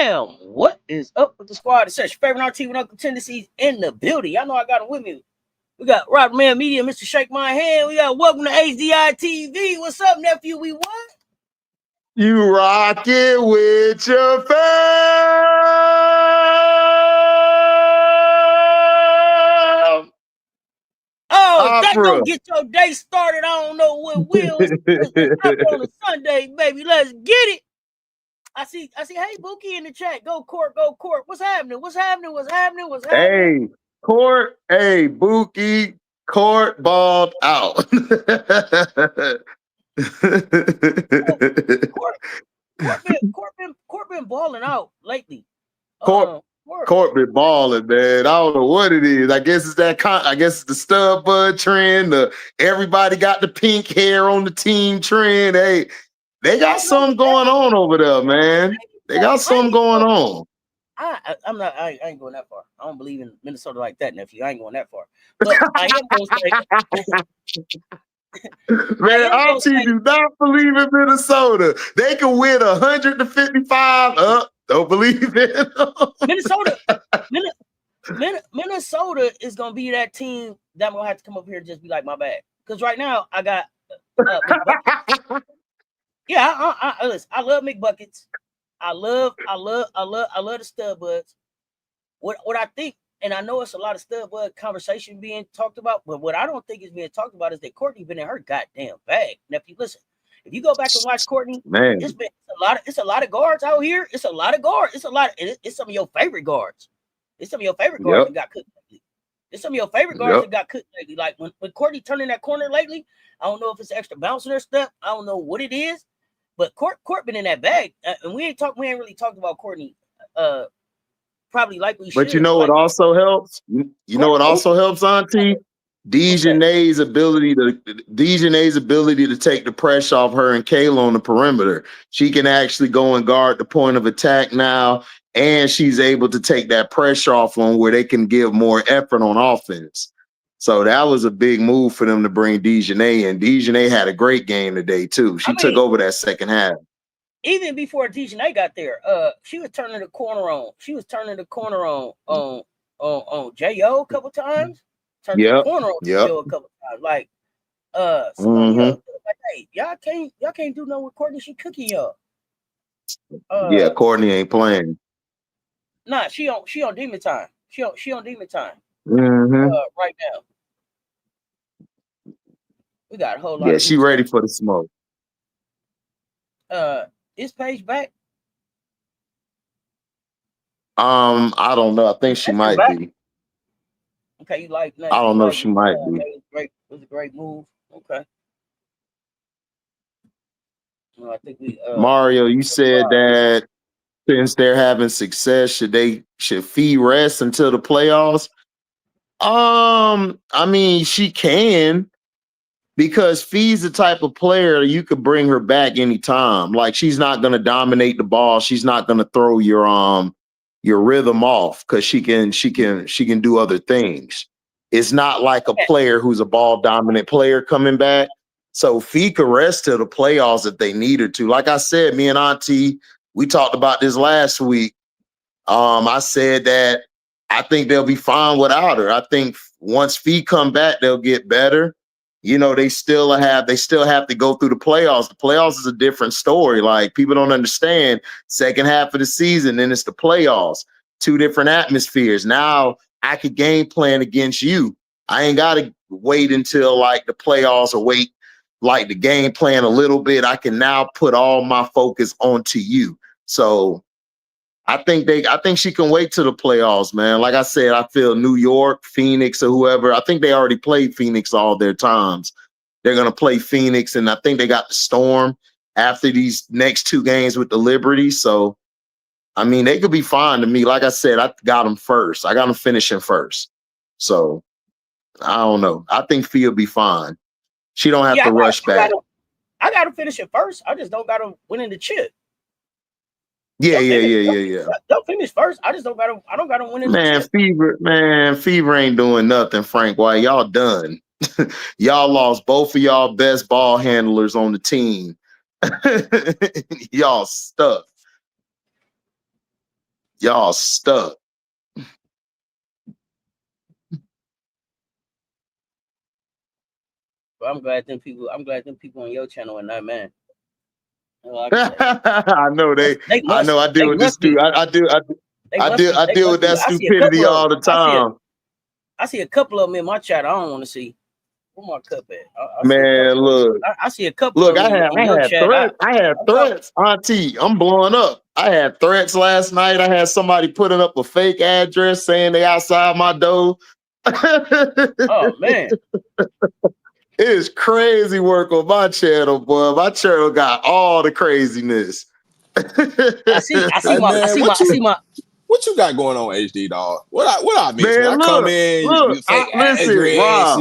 Bam! What is up with the squad? It's your favorite Auntie with Uncle Tendencies in the building. Y'all know I got him with me. We got Robert Man Media, Mr. Shake My Hand. We got welcome to HDiiTV. What's up, nephew? We what? You rock it with your fam. Oh, if that don't get your day started, I don't know what will. It's up on a Sunday, baby. Let's get it. I see. Hey, Bookie in the chat. Go Court. What's happening? Hey, Court. Hey, Bookie. Court balled out. Court been balling out lately. Court been balling, man. I don't know what it is. I guess it's the stud bud trend. Everybody got the pink hair on the team trend. Hey, they got something going on over there, man. They got something going on. I ain't going that far. I don't believe in Minnesota like that, nephew. I ain't going that far. But I am going to say, man, Auntie do not believe in Minnesota. They can win 155. Don't believe it. Minnesota is gonna be that team that I'm gonna have to come up here and just be like, my bad. Because right now I got listen, I love McBuckets. I love the stud buds. What I think, and I know it's a lot of stud bud conversation being talked about, but what I don't think is being talked about is that Courtney been in her goddamn bag. Nephew, listen, if you go back and watch Courtney, man, it's a lot of guards out here. It's some of your favorite guards. It's some of your favorite guards that got cooked lately. It's some of your favorite guards that got cooked lately. Like when Courtney turned in that corner lately, I don't know if it's extra bounce in her step. I don't know what it is, but Court been in that bag, and we ain't really talked about Courtney. Probably like we should. But you know what also helps? You know what also helps, Auntie? Dejanay's ability to take the pressure off her and Kayla on the perimeter. She can actually go and guard the point of attack now, and she's able to take that pressure off on where they can give more effort on offense. So that was a big move for them to bring Dejanay in. Dejanay had a great game today too. She took over that second half. Even before Dejanay got there, she was turning the corner on. J.O. a couple times. Turned the corner on J.O. a couple times. Like, hey, y'all can't do nothing with Courtney. She cooking y'all. Courtney ain't playing. Nah, she on demon time. She on demon time. Right now. We got a whole lot. Yeah, she ready for the smoke. Is Paige back? I don't know. I think she might be. Okay, you like? I don't know if she might be. It was a great move. Okay. Well, I think Mario, you said that since they're having success, should Fee rest until the playoffs? I mean, she can, because Fee's the type of player you could bring her back anytime. Like, she's not gonna dominate the ball. She's not gonna throw your rhythm off, because she can do other things. It's not like a player who's a ball dominant player coming back. So Fee could rest till the playoffs if they needed to. Like I said, me and Auntie, we talked about this last week. I said that I think they'll be fine without her. I think once Fee come back, they'll get better. You know, they still have to go through the playoffs. The playoffs is a different story. Like, people don't understand. Second half of the season, then it's the playoffs. Two different atmospheres. Now I could game plan against you. I ain't got to wait until like the playoffs or wait like the game plan a little bit. I can now put all my focus onto you. So I think she can wait till the playoffs, man. Like I said, I feel New York, Phoenix, or whoever. I think they already played Phoenix all their times. They're going to play Phoenix, and I think they got the Storm after these next two games with the Liberty. So, I mean, they could be fine to me. Like I said, I got them first. I got them finishing first. So, I don't know. I think Fee will be fine. She don't have to rush back. I got them finishing first. I just don't got them winning the chip. Yeah. They'll finish first. I don't got them winning the chip. Fever ain't doing nothing, Frank. Why y'all done? Y'all lost both of y'all best ball handlers on the team. Y'all stuck. Y'all stuck. But I'm glad them people on your channel and not man. I know I deal with this too. I deal with that stupidity all the time. I see a couple of them in my chat. I don't want to see. Where my cup at? Man, look. I see a couple. Look, of them I had threats. Auntie, I'm blowing up. I had threats last night. I had somebody putting up a fake address saying they outside my door. Oh man. It is crazy work on my channel, boy. My channel got all the craziness. I see my. What you got going on, HD dog? What I miss? Man, I come in, look, fake listen, Rob.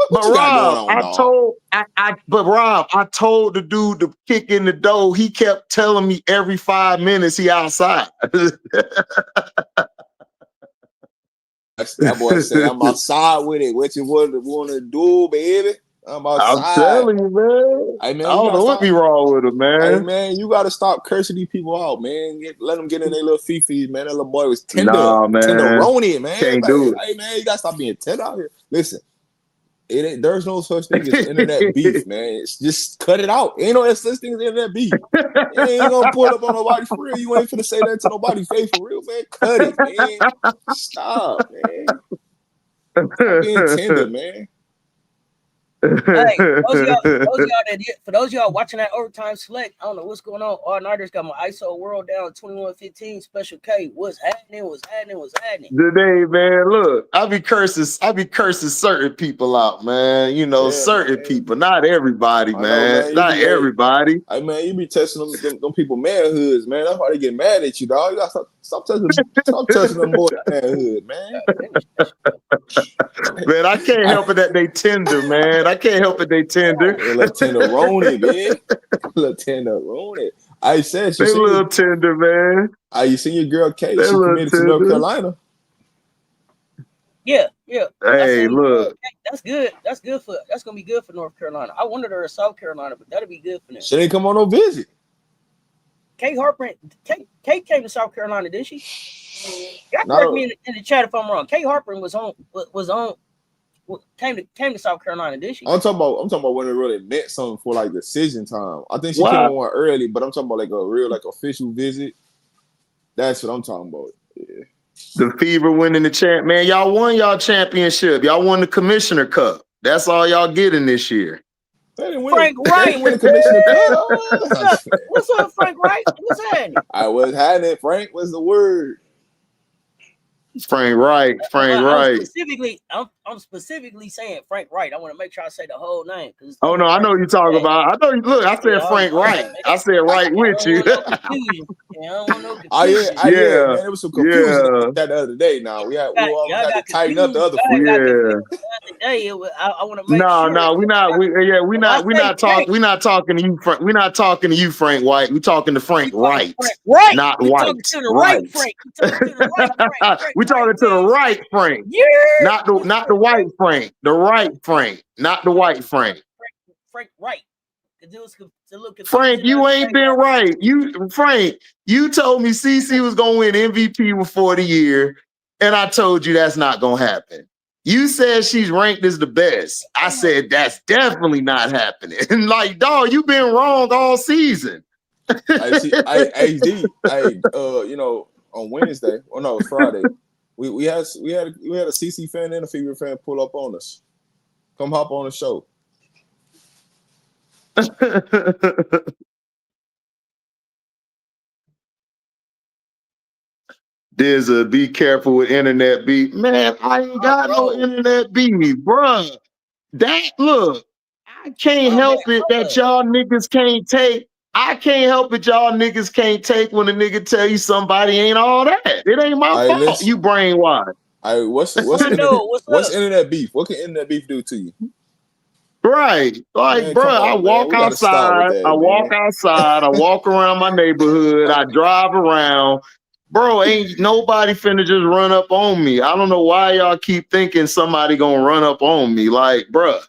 What you got going on, dog? I told the dude to kick in the door. He kept telling me every 5 minutes he outside. That boy said, I'm outside with it. What you want to do, baby? I'm outside. I'm telling you, man. Hey, man, I don't know what be wrong with him, man. Hey, man, you got to stop cursing these people out, man. Let them get in their little fifis, man. That little boy was tender. Nah, man. Tenderoni, man. Can't do it. Hey, man, you got to stop being tender out here. Listen, there's no such thing as internet beef, man. It's just cut it out. Ain't no such thing as internet beef. You ain't gonna pull up on nobody for real. You ain't finna say that to nobody's face for real, man. Cut it, man. Stop, man. Stop being tender, man. Hey, for those of y'all watching that overtime select, I don't know what's going on. All nighters got my ISO world down 2115 special K. What's happening? Today, man, look, I be cursing certain people out, man. You know, certain people, not everybody, man. Not everybody. Hey, man, you be testing them people manhoods, man. That's why they get mad at you, dog. You gotta stop testing them boys manhood, man. Man, I can't help it that they tender, man. I can't help it they tender. They little tenderoni, man. Little tenderoni. I said they little tender, man. You seen your girl Kate? She committed to North Carolina. Yeah. Hey, look. That's good. That's gonna be good for North Carolina. I wanted her in South Carolina, but that'll be good for them. She didn't come on no visit. Kate came to South Carolina, didn't she? Correct me in the chat if I'm wrong. Kate Harper came to South Carolina, did she? I'm talking about when it really meant something for like decision time. I think she came on early, but I'm talking about like a real official visit. That's what I'm talking about. Yeah. The Fever winning the champ, man. Y'all won y'all championship. Y'all won the Commissioner Cup. That's all y'all getting this year. Frank Wright win the Commissioner Cup. What's up, Frank Wright? What's happening? I was happening, Frank. What's the word? Frank Wright. I'm specifically saying Frank Wright. I want to make sure I say the whole name. Oh no, I know what you're talking about. I know. Look, I said Frank Wright. I said right with you. I don't want no confusion. Yeah, man. There was some confusion that the other day. Now we had to tighten up the other foot. I want to make sure. No, we're not talking to you, Frank. We're not talking to you, Frank White. We're talking to Frank Wright, not White. Right, Frank. We're talking to the right Frank. Yeah. Not the white Frank. The right Frank, not the white Frank. Frank Wright. Frank, you ain't been right. Frank, you told me CC was gonna win MVP before the year, and I told you that's not gonna happen. You said she's ranked as the best. I said that's definitely not happening. And like, dog, you've been wrong all season. HD, on Wednesday, Friday, we had a CC fan and a Fever fan pull up on us. Come hop on the show. There's a be careful with internet beef. Man, I ain't got no internet beef, bruh. Look, I can't help it that y'all niggas can't take. I can't help it y'all niggas can't take when a nigga tell you somebody ain't all that. It ain't my fault. Listen, you brainwashed. What's internet beef? What can internet beef do to you? Right. Like, man, bro, I walk outside. I walk around my neighborhood. I drive around. Bro, ain't nobody finna just run up on me. I don't know why y'all keep thinking somebody gonna run up on me. Like, bruh,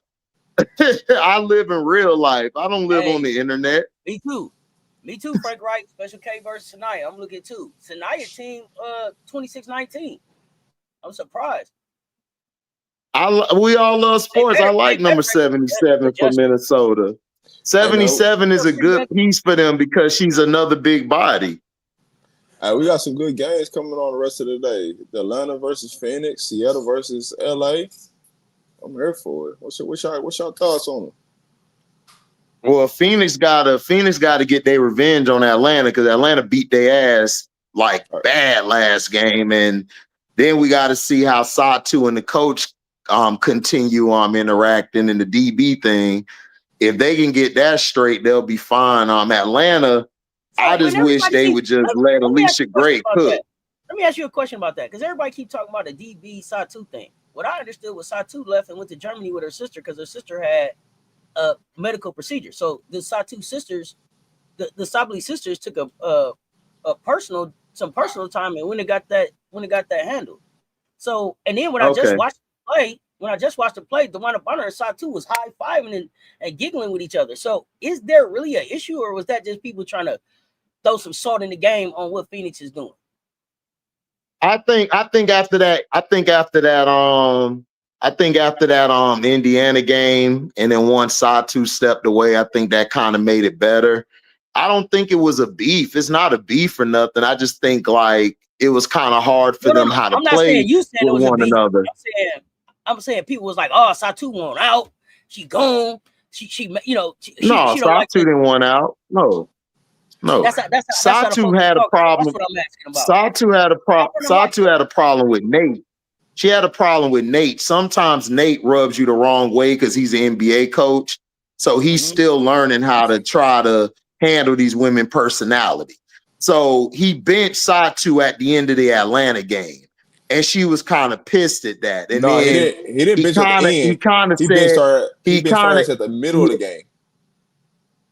I live in real life. I don't live on the internet. Me too. Me too, Frank Wright. Special K versus Sanaya. I'm looking too. Sanaya team 26-19. I'm surprised. We all love sports. I like number 77 for Minnesota. 77 is a good piece for them because she's another big body. We got some good games coming on the rest of the day. Atlanta versus Phoenix, Seattle versus LA. I'm here for it. What's your thoughts on it? Well, Phoenix got to get their revenge on Atlanta because Atlanta beat their ass like bad last game, and then we got to see how Satou and the coach continue interacting in the DB thing. If they can get that straight, they'll be fine. Atlanta, I just wish they would just let Alicia Gray cook. Let me ask you a question about that, because everybody keep talking about the DB Satou thing. What I understood was Satou left and went to Germany with her sister because her sister had a medical procedure. So the Satou sisters, the Sabli sisters, took some personal time and when it got that handled. So and then when I just watched the play, DeWanna Bonner and Satou was high-fiving and giggling with each other. So is there really an issue, or was that just people trying to throw some salt in the game on what Phoenix is doing? I think after that Indiana game, and then once Satou stepped away, I think that kind of made it better. I don't think it was a beef. It's not a beef or nothing. I just think like it was kind of hard for them how to play with one another. I'm saying people was like, "Oh, Satou won out. She gone. She no, Satou didn't want out. No. Satou had a problem. Satou had a problem with Nate. She had a problem with Nate. Sometimes Nate rubs you the wrong way because he's an NBA coach. So he's still learning how to try to handle these women personality. So he benched Satou at the end of the Atlanta game. And she was kind of pissed at that. And no, he didn't bench at the end. He benched at the middle of the game.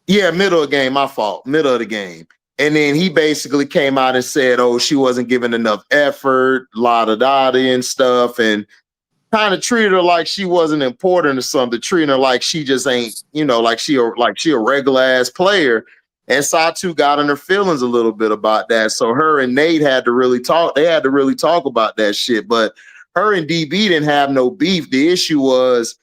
Yeah, middle of the game, my fault. Middle of the game. And then he basically came out and said, oh, she wasn't giving enough effort, la-da-da and stuff, and kind of treated her like she wasn't important or something, treating her like she just ain't, like she a regular ass player. And Satou got in her feelings a little bit about that. So her and Nate had to really talk. They had to really talk about that shit. But her and DB didn't have no beef. The issue was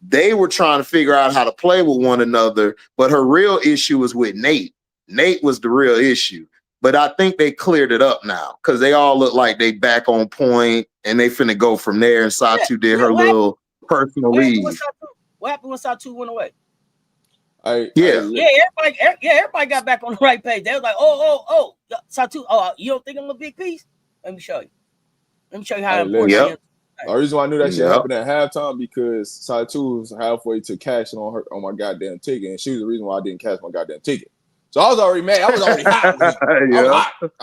they were trying to figure out how to play with one another. But her real issue was with Nate. Nate was the real issue. But I think they cleared it up now because they all look like they back on point and they finna go from there. And Satou did her little personal leave. What happened when Satou went away? Everybody got back on the right page. They was like, oh, Satou, you don't think I'm a big piece? Let me show you. How important I am. The reason why I knew that shit happened at halftime because Satou was halfway to cashing on my goddamn ticket, and she was the reason why I didn't cash my goddamn ticket. So I was already mad. I was already hot with him. I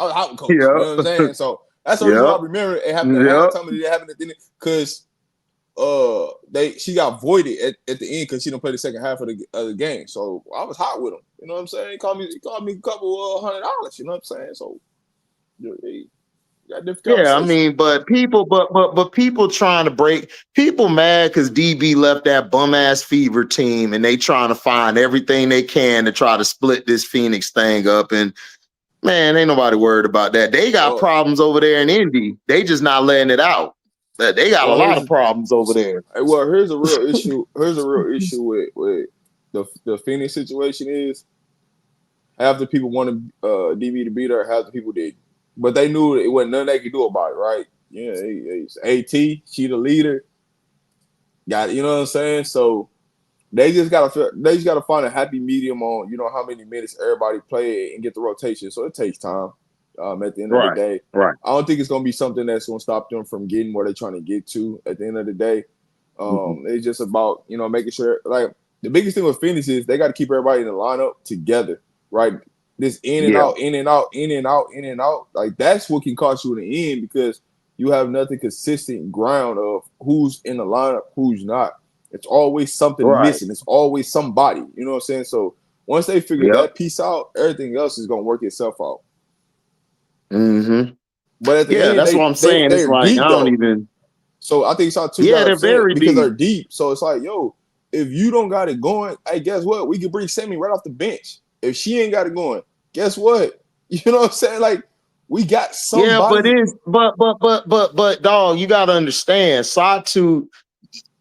was hot with Coach. You know what I'm saying? So that's the reason why I remember it happened at halftime and it happened at the end because she got voided at the end because she didn't play the second half of the game. So I was hot with him. You know what I'm saying? He called me a couple $100. You know what I'm saying? So I mean, but people trying to break people mad because DB left that bum ass Fever team and they trying to find everything they can to try to split this Phoenix thing up. And man, ain't nobody worried about that. They got problems over there in Indy. They just not letting it out. They got a lot of problems over there. Well, here's a real issue. Here's a real issue with the Phoenix situation is half the people wanted DB to beat her, half the people didn't. But they knew it wasn't nothing they could do about it, right? Yeah, it's AT, she the leader. Got it, you know what I'm saying? So they just gotta find a happy medium on how many minutes everybody play and get the rotation. So it takes time. At the end of the day, I don't think it's gonna be something that's gonna stop them from getting where they're trying to get to. At the end of the day, it's just about making sure. Like the biggest thing with Phoenix is they got to keep everybody in the lineup together, right? This in and out, in and out, in and out, in and out. Like that's what can cost you in the end because you have nothing consistent ground of who's in the lineup, who's not. It's always something missing. It's always somebody. You know what I'm saying? So once they figure that piece out, everything else is gonna work itself out. Mm-hmm. But at the end, that's what I'm saying. It's like I don't even. So I think Satou they're very because deep. they're deep. So it's like, if you don't got it going, hey, guess what? We can bring Sammy right off the bench. If she ain't got it going, guess what? You know what I'm saying? Like, we got somebody. Yeah, but dog, you gotta understand, Satou,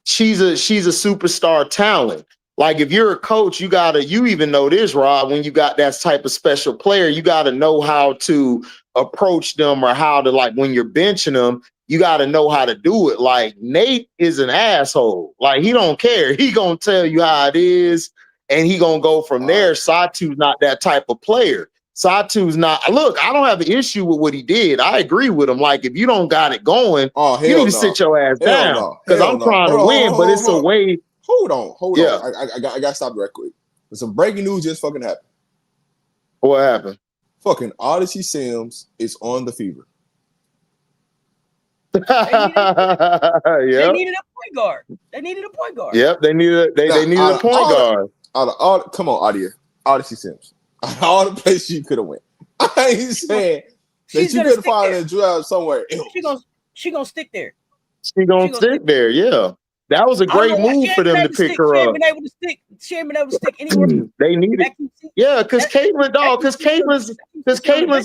she's a superstar talent. Like, if you're a coach, you even know this, Rob, when you got that type of special player, you gotta know how to approach them, or how to, like, when you're benching them, you gotta know how to do it. Like, Nate is an asshole. Like, he don't care. He gonna tell you how it is, and he gonna go from there. Satou's not that type of player. Satou's not. Look, I don't have an issue with what he did. I agree with him. Like, if you don't got it going, you need to sit your ass down. Because I'm trying to win, but it's a way. Hold on. I got to stop right quick. Some breaking news just fucking happened. What happened? Fucking Odyssey Sims is on the fever. They needed a point guard. Yep, they needed a point guard. Come on, Odyssey Sims. All the places you could have went. I ain't saying that you could find a job somewhere else. She gonna stick there. She gonna stick there. Yeah, that was a great move for them to pick her up. She ain't been able to stick anywhere. They needed. Yeah, because Caitlin's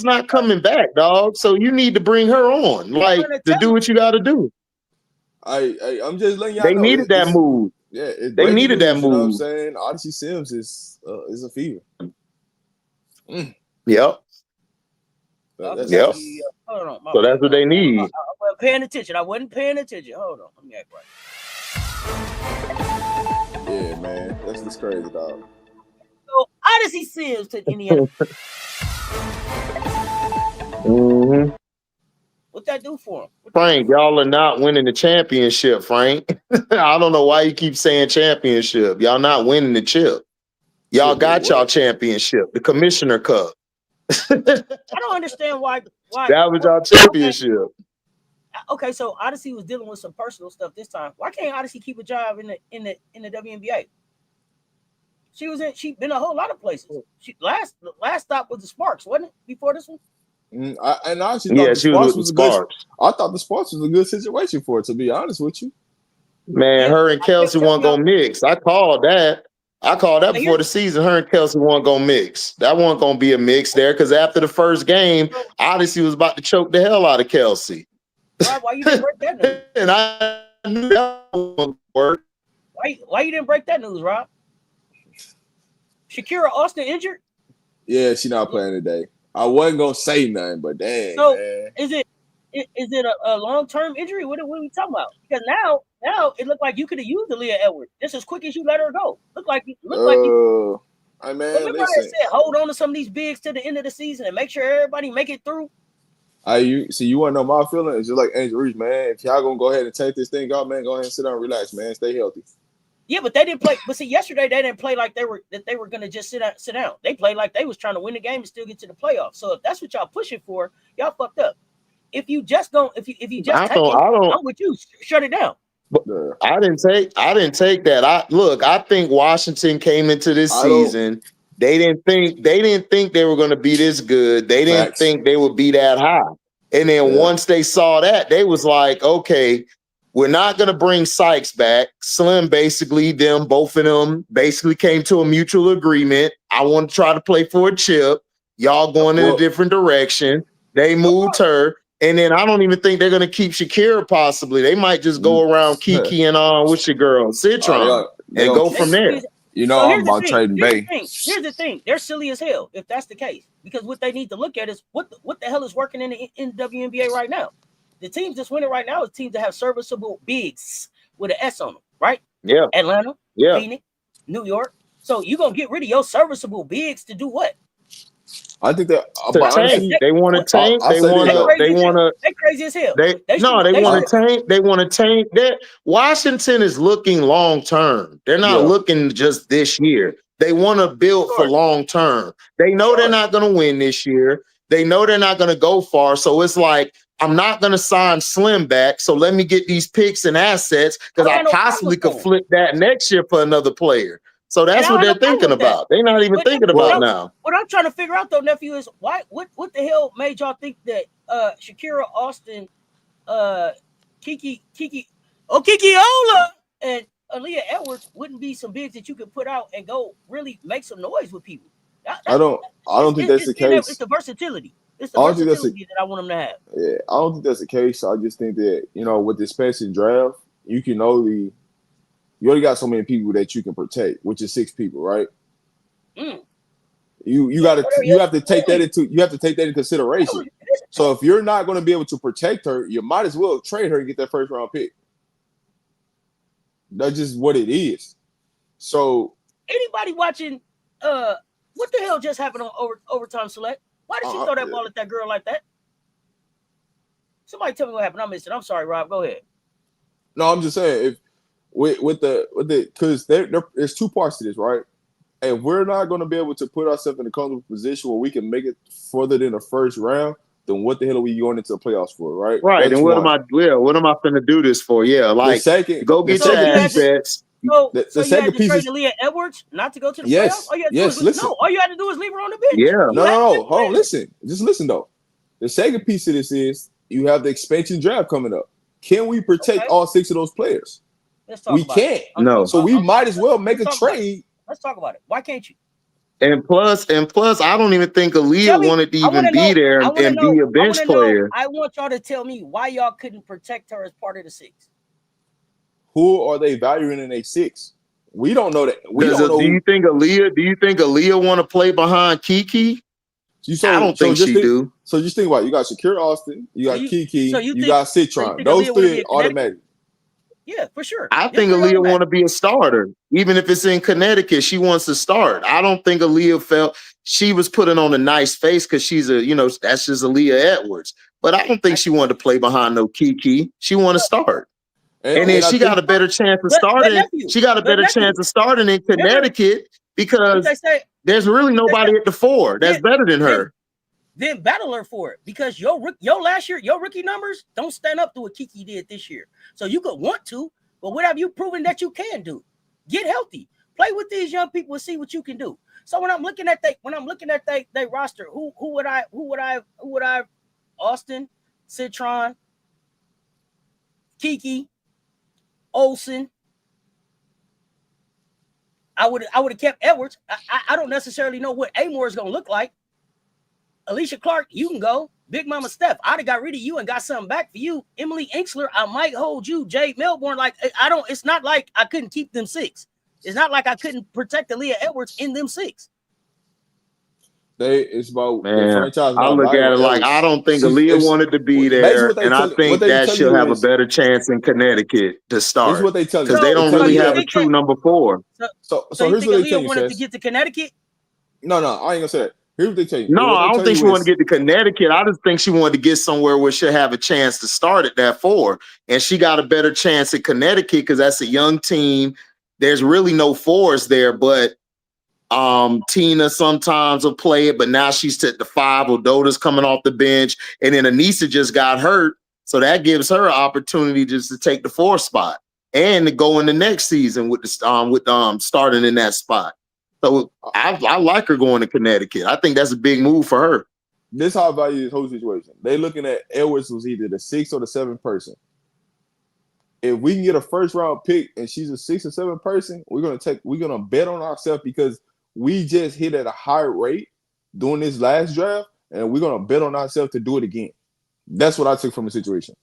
not coming back, dog. So you need to bring her on, like, to do what you got to do. I'm just letting y'all know. They needed that move. Yeah, they needed that move. You know what I'm saying? Odyssey Sims is a fever. Yep. Yep. Hold on. So that's what they need. I wasn't paying attention. Hold on. Let me act right. Yeah, man. That's just crazy, dog. So Odyssey Sims to Indiana. Mm-hmm. What that do for him? Frank, y'all are not winning the championship, Frank. I don't know why you keep saying championship. Y'all not winning the chip. Y'all got y'all championship, the Commissioner Cup. I don't understand why that was y'all championship. Okay, so Odyssey was dealing with some personal stuff this time. Why can't Odyssey keep a job in the WNBA? She been a whole lot of places. Last stop was the Sparks, wasn't it? Before this one? I actually thought the Sparks was a good. I thought the Sparks was a good situation for it, to be honest with you. Man, her and Kelsey weren't gonna mix. I called that before the season. Her and Kelsey weren't gonna mix. That wasn't gonna be a mix there, because after the first game, Odyssey was about to choke the hell out of Kelsey. Rob, why you didn't break that news? And I knew that wouldn't work. Why you didn't break that news, Rob? Shakira Austin injured? Yeah, she not playing today. I wasn't gonna say nothing, but dang. So man. Is it a long-term injury? What are we talking about? Because now it looked like you could have used Aaliyah Edwards just as quick as you let her go. Look like you. Remember I said hold on to some of these bigs to the end of the season and make sure everybody make it through. You want to know my feeling? It's just like Angel Reese, man. If y'all gonna go ahead and take this thing out, man, go ahead and sit down and relax, man. Stay healthy. Yeah, but they didn't play. But see, yesterday they didn't play like they were gonna just sit down. They played like they was trying to win the game and still get to the playoffs. So if that's what y'all pushing for, y'all fucked up. If you just don't, if you just take it, I'm with you. Shut it down. I didn't take that. I think Washington came into this season. They didn't think they were going to be this good. They didn't think they would be that high. And then once they saw that, they was like, okay, we're not going to bring Sykes back. Slim both of them came to a mutual agreement. I want to try to play for a chip. Y'all going in a different direction. They moved her. And then I don't even think they're going to keep Shakira possibly. They might just go around Kiki and what's your girl, Citron, and go from there. You know, I'm about trading Bay. Here's the thing. They're silly as hell if that's the case. Because what they need to look at is what the hell is working in WNBA right now. The teams that's winning right now is teams that have serviceable bigs with an S on them, right? Yeah. Atlanta, Phoenix, New York. So you're going to get rid of your serviceable bigs to do what? I think that they want to tank. They want to. They're crazy as hell. They want to tank. They want to tank. That Washington is looking long term. They're not looking just this year. They want to build for long term. They know they're not going to win this year. They know they're not going to go far. So it's like, I'm not going to sign Slim back. So let me get these picks and assets because I possibly could flip that next year for another player. So that's what they're thinking about. They're not even thinking about now. What I'm trying to figure out though, nephew, is what the hell made y'all think that Shakira Austin, Kiki Ola, and Aaliyah Edwards wouldn't be some bigs that you could put out and go really make some noise with people? I don't think that's the case. It's the versatility. It's the versatility that I want them to have. Yeah, I don't think that's the case. I just think that, with the expansion draft, you only got so many people that you can protect, which is 6 people, right? You have to take that into consideration. So if you're not going to be able to protect her, you might as well trade her and get that first round pick. That's just what it is. So anybody watching what the hell just happened on Overtime Select? Why did she throw that ball at that girl like that? Somebody tell me what happened. I missed it. I'm sorry, Rob. Go ahead. No, I'm just saying, if with the because there's 2 parts to this, right? If we're not going to be able to put ourselves in a comfortable position where we can make it further than the first round, then what the hell are we going into the playoffs for, right? Right. And what am I finna do this for? Yeah, like go get your assets. So you had to trade Aaliyah Edwards not to go to the playoffs? All you had to do is leave her on the bench. Yeah. No. Hold on, listen. Just listen, though. The second piece of this is you have the expansion draft coming up. Can we protect all 6 of those players? Let's talk about can't. It. No. So we might as well make a trade. Let's talk about it. Why can't you? And plus, I don't even think Aaliyah wanted to even be there and be a bench player. I want y'all to tell me why y'all couldn't protect her as part of the 6. Who are they valuing in a 6? We don't know that. Do you think Aaliyah want to play behind Kiki? I don't think she do. So just think about it. You got Shakira Austin, you got Kiki, you got Citron. Those 3 automatic. Yeah, for sure. I think Aaliyah want to be a starter. Even if it's in Connecticut, she wants to start. I don't think Aaliyah felt she was putting on a nice face because she's that's just Aaliyah Edwards. But I don't think she wanted to play behind no Kiki. She wanted to start. And then she got a better chance of starting. She got a better chance of starting in Connecticut because there's really nobody at the 4 that's better than her. Then battle her for it because your last year, your rookie numbers don't stand up to what Kiki did this year. So you could want to, but what have you proven that you can do? Get healthy, play with these young people and see what you can do. So when I'm looking at they roster, who would I Austin, Citron, Kiki, Olsen. I would have kept Edwards. I don't necessarily know what Amore is gonna look like. Alicia Clark, you can go. Big Mama Steph, I'd have got rid of you and got something back for you. Emily Inksler, I might hold you. Jade Melbourne, it's not like I couldn't keep them 6. It's not like I couldn't protect Aaliyah Edwards in them 6. It's about the franchise. I look at it like I don't think Aaliyah wanted to be there, and I think that she'll have a better chance in Connecticut to start. Here's what they tell you because they don't really have a true number 4. So here's what they tell you. Wanted to get to Connecticut? No, I ain't gonna say that. Here's what they tell you. No, I don't think she wanted to get to Connecticut. I just think she wanted to get somewhere where she'll have a chance to start at that 4. And she got a better chance at Connecticut because that's a young team. There's really no 4s there, but Tina sometimes will play it, but now she's at the 5. Odota's coming off the bench, and then Anissa just got hurt. So that gives her an opportunity just to take the 4 spot and to go in the next season with starting in that spot. So I like her going to Connecticut. I think that's a big move for her. This is how I value this whole situation. They looking at Edwards was either the 6th or the 7th person. If we can get a first round pick and she's a 6th or 7th person, we're gonna bet on ourselves because we just hit at a higher rate doing this last draft, and we're gonna bet on ourselves to do it again. That's what I took from the situation.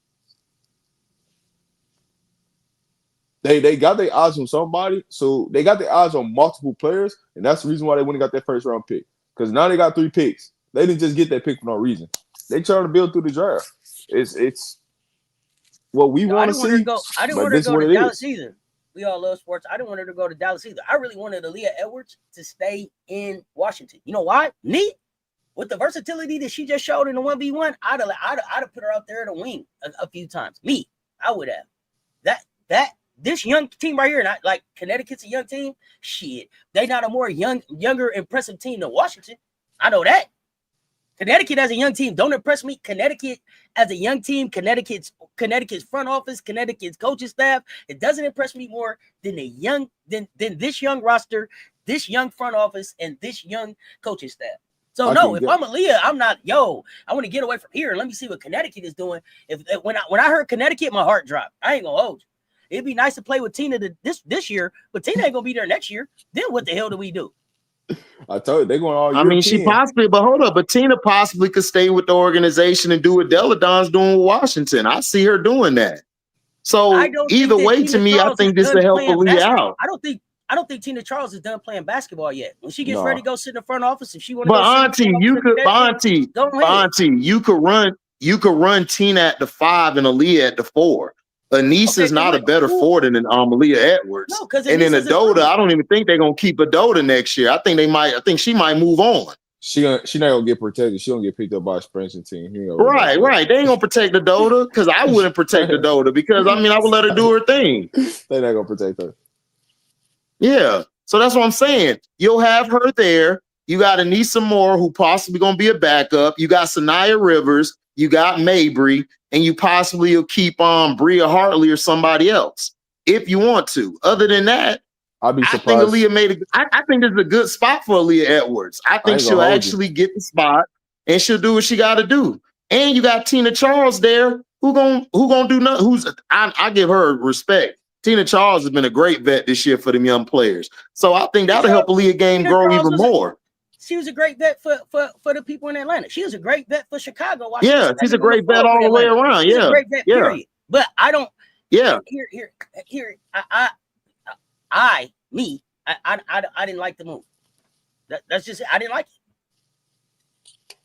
They got their eyes on somebody, so they got their eyes on multiple players, and that's the reason why they went and got that first round pick. Because now they got 3 picks. They didn't just get that pick for no reason. They trying to build through the draft. It's what we want to see. I didn't want her to go to Dallas either. We all love sports. I didn't want her to go to Dallas either. I really wanted Aaliyah Edwards to stay in Washington. You know why? Me, with the versatility that she just showed in the 1v1, I'd have put her out there at a wing a few times. Me, I would have. This young team right here, and like Connecticut's a young team. Shit, they not a more younger, impressive team than Washington. I know that. Connecticut as a young team don't impress me. Connecticut as a young team, Connecticut's front office, Connecticut's coaching staff, it doesn't impress me more than this young roster, this young front office, and this young coaching staff. So if I'm Aaliyah, I'm not. I want to get away from here and let me see what Connecticut is doing. When I heard Connecticut, my heart dropped. I ain't gonna hold you. It'd be nice to play with Tina this year, but Tina ain't gonna be there next year. Then what the hell do we do? I told you they're going all I European. mean, she possibly, but hold up, but Tina possibly could stay with the organization and do what Deladon's doing with Washington. I see her doing that. So either way, to me, I think this will help Aaliyah out. I don't think Tina Charles is done playing basketball yet. When she gets ready to go sit in the front office, if she want to go, Auntie, you could run Tina at the 5 and Aaliyah at the 4. Anissa's not a better forward than Aaliyah Edwards. No, because and then Adota, I don't even think they're gonna keep Adota next year. I think she might move on. She not gonna get protected. She gonna get picked up by a Spencer team. Right. They ain't gonna protect Adota because I wouldn't protect Adota because I would let her do her thing. They're not gonna protect her. Yeah. So that's what I'm saying. You'll have her there. You got Anissa Moore, who possibly gonna be a backup. You got Sanaya Rivers. You got Mabry. And you possibly will keep Bria Hartley or somebody else if you want to. Other than that, I'll be surprised. I think Aaliyah I think this is a good spot for Aaliyah Edwards. I think she'll actually get the spot and she'll do what she got to do. And you got Tina Charles there who gonna do nothing. I give her respect. Tina Charles has been a great vet this year for them young players. So I think that'll help Aaliyah game grow even more. She was a great vet for the people in Atlanta. She was a great vet for Chicago. Yeah, she's a great vet all the way around. She's a great vet, period. But I don't. Yeah. Here. I didn't like the move. That's just it. I didn't like it.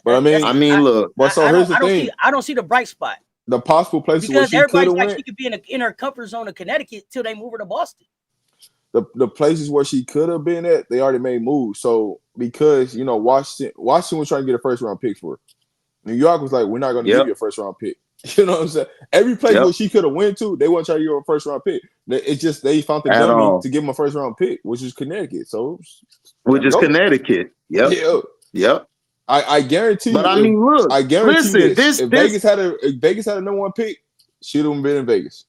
But I mean, look. But so here's the thing. I don't see the bright spot. The possible places because where she could have went. She could be in her comfort zone of Connecticut till they move her to Boston. The places where she could have been at, they already made moves. So because Washington was trying to get a first round pick for her. New York was like, we're not going to give you a first round pick. You know what I'm saying? Every place where she could have went to, they weren't trying to give her a first round pick. It's just they found the dummy to give them a first round pick, which is Connecticut. Connecticut. Yep. I guarantee. But I mean, look. I guarantee if Vegas had a number 1 pick, she'd have been in Vegas.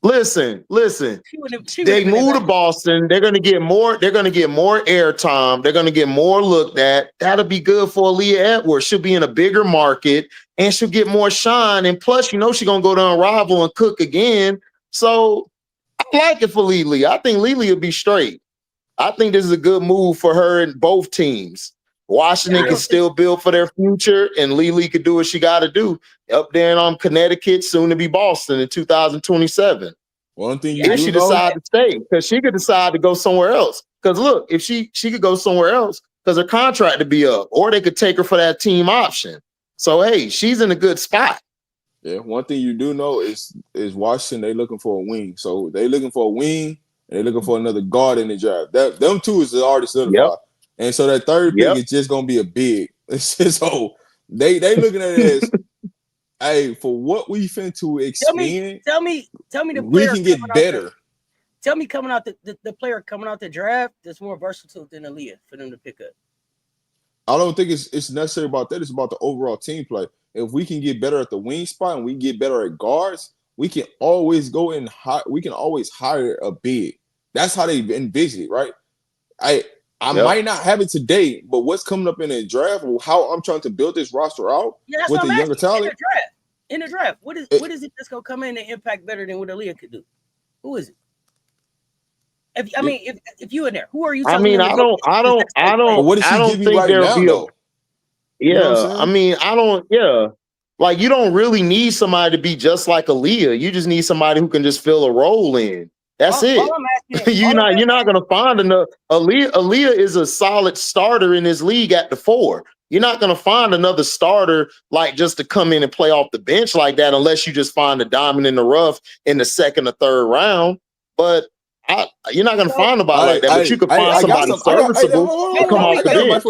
Listen. They move to Boston. They're gonna get more. They're gonna get more airtime. They're gonna get more looked at. That'll be good for Aaliyah Edwards. She'll be in a bigger market and she'll get more shine. And plus, she's gonna go to Unrival and cook again. So I like it for Lily. I think Lily will be straight. I think this is a good move for her and both teams. Washington can still build for their future, and Lily could do what she got to do up there in Connecticut, soon to be Boston in 2027. One thing if she decide to stay, because she could decide to go somewhere else. Because look, if she could go somewhere else because her contract to be up, or they could take her for that team option. So hey, she's in a good spot. Yeah, one thing you do know is Washington. They looking for a wing, so they looking for a wing, and they looking for another guard in the draft. Them two is already solidified. Yep. And so that third pick is just gonna be a big. So they looking at it as, hey, for what we finna expand. Tell me the we can get better. Tell me coming out the player coming out the draft that's more versatile than Aaliyah for them to pick up. I don't think it's necessarily about that. It's about the overall team play. If we can get better at the wing spot and we get better at guards, we can always go and we can always hire a big. That's how they envision it, right? I might not have it today, but what's coming up in the draft, how I'm trying to build this roster out with the younger talent. In the draft, what is it that's gonna come in and impact better than what Aaliyah could do? Who is it? If you in there, who are you? I don't think there'll be a. Yeah, like you don't really need somebody to be just like Aaliyah. You just need somebody who can just fill a role in. That's it. You're not gonna find enough. Aaliyah is a solid starter in this league at the 4. You're not gonna find another starter like just to come in and play off the bench like that unless you just find a diamond in the rough in the 2nd or 3rd round. But you're not gonna find nobody like that. But you can find somebody serviceable to come off the bench.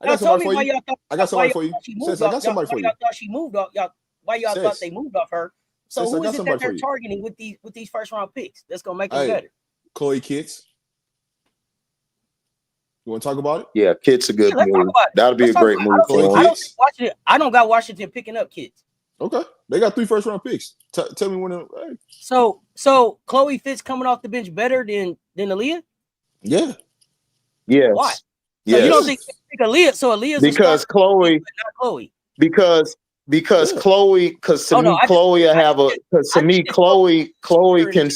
I got somebody for you. I got somebody for you. I got somebody for you. Why y'all thought she moved off? Why y'all thought they moved off her? So who is it that they're targeting with these first round picks that's gonna make it better? Chloe Kitts. You want to talk about it? Yeah, Kitts a good move. That'll be a great move. I don't got Washington picking up Kitts. Okay, they got 3 first round picks. Tell me when. Hey. So Chloe Fitz coming off the bench better than Aaliyah? Yeah. Yes. Why? So you don't think Aaliyah? So Aaliyah's because Chloe, not Chloe. Because Chloe, because to me, Chloe can.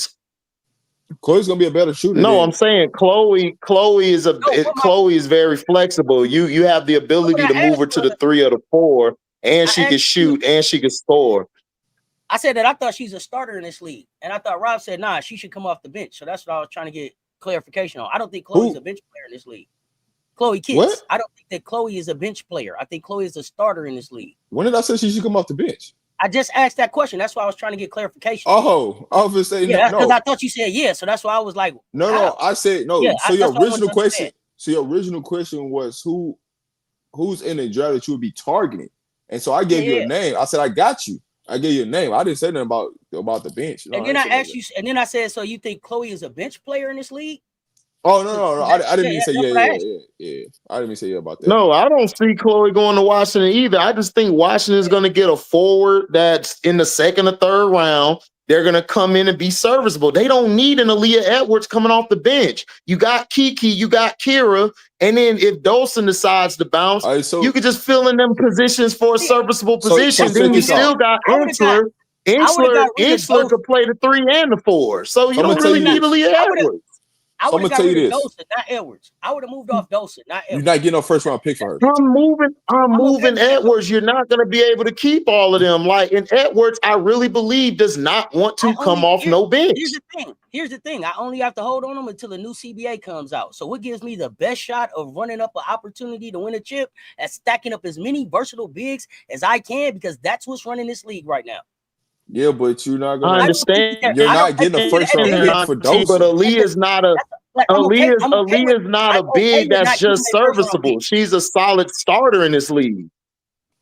Chloe's gonna be a better shooter. No, than, I'm saying Chloe is very flexible. You have the ability to move her to the 3 or the 4, and she can shoot and she can score. I said that I thought she's a starter in this league, and I thought Rob said, nah, she should come off the bench. So that's what I was trying to get clarification on. I don't think Chloe's a bench player in this league. Chloe Kitts. What? I don't think that Chloe is a bench player. I think Chloe is a starter in this league. When did I say she should come off the bench? I just asked that question. That's why I was trying to get clarification. Oh, I was saying yeah, because I thought you said yeah. So that's why I was like, no, I said no. Yeah, so your original question. So your original question was who's in the draft that you would be targeting, and so I gave you a name. I said I got you. I gave you a name. I didn't say nothing about the bench. No, and then I asked you, and then I said, so you think Chloe is a bench player in this league? Oh no! I didn't mean to say yeah. I didn't mean to say yeah about that. No, I don't see Chloe going to Washington either. I just think Washington is going to get a forward that's in the 2nd or 3rd round. They're going to come in and be serviceable. They don't need an Aaliyah Edwards coming off the bench. You got Kiki, you got Kira, and then if Dolson decides to bounce, you could just fill in them positions for a serviceable position. Then you still got Ensler. Ensler could play the 3 and the 4. So you don't really need Aaliyah Edwards. I would have got rid of Dolson, not Edwards. I would have moved off Dolson, not Edwards. You're not getting no 1st round pick for her. I'm moving Edwards. You're not going to be able to keep all of them. Like, and Edwards, I really believe does not want to come off no bench. Here's the thing. I only have to hold on them until the new CBA comes out. So what gives me the best shot of running up an opportunity to win a chip and stacking up as many versatile bigs as I can, because that's what's running this league right now. Yeah, but you're not gonna. I understand. You're not getting a 1st round pick for Dolson. But Aaliyah's not a. Aaliyah's not a big that's just serviceable. She's a solid starter in this league.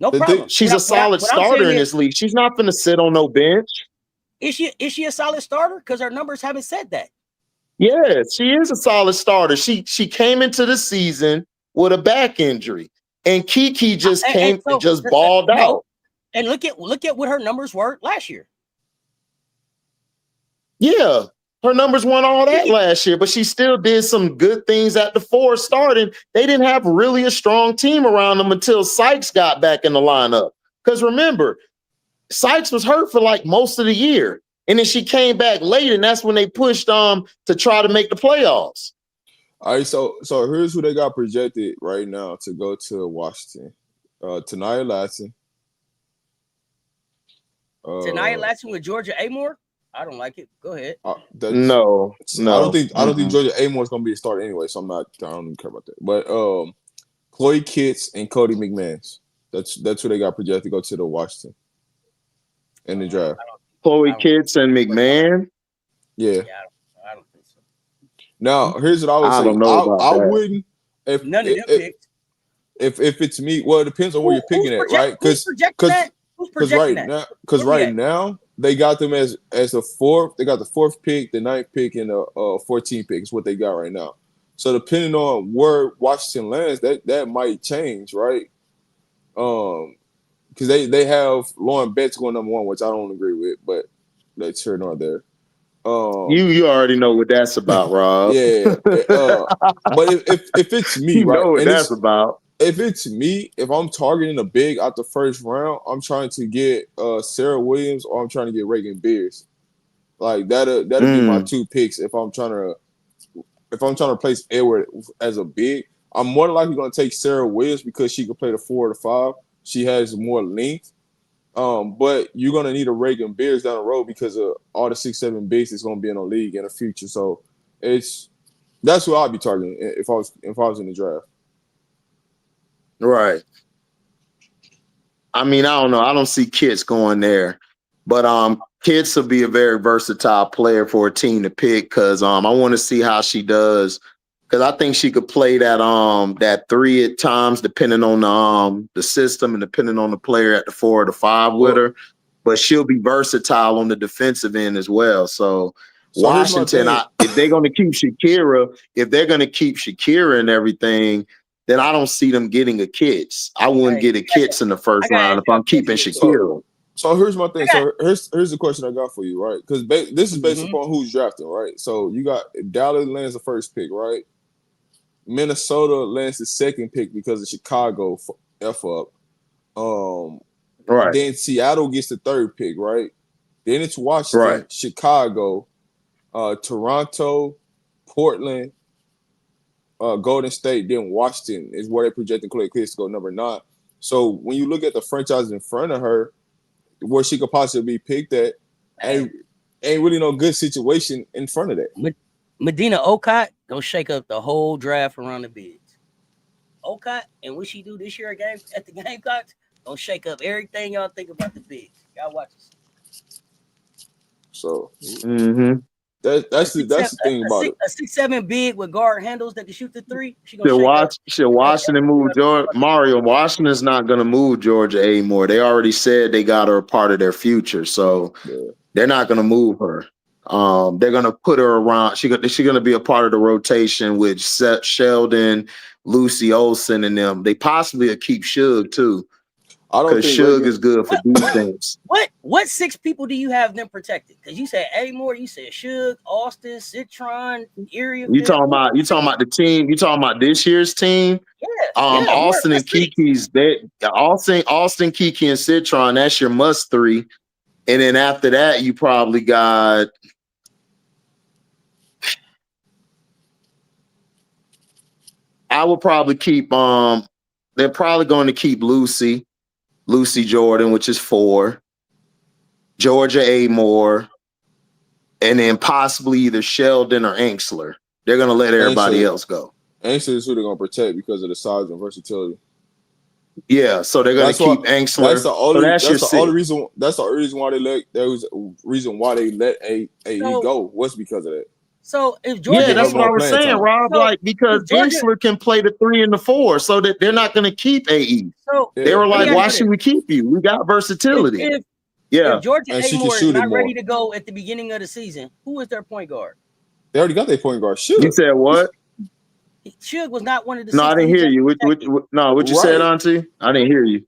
No problem. She's a solid starter in this league. She's not going to sit on no bench. Is she a solid starter? Because her numbers haven't said that. Yeah, she is a solid starter. She came into the season with a back injury, and Kiki just balled out. And look at what her numbers were last year. Yeah, her numbers weren't all that last year, but she still did some good things at the 4 starting. They didn't have really a strong team around them until Sykes got back in the lineup. Because remember, Sykes was hurt for like most of the year. And then she came back late, and that's when they pushed to try to make the playoffs. All right, so here's who they got projected right now to go to Washington. Tanaya Latson. Tanaya Latson with Georgia Amore? I don't like it. Go ahead. No. I don't think Georgia Amore is gonna be a starter anyway, so I don't even care about that. But Chloe Kitts and Cody McManus. That's who they got projected to go to the Washington in the draft. Chloe Kitts and McMahon. Yeah. I don't think so. Now, here's what I would say. Don't know about I that. wouldn't if none of them picked. If it's me. Well, it depends on where you're picking it, right? Because right now they got them as the 4th. They got the 4th pick, the 9th pick, and the 14th pick is what they got right now. So depending on where Washington lands, that might change, right? Because they have Lauren Betts going number 1, which I don't agree with, but that's here nor there. You already know what that's about, Rob. Yeah. But if it's me, you right? know what that's about. If it's me, if I'm targeting a big out the 1st round, I'm trying to get Sarah Williams or I'm trying to get Reagan Beers. Like that'll be my 2 picks if I'm trying to replace Edward as a big. I'm more than likely going to take Sarah Williams because she can play the 4 or the 5. She has more length. But you're going to need a Reagan Beers down the road because of all the 6'7" bigs that's going to be in the league in the future. So that's who I'd be targeting if I was in the draft. Right. I mean, I don't know. I don't see Kitts going there, but Kitts will be a very versatile player for a team to pick because I want to see how she does because I think she could play that 3 at times depending on the system and depending on the player at the 4 or the 5 with her. But she'll be versatile on the defensive end as well. So Washington, if they're going to keep Shakira and everything. Then I don't see them getting a Kitts. I wouldn't get a Kitts in the 1st round if I'm keeping Shakira. So here's my thing. So here's the question I got for you, right? Because this is based upon who's drafting, right? So you got Dallas lands the 1st pick, right? Minnesota lands the 2nd pick because of Chicago F up. Right. Then Seattle gets the 3rd pick, right? Then it's Washington, Chicago, Toronto, Portland, Golden State, then Washington is where they projecting Chloe Clears to go number 9. So when you look at the franchises in front of her, where she could possibly be picked at, ain't really no good situation in front of that. Medina Okot gonna shake up the whole draft around the bigs. Okot and what she do this year at the Gamecocks gonna shake up everything y'all think about the bigs. Y'all watch this. So that's the thing about it. A 6'7" big with guard handles that can shoot the 3. Should Washington move Georgia? Mario, Washington's not going to move Georgia anymore. They already said they got her a part of their future, so they're not going to move her. They're going to put her around. She's going to be a part of the rotation with Sheldon, Lucy Olsen, and them. They possibly will keep Suge too. Because Suge is good for defense. What 6 people do you have them protected? Because you said Eddie Moore, you said Suge, Austin, Citron, Erie. You talking about the team? You talking about this year's team? Yes. Austin and Kiki's Austin, Kiki, and Citron. That's your must 3. And then after that, you probably got. I would probably keep. They're probably going to keep Lucy Jordan, which is 4, Georgia A. Moore, and then possibly either Sheldon or Anxler. They're going to let everybody else go. Anxler is who they're going to protect because of the size and versatility. Yeah, so they're going to keep Anxler. That's the only reason. That's the only reason why they let. There was a reason why they let A go. Was because of that. So if Georgia, that's what I was saying, Rob. Because Anxler can play the 3 and the 4, so that they're not going to keep AE. So they were like, "Why should we keep you? We got versatility." If Georgia A. Moore is not ready to go at the beginning of the season, who is their point guard? They already got their point guard. Suge. You said what? Suge was not one of the. No, I didn't hear you. What you said, Auntie? I didn't hear you.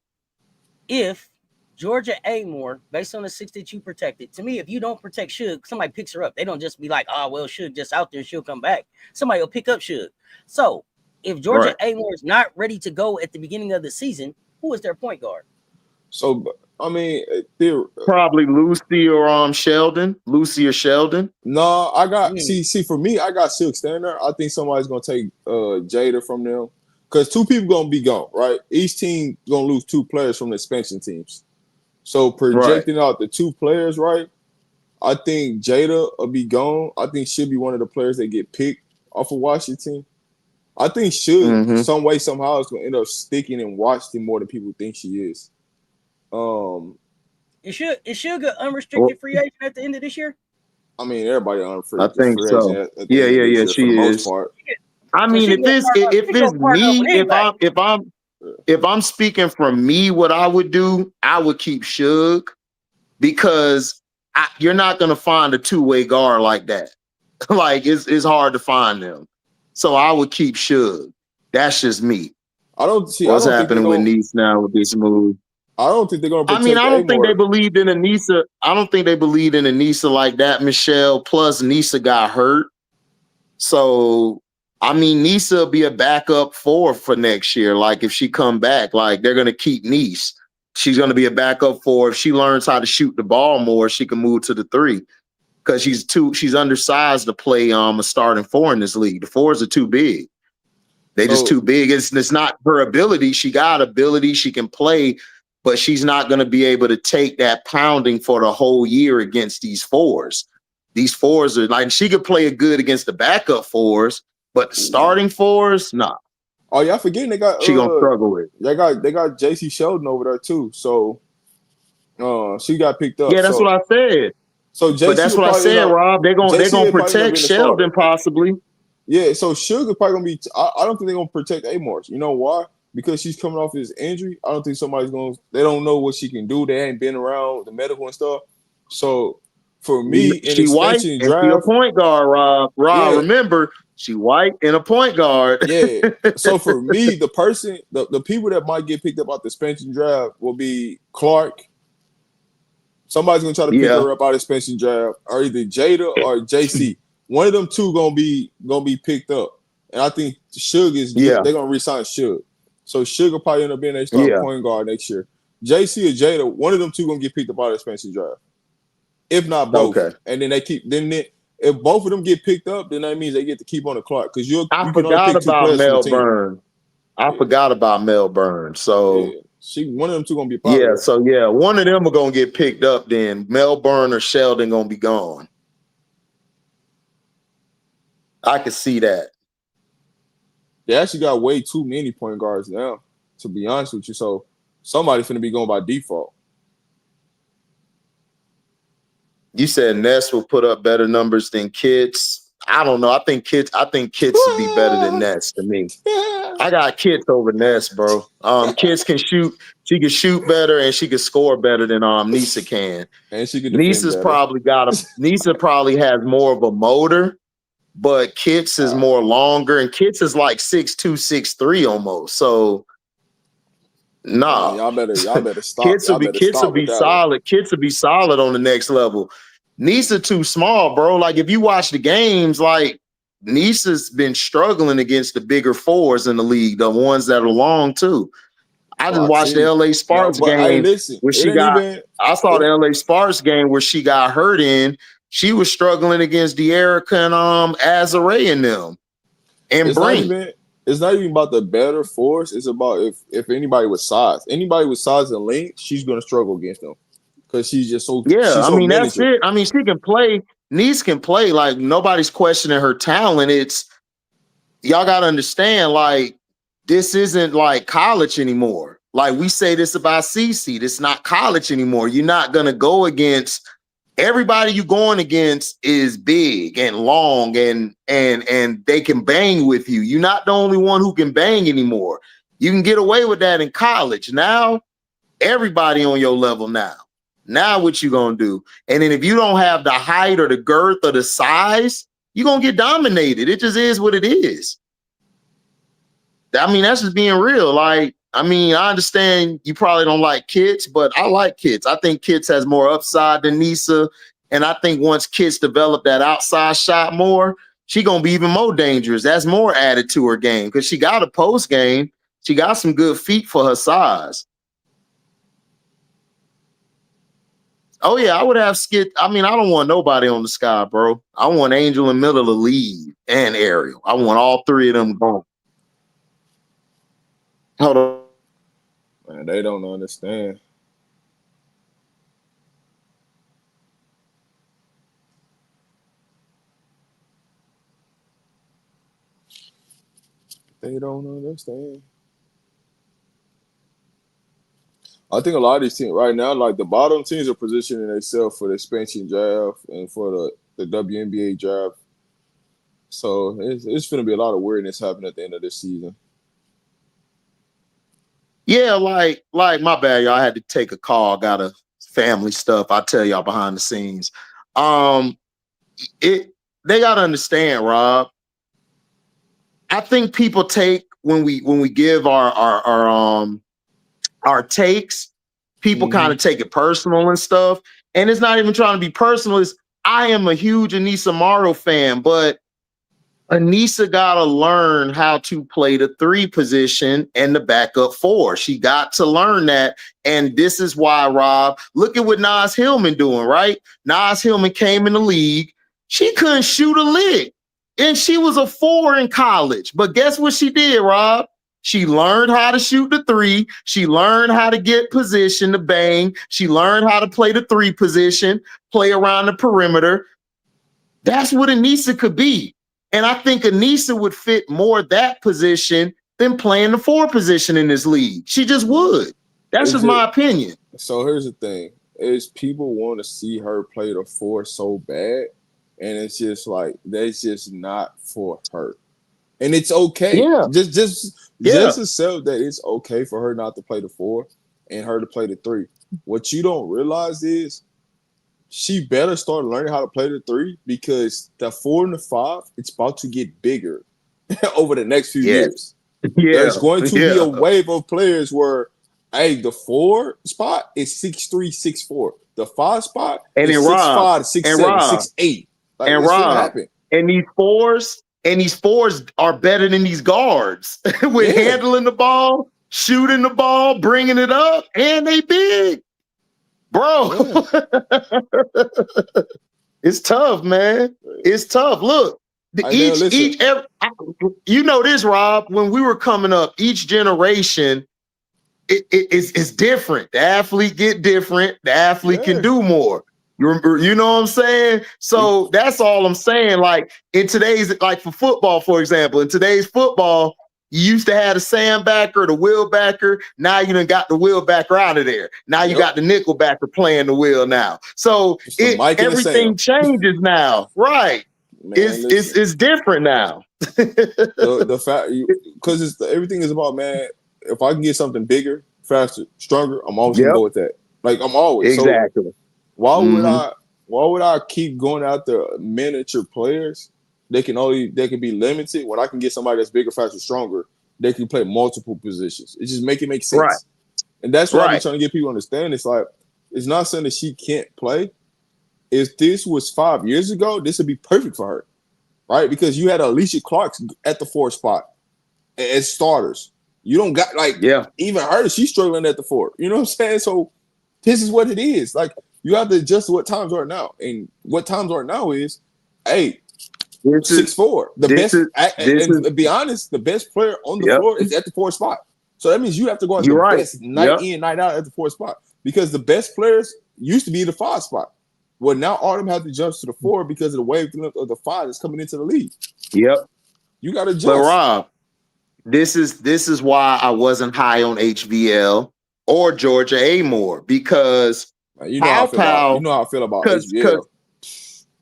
If Georgia A. Moore, based on the 6 that you protected, to me, if you don't protect Suge, somebody picks her up. They don't just be like, "Oh, well, Suge just out there, she'll come back." Somebody will pick up Suge. So if Georgia A. Moore is not ready to go at the beginning of the season, who is their point guard? So I mean, probably Lucy or Sheldon. Lucy or Sheldon. No, I got see for me, I got Silk standing there. I think somebody's gonna take Jada from them because 2 people gonna be gone, right? Each team gonna lose 2 players from the expansion teams. So projecting out the 2 players, right? I think Jada will be gone. I think she'll be one of the players that get picked off of Washington. I think Suge, some way, somehow, is gonna end up sticking in Washington more than people think she is. Is Suge an unrestricted free agent at the end of this year? I mean, everybody unrestricted. I think so. Yeah, she is. I mean, if I'm speaking from me, what I would do, I would keep Suge because you're not gonna find a 2-way guard like that. Like it's hard to find them. So I would keep Suge. That's just me. I don't see what's happening with Nice now with this move. I don't think they're gonna protect I don't think they believed in Anissa. I don't think they believed in Anissa like that, Michelle. Plus, Nisa got hurt. So I mean, Nisa will be a backup for next year. Like if she come back, like they're gonna keep Nice. She's gonna be a backup for if she learns how to shoot the ball more, she can move to the 3. Because she's undersized to play a starting 4 in this league. The 4s are too big. They just too big. It's not her ability. She got ability, she can play, but she's not gonna be able to take that pounding for the whole year against these 4s. These 4s are like she could play it good against the backup 4s. But the starting 4s, nah. Oh, y'all forgetting they got she gonna struggle with. They got JC Sheldon over there too. So she got picked up. Yeah, that's what I said. So JC, but that's what I said, Rob. They're gonna protect Sheldon possibly. Yeah, so Suge is probably gonna be. I don't think they're gonna protect Amors. You know why? Because she's coming off his injury. I don't think somebody's gonna. They don't know what she can do. They ain't been around the medical and stuff. So for me, she white and she a point guard, Rob. Yeah. Remember, she white and a point guard. Yeah. So for me, the people that might get picked up out the expansion draft will be Clark. Somebody's gonna try to pick her up out of the expansion draft, or either Jada or JC. One of them 2 gonna be picked up, and I think Suge is. They're gonna resign Suge. So Suge will probably end up being a starting point guard next year. JC or Jada, one of them 2 gonna get picked up out of the expansion draft, if not both. Okay. And then they keep. Then if both of them get picked up, then that means they get to keep on the clock because you can only forgot pick two about players from the Mel team. Byrne. I forgot about Mel Byrne. So one of them two gonna be a part of that. So one of them are gonna get picked up. Then Mel Byrne or Sheldon gonna be gone. I could see that. They actually got way too many point guards now, to be honest with you. So somebody finna be going by default. You said Ness will put up better numbers than Kits. I don't know. I think Kits would be better than Ness to me. I got Kits over Ness, bro. Kits can shoot. She can shoot better and she can score better than Nisa can. And she can Nisa's probably Nisa probably has more of a motor, but Kits is more longer, and Kits is like 6'2", 6'3" almost. So no, y'all better stop. Kits will be solid. Kits will be solid on the next level. Nisa too small, bro. Like if you watch the games, like Nisa's been struggling against the bigger fours in the league, the ones that are long too. I just watched the LA Sparks game where she got. I saw the LA Sparks game where she got hurt in. She was struggling against De'Erica and Azare and them. And it's not even about the better force. It's about if anybody with size, and length, she's gonna struggle against them because she's just so. Yeah, I mean that's it. I mean she can play. Nice can play. Like nobody's questioning her talent. It's y'all got to understand. Like this isn't like college anymore. Like we say this about CC. This is not college anymore. You're not gonna go against. Everybody you going against is big and long and they can bang with you. You're not the only one who can bang anymore. You can get away with that in college. Now, everybody on your level now. Now what you gonna do? And then if you don't have the height or the girth or the size, you're gonna get dominated. It just is what it is. I mean, that's just being real. Like, I mean, I understand you probably don't like Kits, but I like Kits. I think Kits has more upside than Nisa. And I think once Kits develop that outside shot more, she going to be even more dangerous. That's more added to her game because she got a post game. She got some good feet for her size. Oh, yeah, I would have Skit. I mean, I don't want nobody on the sky, bro. I want Angel and Miller to lead and Ariel. I want all three of them going. Hold on. Man, they don't understand. They don't understand. I think a lot of these teams right now, like the bottom teams, are positioning themselves for the expansion draft and for the WNBA draft. So it's going to be a lot of weirdness happening at the end of this season. Yeah, like my bad, y'all. I had to take a call. Got a family stuff. I tell y'all behind the scenes. They gotta understand, Rob. I think people take when we give our takes, people kind of take it personal and stuff. And it's not even trying to be personal. It's I am a huge Anissa Morrow fan, but Anissa got to learn how to play the 3 position and the backup 4. She got to learn that. And this is why, Rob, look at what Naz Hillman doing, right? Naz Hillman came in the league. She couldn't shoot a lick. And she was a 4 in college. But guess what she did, Rob? She learned how to shoot the 3. She learned how to get position to bang. She learned how to play the 3 position, play around the perimeter. That's what Anissa could be. And I think Anissa would fit more that position than playing the 4 position in this league. She just would. That's just my opinion. So here's the thing. Is people want to see her play the 4 so bad. And it's just like, that's just not for her. And it's okay. Yeah. Just accept that it's okay for her not to play the 4 and her to play the 3. What you don't realize is she better start learning how to play the 3 because the 4 and the 5, it's about to get bigger over the next few years. Yeah. There's going to be a wave of players where, hey, the 4 spot is 6'3", 6'4". The 5 spot is 6'5", 6'7", 6'8". Like, and Rob, and these 4s are better than these guards with handling the ball, shooting the ball, bringing it up, and they big. Bro. It's tough, man. It's tough. Look, you know this, Rob. When we were coming up, each generation it's different. The athlete get different. The athlete can do more. You know what I'm saying? So that's all I'm saying. Like in today's, like for football, for example, in today's football, you used to have the sandbacker, the wheel backer. Now you done got the wheel backer out of there. Now you got the nickel backer playing the wheel now. So everything changes now, right? Man, it's different now. the fact, because everything is about, man. If I can get something bigger, faster, stronger, I'm always gonna go with that. Like I'm always exactly. So why would I keep going after miniature players? They can be limited when I can get somebody that's bigger, faster, stronger. They can play multiple positions. It just make sense. Right. And that's what I'm trying to get people to understand. It's like, it's not saying that she can't play. If this was 5 years ago, this would be perfect for her, right? Because you had Alicia Clark at the 4 spot as starters. You don't got even her, she's struggling at the 4. You know what I'm saying? So this is what it is. Like, you have to adjust to what times are now. And what times are now is, hey, 6'4". To be honest, the best player on the floor is at the 4 spot. So that means you have to go at the best night in, night out at the 4 spot. Because the best players used to be the 5 spot. Well, now all of them have to jump to the 4 because of the wavelength of the 5 that's coming into the league. Yep. You got to adjust. But Rob, this is why I wasn't high on HVL or Georgia Amore, because you know how I feel about HVL.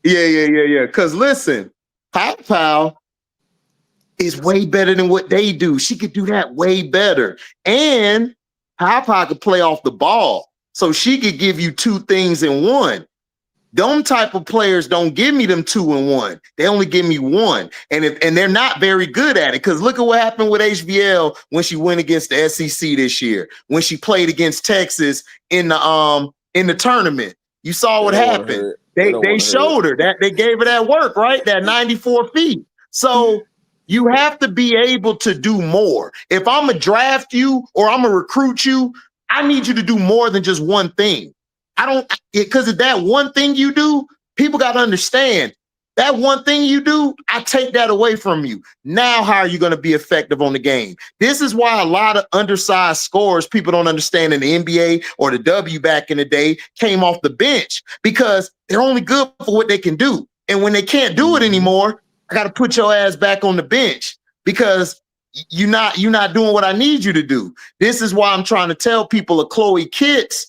Yeah. Because listen, Pow is way better than what they do. She could do that way better. And Pow could play off the ball. So she could give you 2 things in one. Them type of players don't give me them 2 in 1. They only give me 1. And they're not very good at it. Because look at what happened with HVL when she went against the SEC this year, when she played against Texas in the tournament. You saw what happened. They showed her that, they gave her that work, right? That 94 feet. So you have to be able to do more. If I'm gonna draft you or I'm gonna recruit you, I need you to do more than just one thing. Because of that one thing you do, people got to understand that one thing you do, I take that away from you. Now, how are you going to be effective on the game? This is why a lot of undersized scorers, people don't understand in the NBA or the W back in the day, came off the bench because they're only good for what they can do. And when they can't do it anymore, I got to put your ass back on the bench because you're not doing what I need you to do. This is why I'm trying to tell people of Chloe Kitts,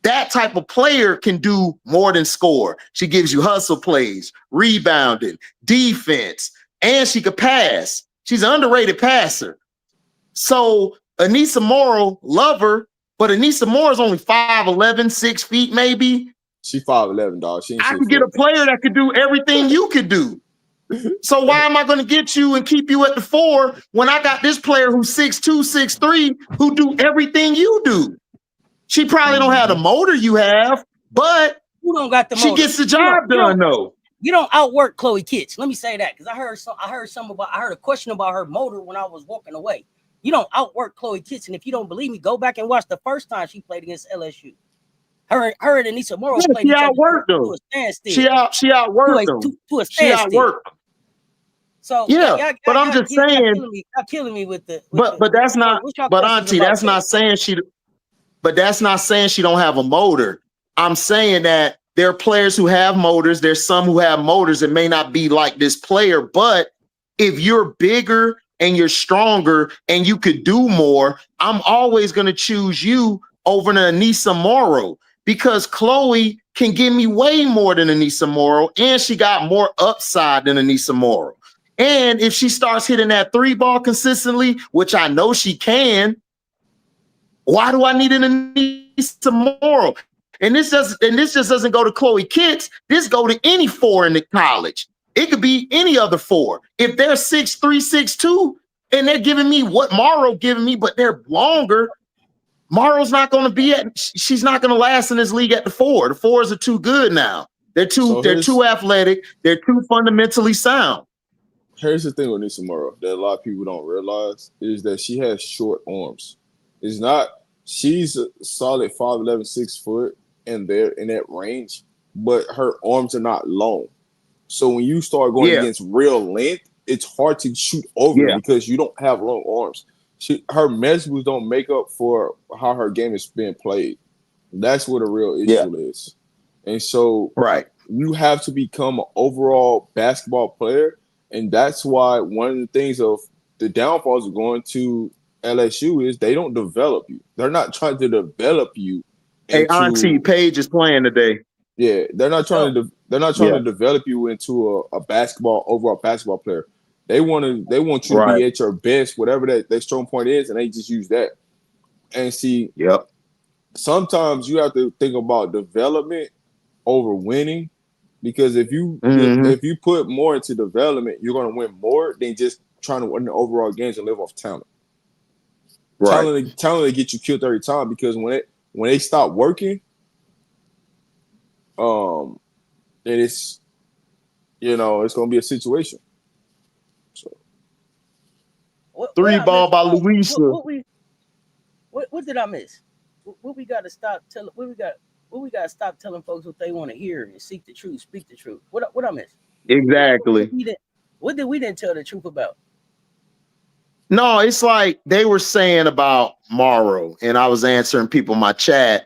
that type of player can do more than score. She gives you hustle plays, rebounding, defense, and she could pass. She's an underrated passer. So Anissa Morrow, love her, but Anissa Morrow is only 5'11", 6 feet maybe. She 5'11", dog. I can get a player that could do everything you could do. So why am I going to get you and keep you at the 4 when I got this player who's 6'2", 6'3", who do everything you do? She probably don't have the motor you have, but you don't got the motor. She gets the job done though. You don't outwork Chloe Kitts. Let me say that because I heard a question about her motor when I was walking away. You don't outwork Chloe Kitts, and if you don't believe me, go back and watch the first time she played against LSU. Her and Anissa Morrow played each other to a standstill. She outworked them. To a standstill. She outworked them. So but I'm just saying, y'all killing me with the. But that's not. But Auntie, that's not saying she. But that's not saying she don't have a motor. I'm saying that there are players who have motors. There's some who have motors. It may not be like this player, but if you're bigger and you're stronger and you could do more, I'm always going to choose you over Anissa Morrow because Chloe can give me way more than Anissa Morrow, and she got more upside than Anissa Morrow. And if she starts hitting that 3 ball consistently, which I know she can, why do I need an Anissa Morrow? And this just doesn't go to Chloe Kitts. This go to any 4 in the college. It could be any other 4. If they're 6'3", 6'2", and they're giving me what Morrow giving me, but they're longer, Morrow's not going to be she's not going to last in this league at the 4. The 4s are too good now. They're too athletic. They're too fundamentally sound. Here's the thing with Anissa Morrow that a lot of people don't realize is that she has short arms. She's a solid 5'11", 6 foot, and they're in that range. but her arms are not long. So when you start going against real length, it's hard to shoot over because you don't have long arms. Her measurables don't make up for how her game is being played. That's what a real issue is. And so you have to become an overall basketball player. And that's why one of the things of the downfalls of going to LSU is they don't develop you. They're not trying to develop you. Hey, Auntie, Paige is playing today. Yeah, they're not trying to develop you into a overall basketball player. They want you to be at your best, whatever that strong point is, and they just use that. And see, sometimes you have to think about development over winning, because if you put more into development, you're going to win more than just trying to win the overall games and live off talent. Talent to get you killed every time, because when they stop working, then it's it's going to be a situation. So three ball by Louisa. What did I miss? What we got to stop telling? What we got to stop telling folks what they want to hear and seek the truth, speak the truth. What I miss? Exactly. What did we didn't tell the truth about? No, it's like they were saying about Morrow, and I was answering people in my chat.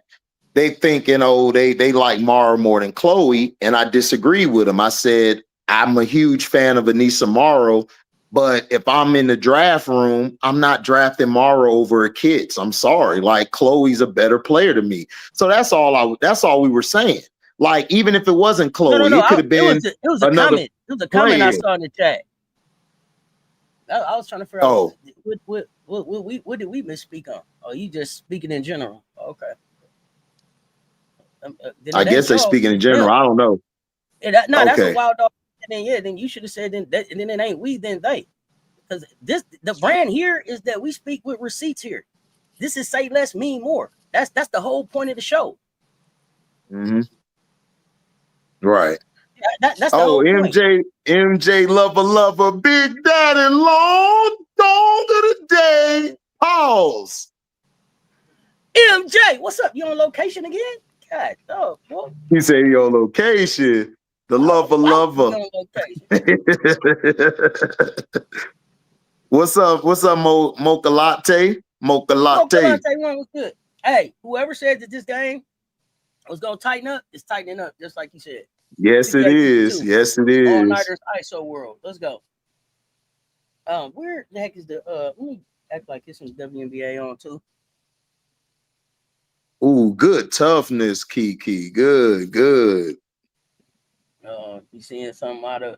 They thinking, they like Morrow more than Chloe, and I disagree with them. I said, I'm a huge fan of Anissa Morrow, but if I'm in the draft room, I'm not drafting Morrow over a Kits. I'm sorry. Like, Chloe's a better player to me. So that's all we were saying. Like, even if it wasn't Chloe, it could have been it was a comment. It was a comment I saw in the chat. I was trying to figure out what did we misspeak on? Oh, you just speaking in general. Okay. I guess they're speaking in general. I don't know. That's a wild dog. And then you should have said then that, and then it ain't we, then they. Because the brand here is that we speak with receipts here. This is say less, mean more. That's the whole point of the show. Mm-hmm. Right. That's the whole point. MJ lover, Big Daddy long dog of the day. Pause. MJ, what's up? You on location again? God, oh, boy. He said he on location. The lover. What's up, Mocha Latte? Mocha Latte one was good. Hey, whoever said that this game was gonna tighten up, it's tightening up, just like you said. Yes, it is. Yes, it is. All-nighters ISO world. Let's go. Where the heck is the let me act like it's some WNBA on too. Ooh, good toughness, Kiki. Good. You seeing something out of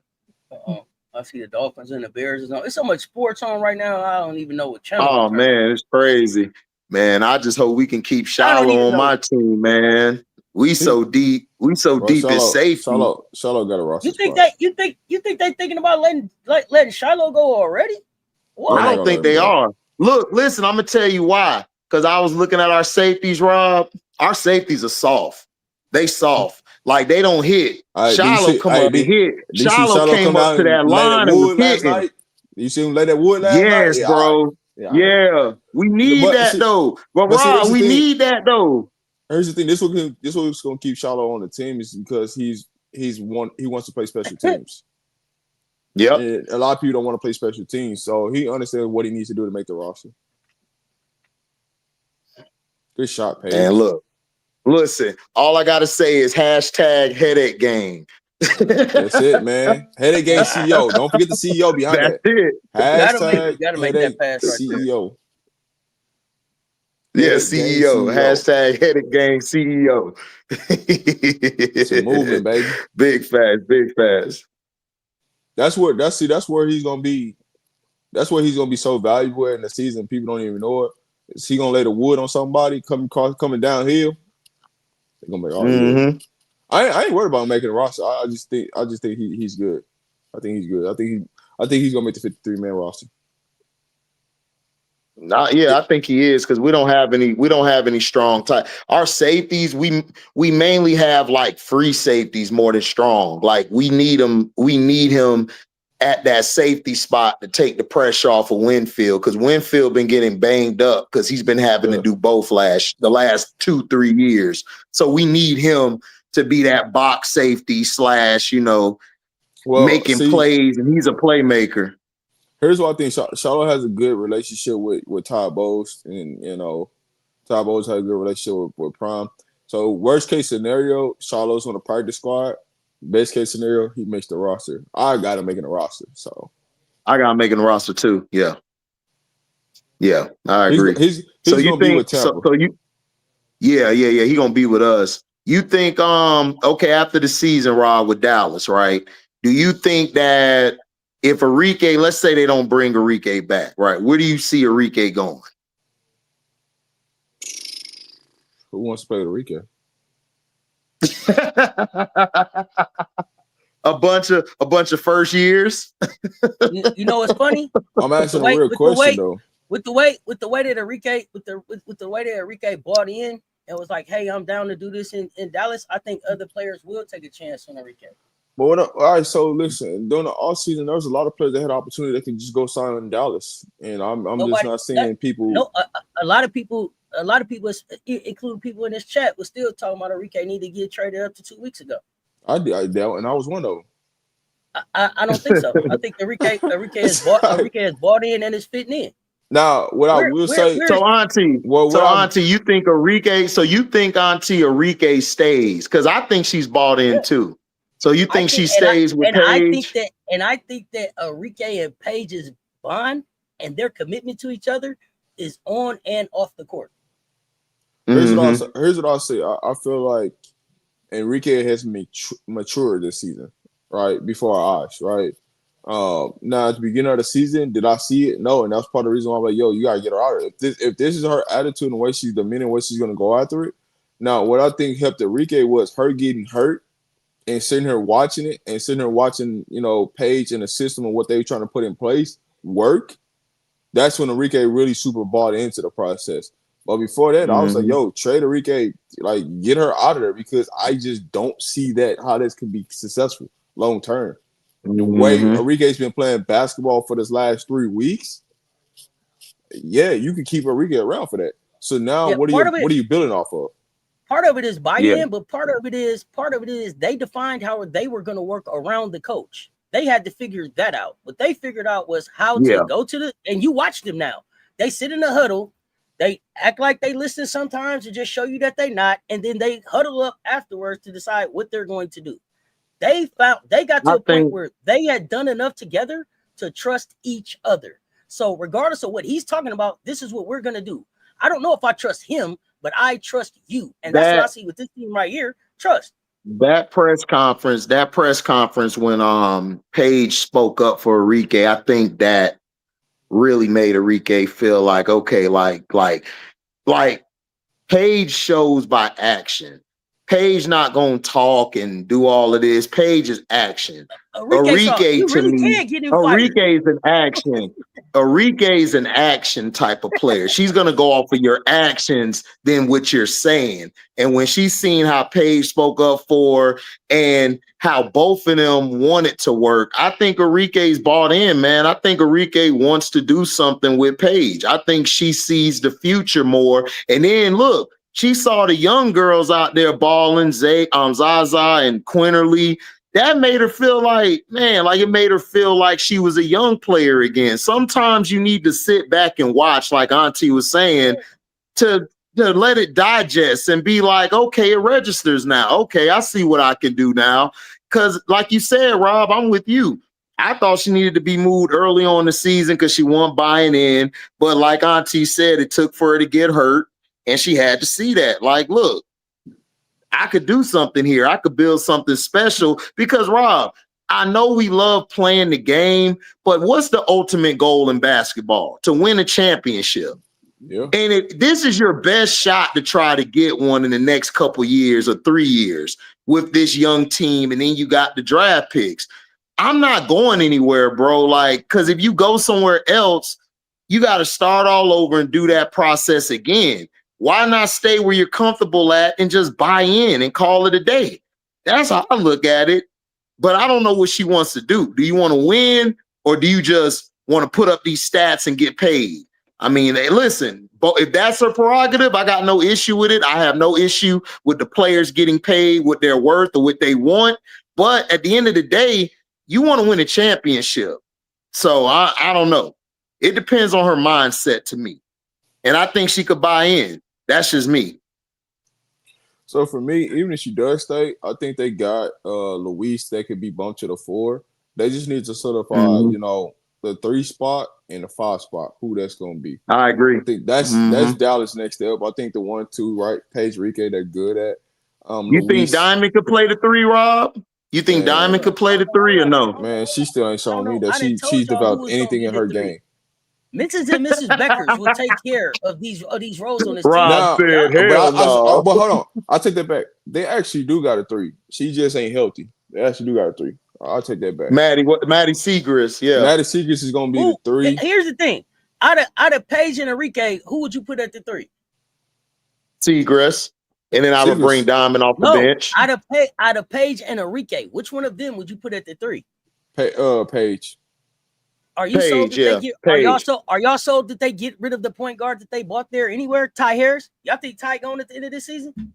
I see the Dolphins and the Bears. It's so much sports on right now. I don't even know what channel. Oh man, it's crazy. Man, I just hope we can keep Shiloh on my team, man. We so deep. We so deep in safety. Shiloh got a roster. You think they thinking about letting Shiloh go already? What? I don't think they are. Look, listen, I'm gonna tell you why. Because I was looking at our safeties, Rob. Our safeties are soft. They soft. Like, they don't hit. Shiloh come up and hit. Shiloh came up to that line and was hitting. You see him lay that wood last night? Yes, bro. Yeah. We need that, though. But Rob, we need that, though. Here's the thing. This what's going to keep Shiloh on the team is because he wants to play special teams. Yep. And a lot of people don't want to play special teams, so he understands what he needs to do to make the roster. Good shot, Paige. And look, listen, all I got to say is #headache game. That's it, man. Headache game CEO. Don't forget the CEO behind that. That's it. Gotta make that pass right CEO. Yeah, CEO. #headache game CEO. It's a movement, baby. Big fast. That's where he's gonna be. That's where he's gonna be so valuable in the season. People don't even know it. Is he gonna lay the wood on somebody coming downhill? They're gonna make all the I ain't worried about him making a roster. I just think he's good. I think he's good. I think he's gonna make the 53-man roster. I think he is, because we don't have any strong type. Our safeties, we mainly have like free safeties more than strong. Like, we need him at that safety spot to take the pressure off of Winfield, because Winfield been getting banged up because he's been having to do both the last 2-3 years. So we need him to be that box safety / making plays, and he's a playmaker. Here's what I think. Charlotte has a good relationship with Todd Bowles, and Todd Bowles has a good relationship with Prime. So worst case scenario, Charlotte's on the practice squad. Best case scenario, he makes the roster. I got him making the roster. So I got him making the roster too. Yeah, I agree. He's gonna be with Tampa. Yeah. He gonna be with us. You think okay, after the season, Rob, with Dallas, right? Do you think that if Enrique, let's say they don't bring Enrique back, right? Where do you see Enrique going? Who wants to play with Enrique? a bunch of first years. You know what's funny? I'm asking a real question though. With the way that Enrique bought in and was like, "Hey, I'm down to do this in Dallas," I think other players will take a chance on Enrique. But all right, so listen, during the offseason, there was a lot of players that had opportunity that can just go sign in Dallas, and I'm just not seeing people. No, a lot of people, including people in this chat, was still talking about Enrique need to get traded up to 2 weeks ago. I did, and I was one of them. I don't think so. I think Enrique has bought in and is fitting in. Now, what I will say, so Auntie, Auntie, you think Enrique? So you think Auntie Enrique stays? Because I think she's bought in too. So you think she stays with Paige? I think that Enrique and Paige's bond and their commitment to each other is on and off the court. Here's what I'll say. I feel like Enrique has matured this season, right? Before our eyes, right? Now at the beginning of the season, did I see it? No, and that's part of the reason why I'm like, yo, you gotta get her out of it. If this is her attitude and the way she's demeaning, what she's gonna go after it. Now, what I think helped Enrique was her getting hurt and sitting here watching it and sitting here watching, Paige and the system and what they were trying to put in place work. That's when Enrique really super bought into the process. But before that, I was like, yo, trade Enrique, like get her out of there, because I just don't see how this can be successful long term. The way Enrique's been playing basketball for this last 3 weeks, yeah, you can keep Enrique around for that. So now what are you building off of? Part of it is buy-in, but part of it is they defined how they were going to work around the coach. They had to figure that out. What they figured out was how to go to and you watch them now. They sit in the huddle, they act like they listen sometimes to just show you that they're not, and then they huddle up afterwards to decide what they're going to do. They got to a point where they had done enough together to trust each other. So regardless of what he's talking about, this is what we're going to do. I don't know if I trust him, but I trust you. And that's what I see with this team right here. Trust. That press conference when Paige spoke up for Enrique, I think that really made Enrique feel like, okay, like Paige shows by action. Paige not gonna talk and do all of this. Paige is action. Enrique to me, Enrique's an action. Enrique's an action type of player. She's gonna go off of your actions than what you're saying. And when she's seen how Paige spoke up for and how both of them wanted to work, I think Enrique's bought in, man. I think Enrique wants to do something with Paige. I think she sees the future more. And then look, she saw the young girls out there balling, Zaza and Quinterly. That made her feel like, man, like it made her feel like she was a young player again. Sometimes you need to sit back and watch, like Auntie was saying, to let it digest and be like, okay, it registers now. Okay, I see what I can do now. Because like you said, Rob, I'm with you. I thought she needed to be moved early on in the season because she wasn't buying in. But like Auntie said, it took for her to get hurt. And she had to see that. Like, look, I could do something here. I could build something special because, Rob, I know we love playing the game, but what's the ultimate goal in basketball? To win a championship. Yeah. And this is your best shot to try to get one in the next couple years or 3 years with this young team. And then you got the draft picks. I'm not going anywhere, bro. Like, because if you go somewhere else, you got to start all over and do that process again. Why not stay where you're comfortable at and just buy in and call it a day? That's how I look at it. But I don't know what she wants to do. Do you want to win or do you just want to put up these stats and get paid? I mean, hey, listen, But if that's her prerogative, I got no issue with it. I have no issue with the players getting paid what they're worth or what they want. But at the end of the day, you want to win a championship. So I don't know. It depends on her mindset to me. And I think she could buy in. That's just me. So for me, even if she does stay, I think they got Luis that could be bumped to the 4. They just need to solidify, the 3 spot and the 5 spot, who that's going to be. I agree. I think that's Dallas next step. I think the 1, 2, right, Paige Rique, they're good at. You think Diamond could play the 3, Rob? You think Diamond could play the 3 or no? Man, she still ain't showing me that she's developed anything in her game. Mrs. and Mrs. Beckers will take care of these roles on this Rob team. said, hell no. But hold on. I'll take that back. They actually do got a 3. She just ain't healthy. They actually do got a 3. I'll take that back. Maddie Segrist, yeah. Maddie Segrist is going to be the 3. Here's the thing. Out of Paige and Enrique, who would you put at the 3? Segrist. And then I would bring Diamond off the bench. Out of Paige and Enrique, which one of them would you put at the 3? Paige. Are you sold that are y'all sold that they get rid of the point guard that they bought there anywhere? Ty Harris? Y'all think Ty going at the end of this season?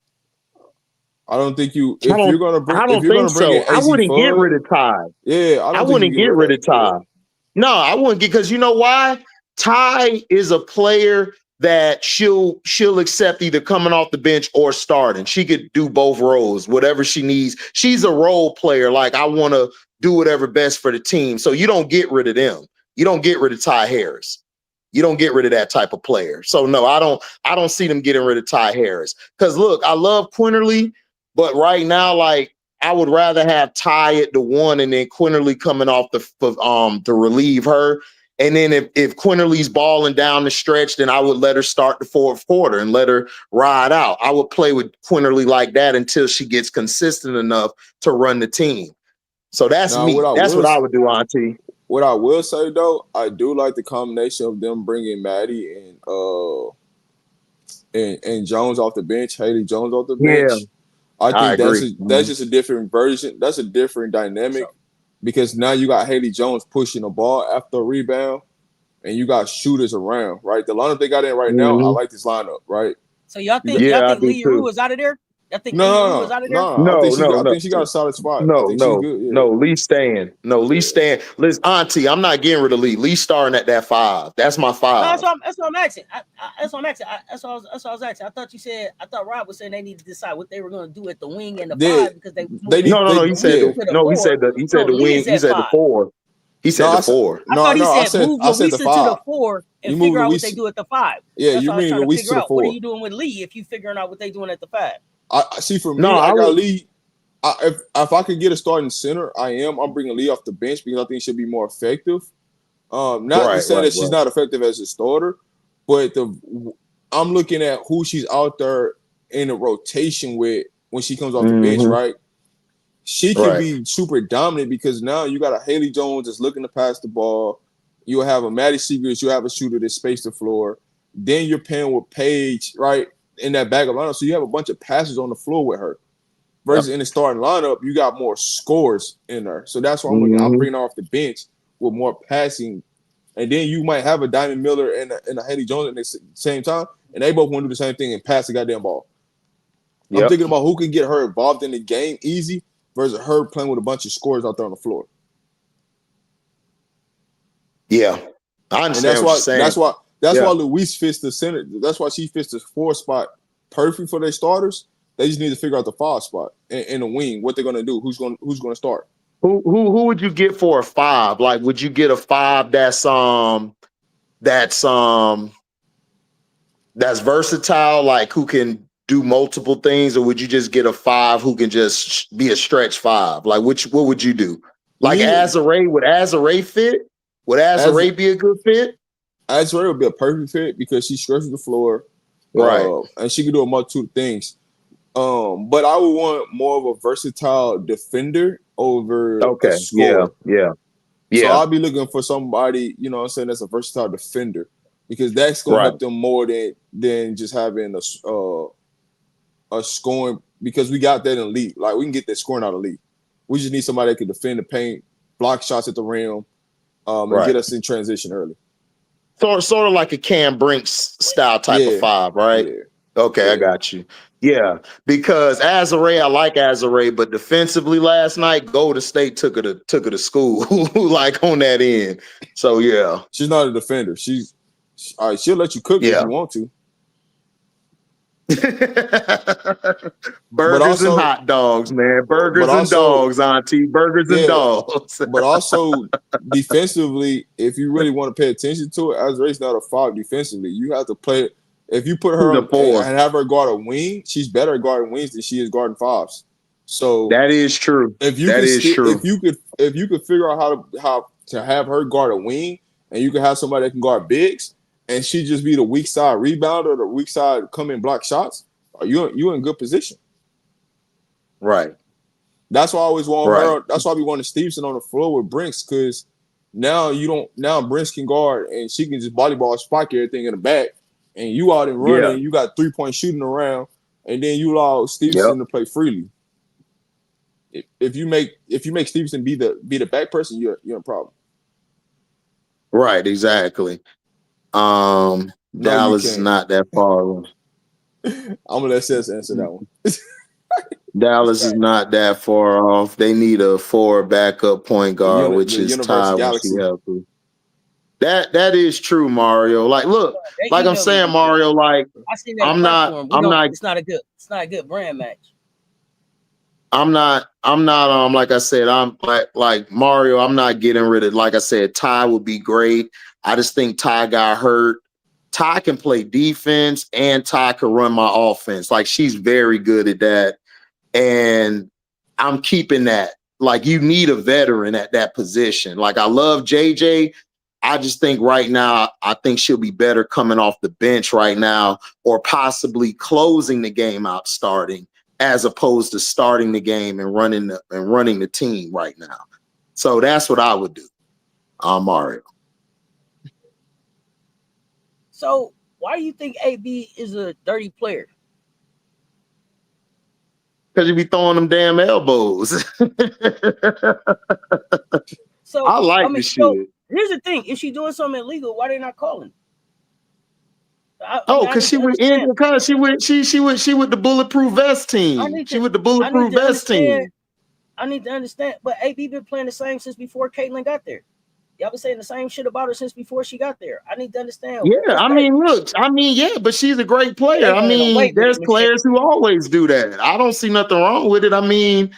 I don't think you. If you're gonna bring, I don't think so. I wouldn't get rid of Ty. Yeah, I wouldn't get rid of Ty. No, I wouldn't get, because you know why? Ty is a player that she'll accept either coming off the bench or starting. She could do both roles, whatever she needs. She's a role player. Like, I want to do whatever best for the team. So you don't get rid of them. You don't get rid of Ty Harris. You don't get rid of that type of player. So no, I don't see them getting rid of Ty Harris. Because look, I love Quinterly, but right now, like, I would rather have Ty at the 1 and then Quinterly coming off to relieve her. And then if Quinterly's balling down the stretch, then I would let her start the 4th quarter and let her ride out. I would play with Quinterly like that until she gets consistent enough to run the team. So that's me. That's what I would do, Auntie. What I will say, though, I do like the combination of them bringing Maddie and Jones off the bench, Haley Jones off the bench. Yeah, I think that's just a different version. That's a different dynamic. Because now you got Haley Jones pushing the ball after a rebound, and you got shooters around, right? The lineup they got in right now, I like this lineup, right? So y'all think Lee Rue is out of there? I think no, I think she got a solid spot. No, Lee's staying. Listen, Auntie, I'm not getting rid of Lee. Lee's starting at that 5. That's my 5. That's what I'm asking. That's what I'm asking. That's what I was asking. I thought Rob was saying they needed to decide what they were going to do at the wing and the 5 because they he said the wing. He said the 4. He said the 4. I thought he said move Louisa to the 4 and figure out what they do at the 5. Yeah, you mean Louisa to the 4. What are you doing with Lee if you figuring out what they doing at the 5? I see. For me, I got Lee. If I could get a starting center, I'm bringing Lee off the bench because I think she'll be more effective. Not to say that she's not effective as a starter, but I'm looking at who she's out there in a rotation with when she comes off the bench, right? She can be super dominant because now you got a Haley Jones that's looking to pass the ball. You have a Maddie Segrist. You have a shooter that space the floor. Then you're pairing with Paige, right? In that backup lineup, so you have a bunch of passes on the floor with her. Versus in the starting lineup, you got more scores in there. So that's why I'm bringing her off the bench with more passing, and then you might have a Diamond Miller and a Haley Jones at the same time, and they both want to do the same thing and pass the goddamn ball. I'm thinking about who can get her involved in the game easy versus her playing with a bunch of scores out there on the floor. Yeah, I understand what you're saying. That's why Luis fits the center. That's why she fits the 4 spot perfect for their starters. They just need to figure out the 5 spot in the wing. What they're gonna do? Who's gonna start? Who would you get for a 5? Like, would you get a 5 that's versatile, like who can do multiple things, or would you just get a 5 who can just be a stretch 5? Like, what would you do? Like Azare, would Azare fit? Would Azare be a good fit? Azare would be a perfect fit because she stretches the floor, right? And she can do a multitude of things. But I would want more of a versatile defender over a scorer. Yeah. So I'll be looking for somebody, you know what I'm saying, that's a versatile defender because that's going to help them more than just having a scoring, because we got that in the league. Like, we can get that scoring out of the league. We just need somebody that can defend the paint, block shots at the rim, and get us in transition early. Sort of like a Cam Brinks style type of 5, right? Yeah. Okay, Yeah. I got you. Yeah, because Azare, I like Azare, but defensively last night, Golden State took her to school, like on that end. So yeah, she's not a defender. All right. She'll let you cook if you want to. Burgers and hot dogs, man. Burgers and dogs, Auntie. Burgers and dogs. But also defensively, if you really want to pay attention to it, Azare's not a 5 defensively. You have to play it. If you put her on 4 and have her guard a wing, she's better at guarding wings than she is guarding 5s. So that is true. If you could figure out how to have her guard a wing, and you can have somebody that can guard bigs, and she just be the weak side rebounder or the weak side come in block shots, you in good position. Right. That's why I always want her. That's why we wanted Stevenson on the floor with Brinks, because now Brinks can guard and she can just volleyball spike everything in the back, and you out and running, you got 3-point shooting around, and then you allow Stevenson to play freely. If you make Stevenson be the back person, you're in a problem. Right, exactly. Dallas is not that far. I'm gonna let Seth answer that one. Dallas is not that far off. They need a 4 backup point guard, which is Ty. That is true, Mario. Like, look, like I'm saying, Mario. Like, I'm not. It's not a good brand match. I'm not. Like I said, I'm like Mario. I'm not getting rid of. Like I said, Ty would be great. I just think Ty got hurt. Ty can play defense and Ty can run my offense. Like, she's very good at that. And I'm keeping that. Like, you need a veteran at that position. Like, I love JJ. I just think right now, I think she'll be better coming off the bench right now, or possibly closing the game out starting, as opposed to starting the game and running the team right now. So that's what I would do, Mario. So why do you think AB is a dirty player? Because you be throwing them damn elbows. So I like the shit. Here's the thing: if she's doing something illegal, why they not calling? Because she with the bulletproof vest team. She with the bulletproof vest team. I need to understand, but AB been playing the same since before Caitlyn got there. Y'all been saying the same shit about her since before she got there. I need to understand. Yeah, but she's a great player. I mean, there's players who always do that. I don't see nothing wrong with it. I mean,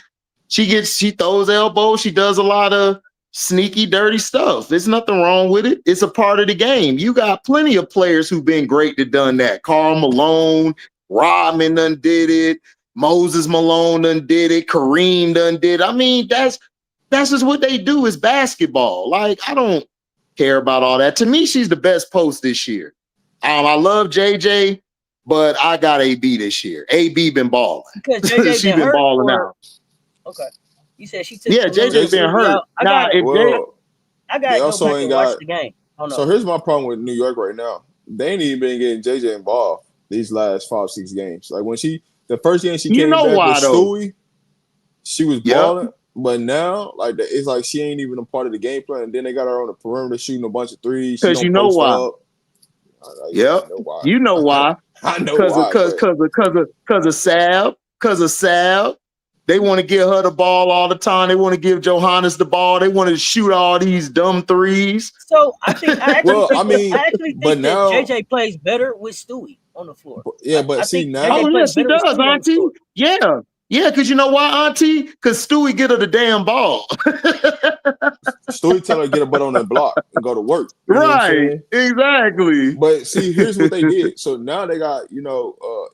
she throws elbows. She does a lot of sneaky, dirty stuff. There's nothing wrong with it. It's a part of the game. You got plenty of players who've been great that done that. Karl Malone, Rodman done did it. Moses Malone done did it. Kareem done did it. I mean, that's just what they do is basketball. Like, I don't care about all that. To me, she's the best post this year. I love JJ, but I got AB this year. AB been balling. Because JJ she been balling out. Okay. You said she took JJ been hurt. I got to go back and watch the game. So here's my problem with New York right now. They ain't even been getting JJ involved these last 5-6 games. Like, when the first game she came back with Stewie, she was balling. But now, like, it's like she ain't even a part of the game plan. And then they got her on the perimeter shooting a bunch of threes. Because you know why. You know why. I know why. Because of Sab. Because of Sab. They want to give her the ball all the time. They want to give Johannes the ball. They want to shoot all these dumb threes. So I think I actually think now, that JJ plays better with Stewie on the floor. But she does, Auntie. Yeah, because you know why, Auntie? Because Stewie get her the damn ball. Stewie tell her to get her butt on that block and go to work. Right, exactly. But see, here's what they did. So now they got,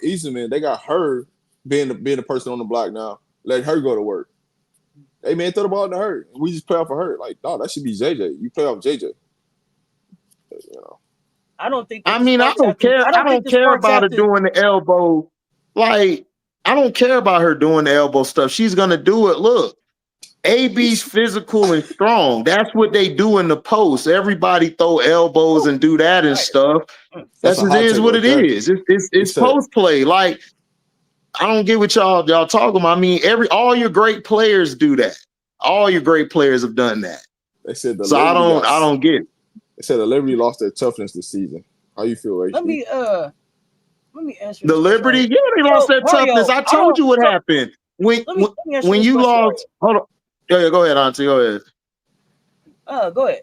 Easterman, they got her being the person on the block now. Let her go to work. Hey, man, throw the ball to her. We just play off of her. Like, no, that should be JJ. You play off JJ. I don't think. I don't care. I don't care about her doing the elbow. Like, I don't care about her doing the elbow stuff. She's gonna do it. Look, AB's physical and strong. That's what they do in the post. Everybody throw elbows and do that and stuff. That's what it is. It's post play. Like, I don't get what y'all talking about. I mean, all your great players do that. All your great players have done that. They said I don't get it. They said the Liberty lost their toughness this season. How you feel, HD? Let me answer The this Liberty, question. yeah, they lost their Mario, toughness. I told you what happened when let me answer when this you question, lost. Hold on, yeah, go ahead, Auntie, go ahead. Go ahead.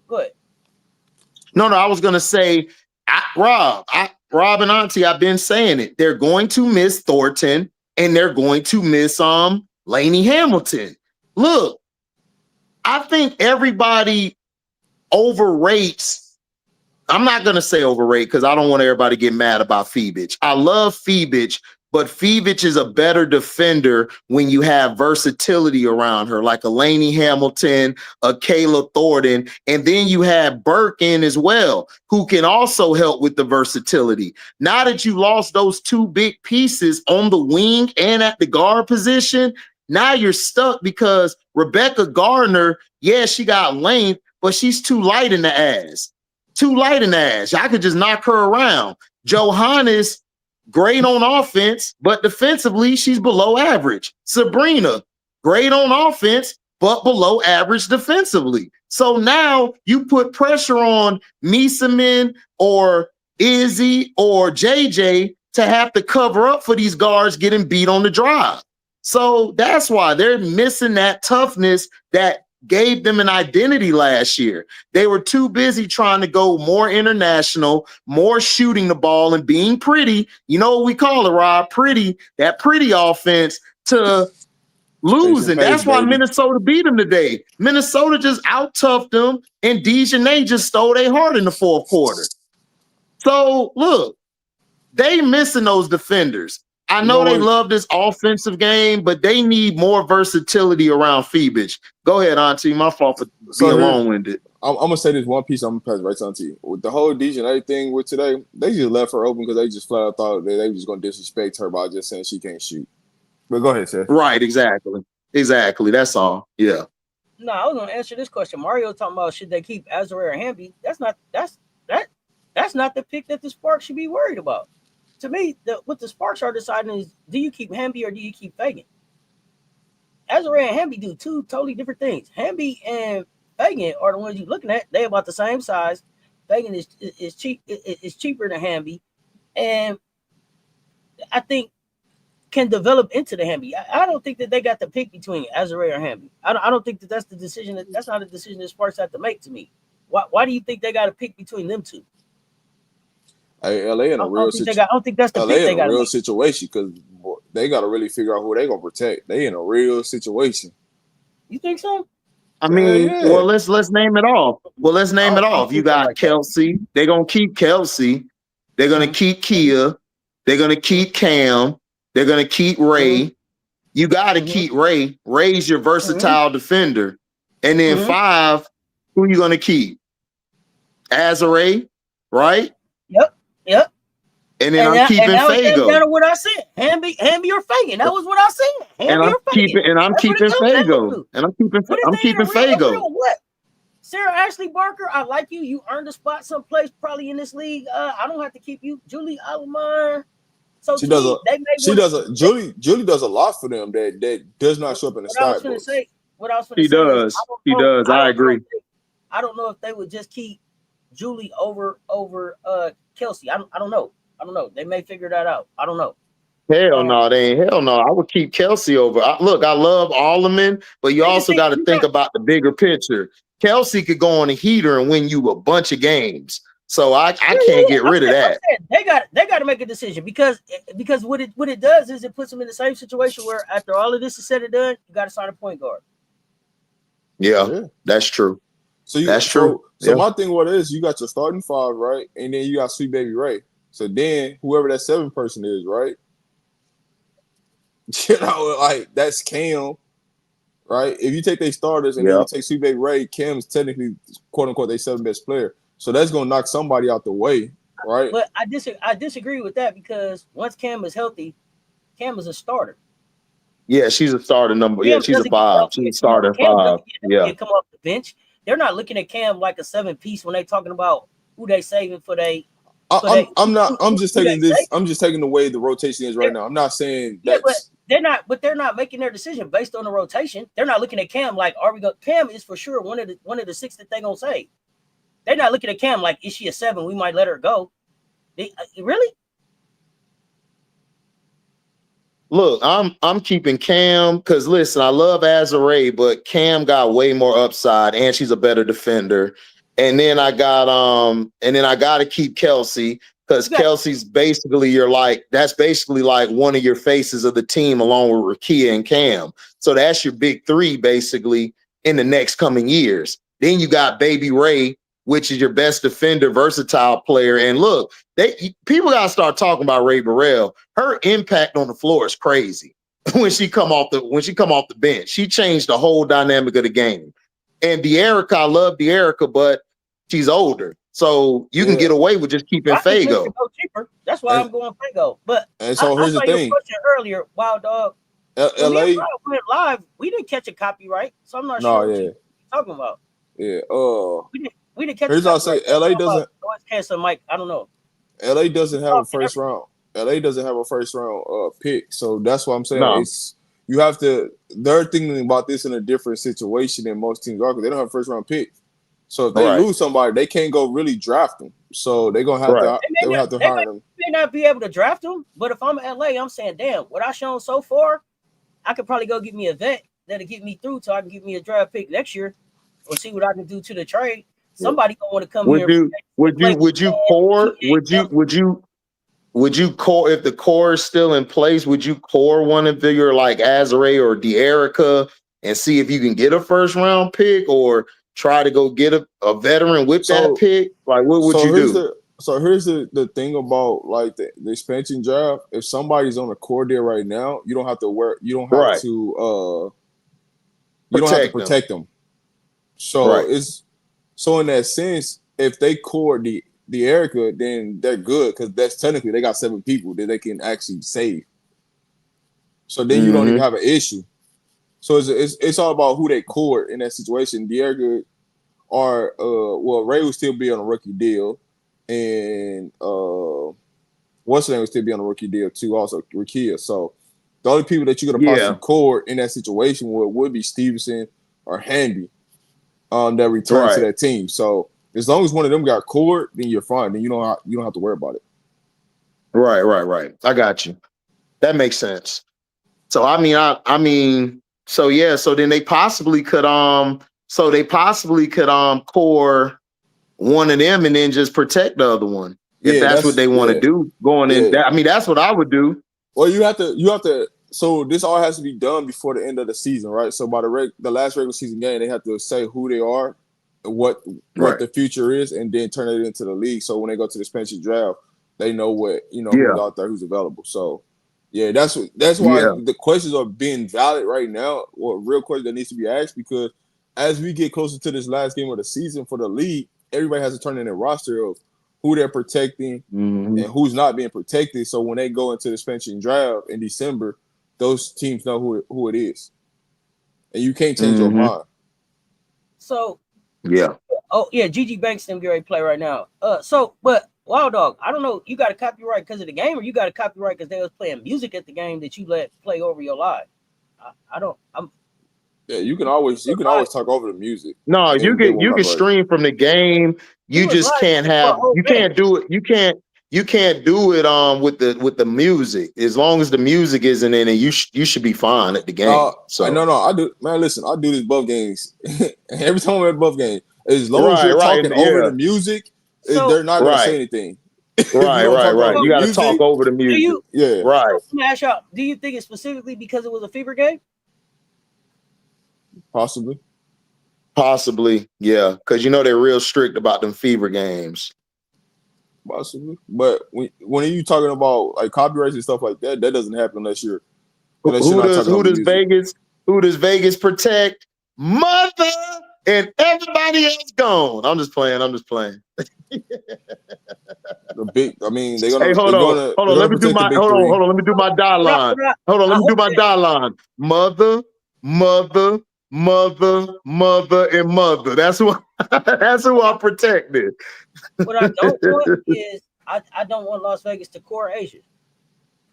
No, I was gonna say, Rob and Auntie, I've been saying it. They're going to miss Thornton and they're going to miss Lainey Hamilton. Look, I think everybody overrates. I'm not gonna say overrate because I don't want everybody to get mad about Phoebich. I love Phoebich, but Phoebich is a better defender when you have versatility around her, like a Lainey Hamilton, a Kayla Thornton, and then you have Burke in as well, who can also help with the versatility. Now that you lost those two big pieces on the wing and at the guard position, now you're stuck because Rebecca Gardner, yeah, she got length, but she's too light in the ass. I could just knock her around. Johannes, great on offense, but defensively, she's below average. Sabrina, great on offense, but below average defensively. So now you put pressure on Misamin or Izzy or JJ to have to cover up for these guards getting beat on the drive. So that's why they're missing that toughness that gave them an identity last year. They were too busy trying to go more international, more shooting the ball and being pretty. You know what we call it, Rob? Pretty. That pretty offense to losing. That's why Minnesota beat them today. Minnesota just out-toughed them, and Dejanay just stole their heart in the fourth quarter. So, look, they missing those defenders. I know they love this offensive game, but they need more versatility around Phoebich. Go ahead, Auntie. My fault for being long-winded. I'm gonna say this one piece. I'm gonna pass right to Auntie. With the whole Dejanay thing with today, they just left her open because they just flat out thought they were just gonna disrespect her by just saying she can't shoot. But go ahead, Seth. Right, exactly. That's all. Yeah. No, I was gonna answer this question. Mario talking about should they keep Azure or Hamby? That's not the pick that the Sparks should be worried about. To me, what the Sparks are deciding is, do you keep Hamby or do you keep Fagan? Azure and Hamby do two totally different things. Hamby and Fagan are the ones you're looking at. They're about the same size. Fagan is cheaper than Hamby, and I think can develop into the Hamby. I don't think that they got to pick between Azure or Hamby. I don't think that's the decision. That's not a decision the Sparks have to make to me. Why do you think they got to pick between them two? LA in a real situation. I don't think that's the LA pick in a real situation because they got to really figure out who they gonna protect. They in a real situation. You think so? I mean, well, let's name it off. You got Kelsey. They're gonna keep Kelsey. They're gonna keep Kia. They're gonna keep Cam. They're gonna keep Ray. You got to keep Ray. Ray's your versatile defender. And then 5, who you gonna keep? Azure, right? Yep. And then I'm keeping Fago. That's what I said. Hamby or Fagan. That was what I said. I'm keeping Fago. I'm keeping Fago. What? Sarah Ashley Barker, I like you. You earned a spot someplace probably in this league. I don't have to keep you. Julie Alomar. So Julie does a lot for them that does not show up in the stat books. She does. I agree. I don't know if they would just keep Julie over Kelsey. I don't know. They may figure that out. I don't know. Hell no. I would keep Kelsey over. Look, I love Alleman, but you also got to think about the bigger picture. Kelsey could go on a heater and win you a bunch of games. So I can't get rid of that. They got to make a decision because what it does is it puts them in the same situation where after all of this is said and done, you got to sign a point guard. Yeah, that's true. That's true. So my thing is you got your starting 5, right? And then you got Sweet Baby Ray. So then whoever that 7th person is, right? You know, like that's Cam, right? If you take their starters and then you take Sweet Baby Ray, Cam's technically quote unquote their 7th best player. So that's gonna knock somebody out the way, right? But I disagree with that because once Cam is healthy, Cam is a starter. Yeah, she's a starter number. Cam she's a 5. She's a starter 5. Yeah, come off the bench. They're not looking at Cam like a 7 piece when they're talking about who they saving for they. I'm just taking the way the rotation is right now. I'm not saying that. Yeah, but they're not making their decision based on the rotation. They're not looking at Cam like, are we going? Cam is for sure one of the 6 that they're gonna save. they're not looking at Cam like, is she a 7? We might let her go. Really? Look, I'm keeping Cam because listen, I love Azure, but Cam got way more upside and she's a better defender. And then I got to keep Kelsey because Kelsey's basically that's basically like one of your faces of the team along with Rakia and Cam. So that's your big 3 basically in the next coming years. Then you got Baby Ray, which is your best defender, versatile player. And look, people gotta start talking about Ray Burrell. Her impact on the floor is crazy when she come off the bench. She changed the whole dynamic of the game. And De'Erica, I love De'Erica, but she's older. So you can get away with just keeping Fago. That's why I'm going Fago. But and so here's the thing. Your question earlier, Wild Dog. LA went live. We didn't catch a copyright, so I'm not sure what you're talking about. Yeah. We didn't catch. Here's what I'll say. LA doesn't. Cancel, Mike. I don't know. LA doesn't have a first round. LA doesn't have a first round pick, so that's what I'm saying. No. You have to. They're thinking about this in a different situation than most teams are because they don't have a first round pick. So if they lose somebody, they can't go really draft them. So they're gonna have to. They have to hire them. May not be able to draft them, but if I'm LA, I'm saying, damn, what I've shown so far, I could probably go get me a vet that'll get me through, so I can get me a draft pick next year, or see what I can do to the trade. Somebody gonna want to come here. Would you core if the core is still in place? Would you core one of your like Azure or De'Erica and see if you can get a first round pick, or try to go get a veteran with that pick? Like, what would you do? Here's the thing about like the expansion draft. If somebody's on a core there right now, you don't have to protect them. So in that sense, if they core the De'Erica, then they're good because that's technically they got 7 people that they can actually save. So then you don't even have an issue. So it's all about who they core in that situation. De'Erica Ray will still be on a rookie deal, and what's her name will still be on a rookie deal too. Also, Rakia. So the only people that you're gonna possibly core in that situation would be Stevenson or Handy. That return to that team. So as long as one of them got cored, then you're fine. Then you don't have to worry about it. Right. I got you. That makes sense. So I mean, so then they possibly could core one of them and then just protect the other one. If that's what they want to do going in. That's what I would do. Well, you have to. So this all has to be done before the end of the season, right? So by the last regular season game, they have to say who they are, what the future is, and then turn it into the league. So when they go to the expansion draft, they know who's out there, who's available. So that's why the questions are being valid right now, or real question that needs to be asked, because as we get closer to this last game of the season for the league, everybody has to turn in a roster of who they're protecting and who's not being protected. So when they go into the expansion draft in December, those teams know who it is, and you can't change your mind. So Gigi Banks them get ready to play right now. But Wild Dog, I don't know, you got a copyright because of the game, or you got a copyright because they was playing music at the game that you let play over your live? You can always talk over the music. No, you can stream from the game. You just can't do it. You can't do it with the music. As long as the music isn't in it, you should be fine at the game. I do, man. Listen, I do this above games. Every time I'm at above game, as long as you're talking over the music, they're not going to say anything. Right. You got to talk over the music. Right. Smash up. Do you think it's specifically because it was a fever game? Possibly, yeah. Because they're real strict about them fever games. Possibly, but when you talking about like copyrights and stuff like that, that doesn't happen unless you're not who does Vegas protect? Mother and everybody else gone. I'm just playing. They're gonna. Hey, hold on. Let me do my die line. Let me do my die line. Mother, and mother. That's who I protected. What I don't want is I don't want Las Vegas to core Asia.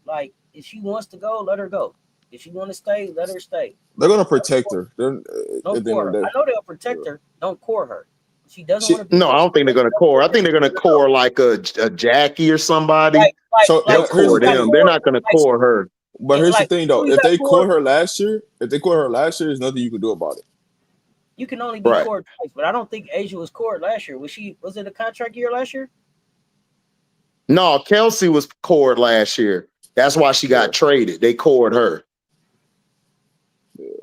Like, if she wants to go, let her go. If she want to stay, let her stay. They're gonna protect her. Don't core her. I know they'll protect her. Don't core her. She doesn't want to be. No, I don't think they're gonna core. I think they're gonna core like a Jackie or somebody. They'll core them. They're not gonna core her. But here's the thing, though: if they core her last year, there's nothing you can do about it. You can only be cored twice, but I don't think Asia was cored last year. Was it a contract year last year? No, Kelsey was cored last year. That's why she got traded. They cored her.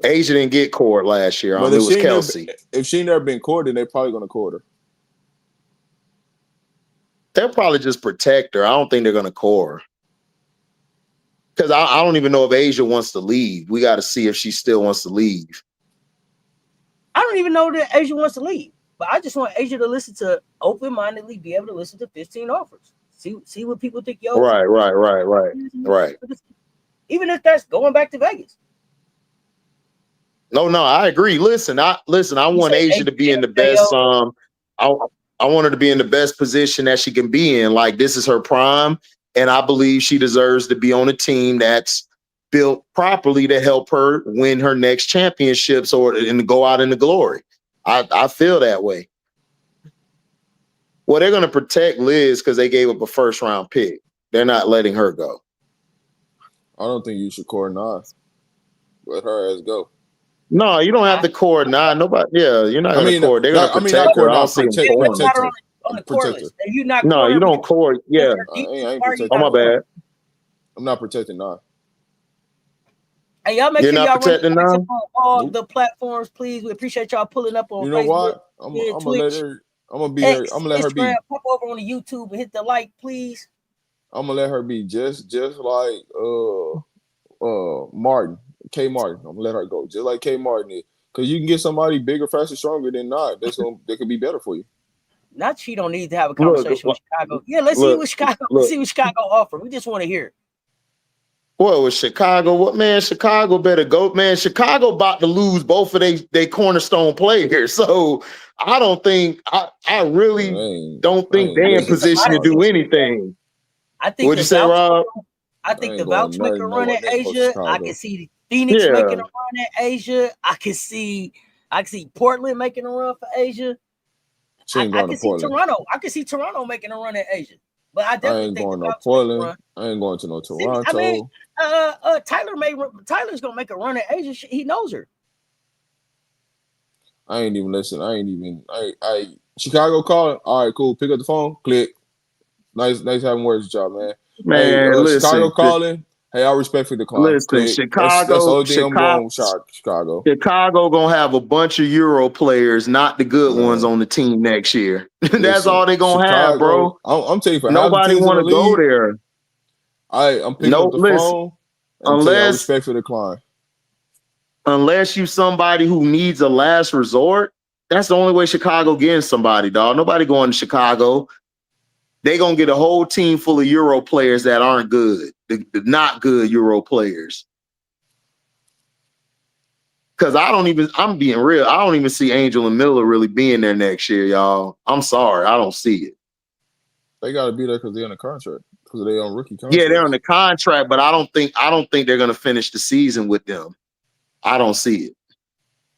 Asia didn't get cored last year. But it was Kelsey. If she never been cored, then they're probably gonna core her. They'll probably just protect her. I don't think they're gonna core her. Because I don't even know if Asia wants to leave. We got to see if she still wants to leave. I don't even know that Asia wants to leave. But I just want Asia to listen to open-mindedly, be able to listen to 15 offers. See what people think. Yo, right. Even if that's going back to Vegas. No, I agree. Listen, I want Asia to be in the best. I want her to be in the best position that she can be in. Like, this is her prime. And I believe she deserves to be on a team that's built properly to help her win her next championships and go out into glory. I feel that way. Well, they're going to protect Liz because they gave up a first-round pick. They're not letting her go. I don't think you should core Nas. Let her ass go. No, you don't have to core Nas. Nobody. Yeah, you're not going to core. They're going to protect her. I'll see her. On the core list. You're not. No, you don't core. Yeah. I ain't protecting. Oh, my bad. I'm not protecting Nas. Hey, y'all make You're sure not y'all protecting run Nas? on all the platforms, please. We appreciate y'all pulling up on. You know Facebook, what? I'm gonna let her. I'm gonna let her be. Pop over on the YouTube and hit the like, please. I'm gonna let her be just like Martin, K Martin. I'm gonna let her go just like K Martin is. Cause you can get somebody bigger, faster, stronger than not. That could be better for you. Not she don't need to have a conversation with Chicago. Yeah, let's see what Chicago. Let's see what Chicago offer. We just want to hear. What was Chicago? What, man? Chicago better go, man. Chicago about to lose both of they cornerstone players. So I don't think I really don't think they're in position to do anything. I think. What'd you say, Rob? I think the Vouch make a run at Asia. I can see Phoenix making a run at Asia. I can see Portland making a run for Asia. I can see Toronto. I can see Toronto making a run at Asia. But I definitely think going to Portland. I ain't going to no Toronto. I mean, Tyler's gonna make a run at Asia. He knows her. I ain't even listen. Chicago calling. All right, cool. Pick up the phone. Click. Nice having words with y'all, man. Man, listen, Chicago calling. Hey, I respectfully decline. Listen, Chicago. That's the only thing I'm going with Chicago. Chicago gonna have a bunch of Euro players, not the good ones, on the team next year. That's all they're gonna have, bro. I'm telling you, nobody want to go there. I'm picking up the phone. Unless I respectfully decline. Unless you somebody who needs a last resort, that's the only way Chicago getting somebody, dog. Nobody going to Chicago. They gonna get a whole team full of Euro players that aren't good, the not good Euro players. Because I'm being real. I don't even see Angel and Miller really being there next year, y'all. I'm sorry, I don't see it. They got to be there because they're on the contract. Because they're on rookie contract. Yeah, they're on the contract, but I don't think they're gonna finish the season with them. I don't see it,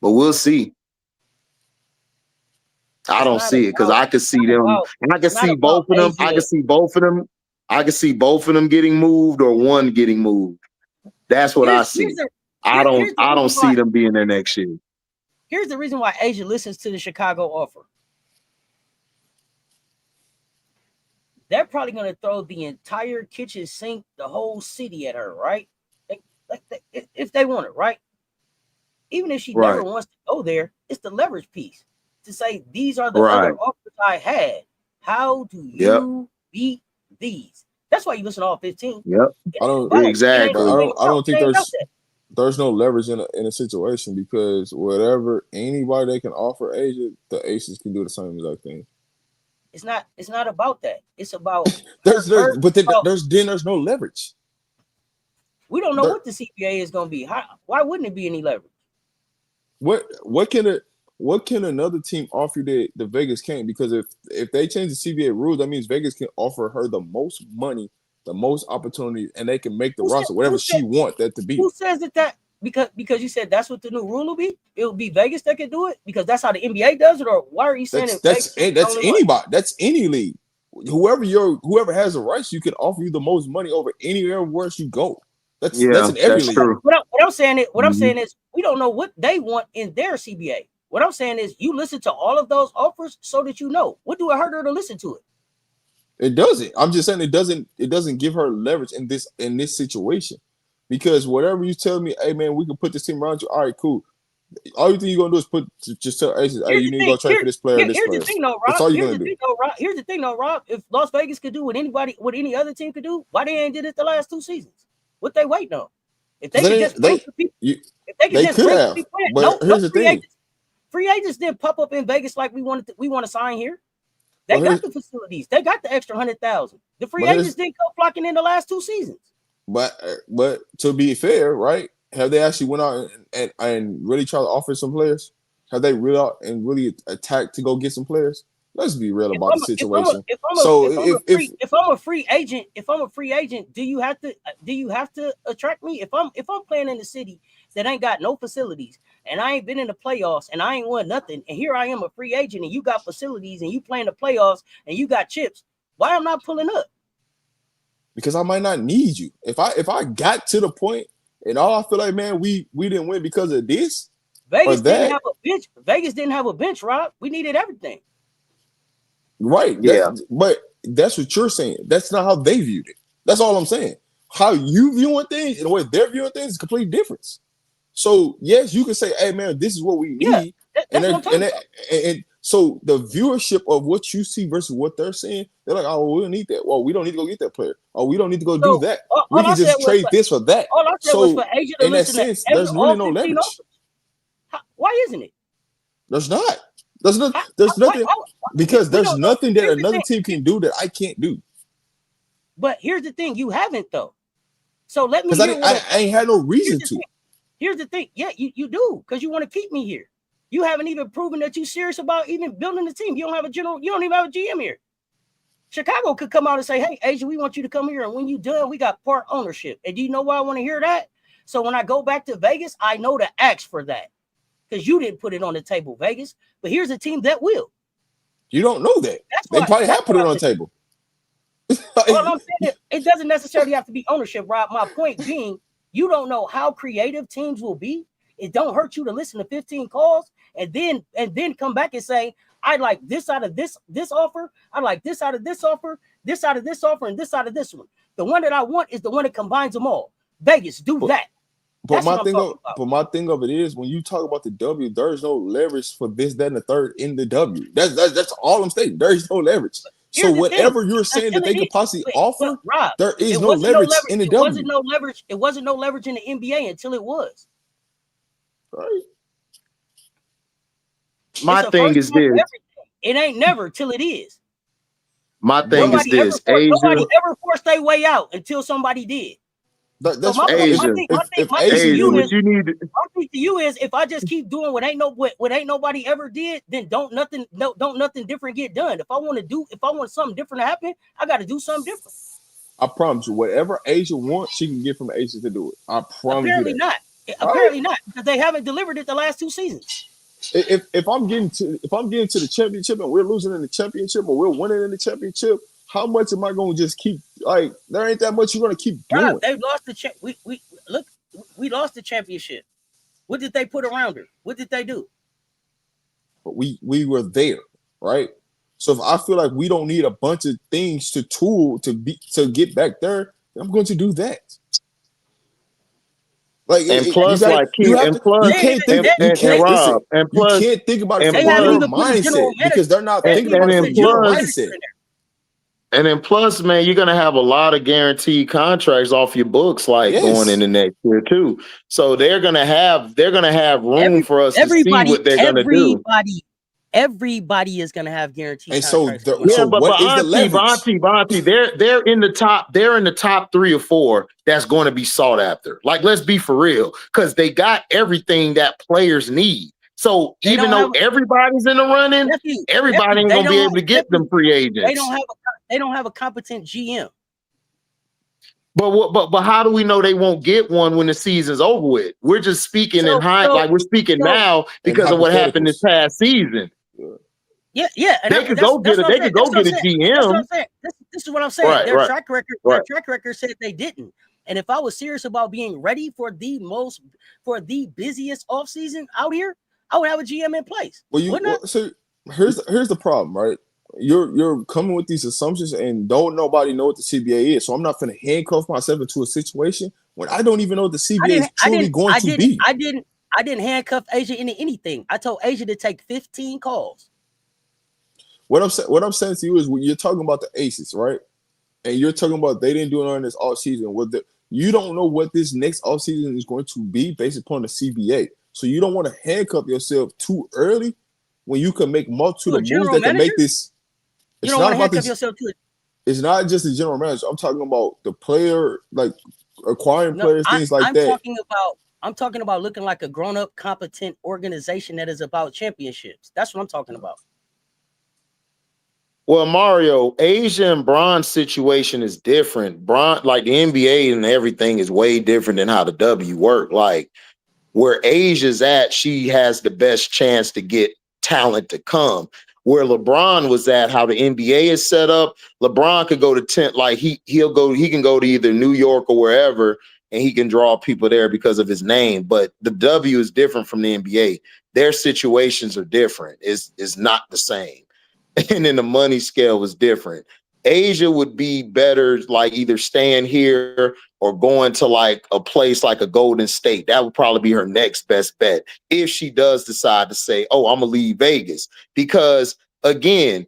but we'll see. I don't see it because I could see them. And I can see both of them. I can see both of them. I can see both of them getting moved or one getting moved. That's what I see. I don't see them being there next year. Here's the reason why Asia listens to the Chicago offer. They're probably going to throw the entire kitchen sink, the whole city at her, right? If they want it, right? Even if she never wants to go there, it's the leverage piece to say, these are the other offers I had. How do you beat these? That's why you listen to all 15. Yep. I don't think there's no leverage in a situation because whatever anybody they can offer Asia, the Aces can do the same exact thing. It's not about that. It's about there's no leverage. We don't know what the CBA is going to be. Why wouldn't it be any leverage? What can another team offer you that the Vegas can't? Because if they change the CBA rules, that means Vegas can offer her the most money, the most opportunity, and they can make the roster whatever she wants that to be. Who says that because you said that's what the new rule will be. It will be Vegas that can do it because that's how the NBA does it. Or why are you saying that's anybody? That's any league. Whoever has the rights, you can offer you the most money over anywhere where you go. That's in every league. True. What I'm saying is we don't know what they want in their CBA. What I'm saying is you listen to all of those offers so that you know. What do it hurt her to listen to it? It doesn't. I'm just saying it doesn't give her leverage in this situation. Because whatever you tell me, hey man, we can put this team around you. All right, cool. All you think you're gonna do is just tell Aces, hey, you need to go trade for this player, this player. That's all you're gonna do. Here's the thing, though, Rob. If Las Vegas could do what any other team could do, why they ain't did it the last 2 seasons? What they waiting on? If they could just bring people, but here's the thing. Free agents didn't pop up in Vegas like we want to sign here. They got the facilities. They got the extra 100,000. The free agents didn't go flocking in the last 2 seasons. But to be fair, right? Have they actually went out and really tried to offer some players? Have they really attacked to go get some players? Let's be real about the situation. If I'm a free agent, do you have to attract me? If I'm playing in the city that ain't got no facilities and I ain't been in the playoffs and I ain't won nothing, and here I am a free agent and you got facilities and you playing the playoffs and you got chips, why am I not pulling up? Because I might not need you. If I got to the point and all I feel like, man, we didn't win because of this. Vegas didn't have a bench. Vegas didn't have a bench, Rob. We needed everything. Right. Yeah. But that's what you're saying. That's not how they viewed it. That's all I'm saying. How you viewing things and the way they're viewing things is a complete difference. So yes, you can say, hey man, this is what we need. And so the viewership of what you see versus what they're saying, they're like, oh, we don't need that. Well, we don't need to go get that player. Oh, we don't need to go do that. We can just trade this for that. All I said was for agent to listen to there's really no leverage. Why isn't it? There's not. There's nothing because there's nothing that another team can do that I can't do. But here's the thing, you haven't though. So let me. Because I ain't had no reason to. Here's the thing. Yeah, you do because you want to keep me here. You haven't even proven that you're serious about even building the team. You don't have a general. You don't even have a GM here. Chicago could come out and say, "Hey, Asia, we want you to come here, and when you done, we got part ownership." And do you know why I want to hear that? So when I go back to Vegas, I know to ask for that because you didn't put it on the table, Vegas. But here's a team that will. You don't know that. They probably have put it on the table. Well, I'm saying it doesn't necessarily have to be ownership, Rob. My point being, you don't know how creative teams will be. It don't hurt you to listen to 15 calls and then come back and say, I like this out of this offer. I like this out of this offer, this out of this offer, and this out of this one. The one that I want is the one that combines them all. Vegas, do that. But my thing of it is, when you talk about the W, there's no leverage for this, that, and the third in the W. That's all I'm saying. There's no leverage. So whatever you're saying that they could possibly offer, Rob, there is no leverage in the W. It wasn't no leverage in the NBA until it was. Right. My thing is this. It ain't never till it is. My thing is this. Nobody ever forced their way out until somebody did. That's my thing to you is if I just keep doing what ain't nobody ever did, then don't nothing different get done. If I want something different to happen, I got to do something different. I promise you, whatever Asia wants, she can get from Asia to do it. I promise Apparently you that. Apparently not, because they haven't delivered it the last 2 seasons. If I'm getting to the championship and we're losing in the championship or we're winning in the championship, how much am I going to just keep? Like, there ain't that much you're going to keep doing. They lost the we lost the championship. What did they put around her? What did they do? But we were there, right? So if I feel like we don't need a bunch of things to get back there, I'm going to do that. Like, and plus, you can't think about it from your mindset because they're not thinking about it from your mindset. And then plus, man, you're gonna have a lot of guaranteed contracts off your books, going into next year too. So they're gonna have room for us to see what they're gonna do. Everybody is gonna have guaranteed. And contracts. but Auntie, they're in the top 3 or 4 that's going to be sought after. Like, let's be for real, because they got everything that players need. So even though everybody's in the running, everybody ain't gonna be able to get them free agents. They don't have a competent GM. But how do we know they won't get one when the season's over with? We're just speaking we're speaking now because of what happened this past season. Yeah. And they could go get a GM. That's what I'm saying. This is what I'm saying. Right, their track record said they didn't. And if I was serious about being ready for the busiest offseason out here, I would have a GM in place. So here's the problem, right? You're coming with these assumptions and don't nobody know what the CBA is. So I'm not going to handcuff myself into a situation when I don't even know what the CBA is truly going to be. I didn't handcuff Asia into anything. I told Asia to take 15 calls. What I'm saying to you is when you're talking about the Aces, right? And you're talking about they didn't do it on this offseason. You don't know what this next offseason is going to be based upon the CBA. So you don't want to handcuff yourself too early when you can make multitude of moves that can make this. You don't want to handcuff yourself to it. It's not just the general manager. I'm talking about the player, like acquiring players, things like that. I'm talking about looking like a grown-up, competent organization that is about championships. That's what I'm talking about. Well, Mario, Asia and Bron's situation is different. Bron, like the NBA and everything, is way different than how the W work. Like where Asia's at, she has the best chance to get talent to come. Where LeBron was at, how the NBA is set up, LeBron could go to 10, like he can go to either New York or wherever, and he can draw people there because of his name. But the W is different from the NBA. Their situations are different. It's not the same. And then the money scale is different. Asia would be better like either staying here or going to like a place like a Golden State. That would probably be her next best bet if she does decide to say, oh, I'm going to leave Vegas. Because, again,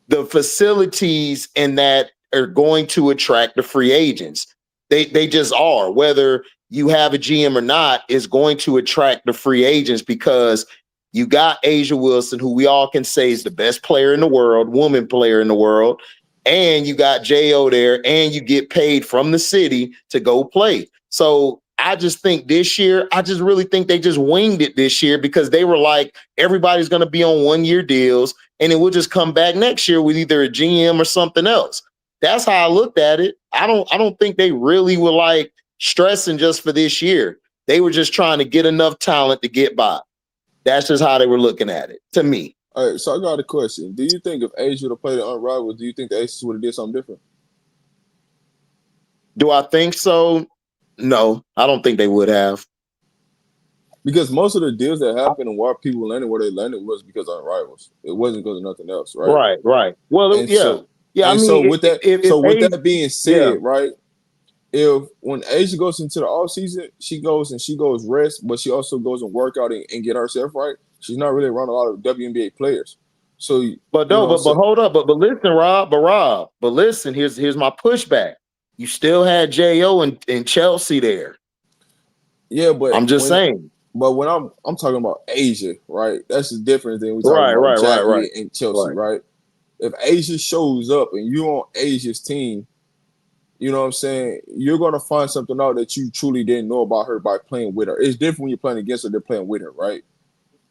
the facilities in that are going to attract the free agents. They just are. Whether you have a GM or not is going to attract the free agents because you got Asia Wilson, who we all can say is the best player in the world, woman player in the world. And you got J.O. there, and you get paid from the city to go play. So I just think this year, I just really think they just winged it this year because they were like, everybody's going to be on 1-year deals, and then we'll just come back next year with either a GM or something else. That's how I looked at it. I don't think they really were like stressing just for this year. They were just trying to get enough talent to get by. That's just how they were looking at it, to me. All right, so I got a question. Do you think if Asia would have played the Unrivaled, do you think the Aces would have did something different? Do I think so? No, I don't think they would have. Because most of the deals that happened and why people landed where they landed was because of Unrivals. It wasn't because of nothing else, right? Right. Well, and so I mean, so with that being said, right? If when Asia goes into the offseason, she goes rest, but she also goes and work out and get herself right. She's not really around a lot of WNBA players. So, but hold up, but listen, Rob, but listen, here's my pushback. You still had J.O. and Chelsea there. Yeah, but I'm just saying. But when I'm talking about Asia, right? That's the difference than we talking about Jackie and Chelsea, right? If Asia shows up and you're on Asia's team, you know what I'm saying? You're going to find something out that you truly didn't know about her by playing with her. It's different when you're playing against her than playing with her, right?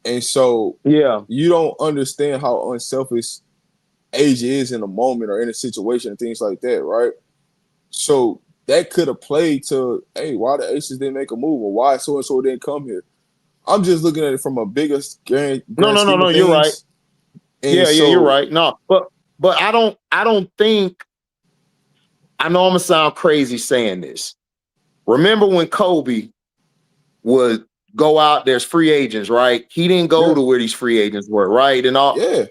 And so you don't understand how unselfish Asia is in a moment or in a situation and things like that, right? So that could have played to, hey, why the Aces didn't make a move or why so-and-so didn't come here. I'm just looking at it from a bigger grand No, you're right. You're right. No, but I don't think, I know I'm gonna sound crazy saying this. Remember when Kobe would go out, there's free agents, right? He didn't go to where these free agents were, right? And all. Yeah.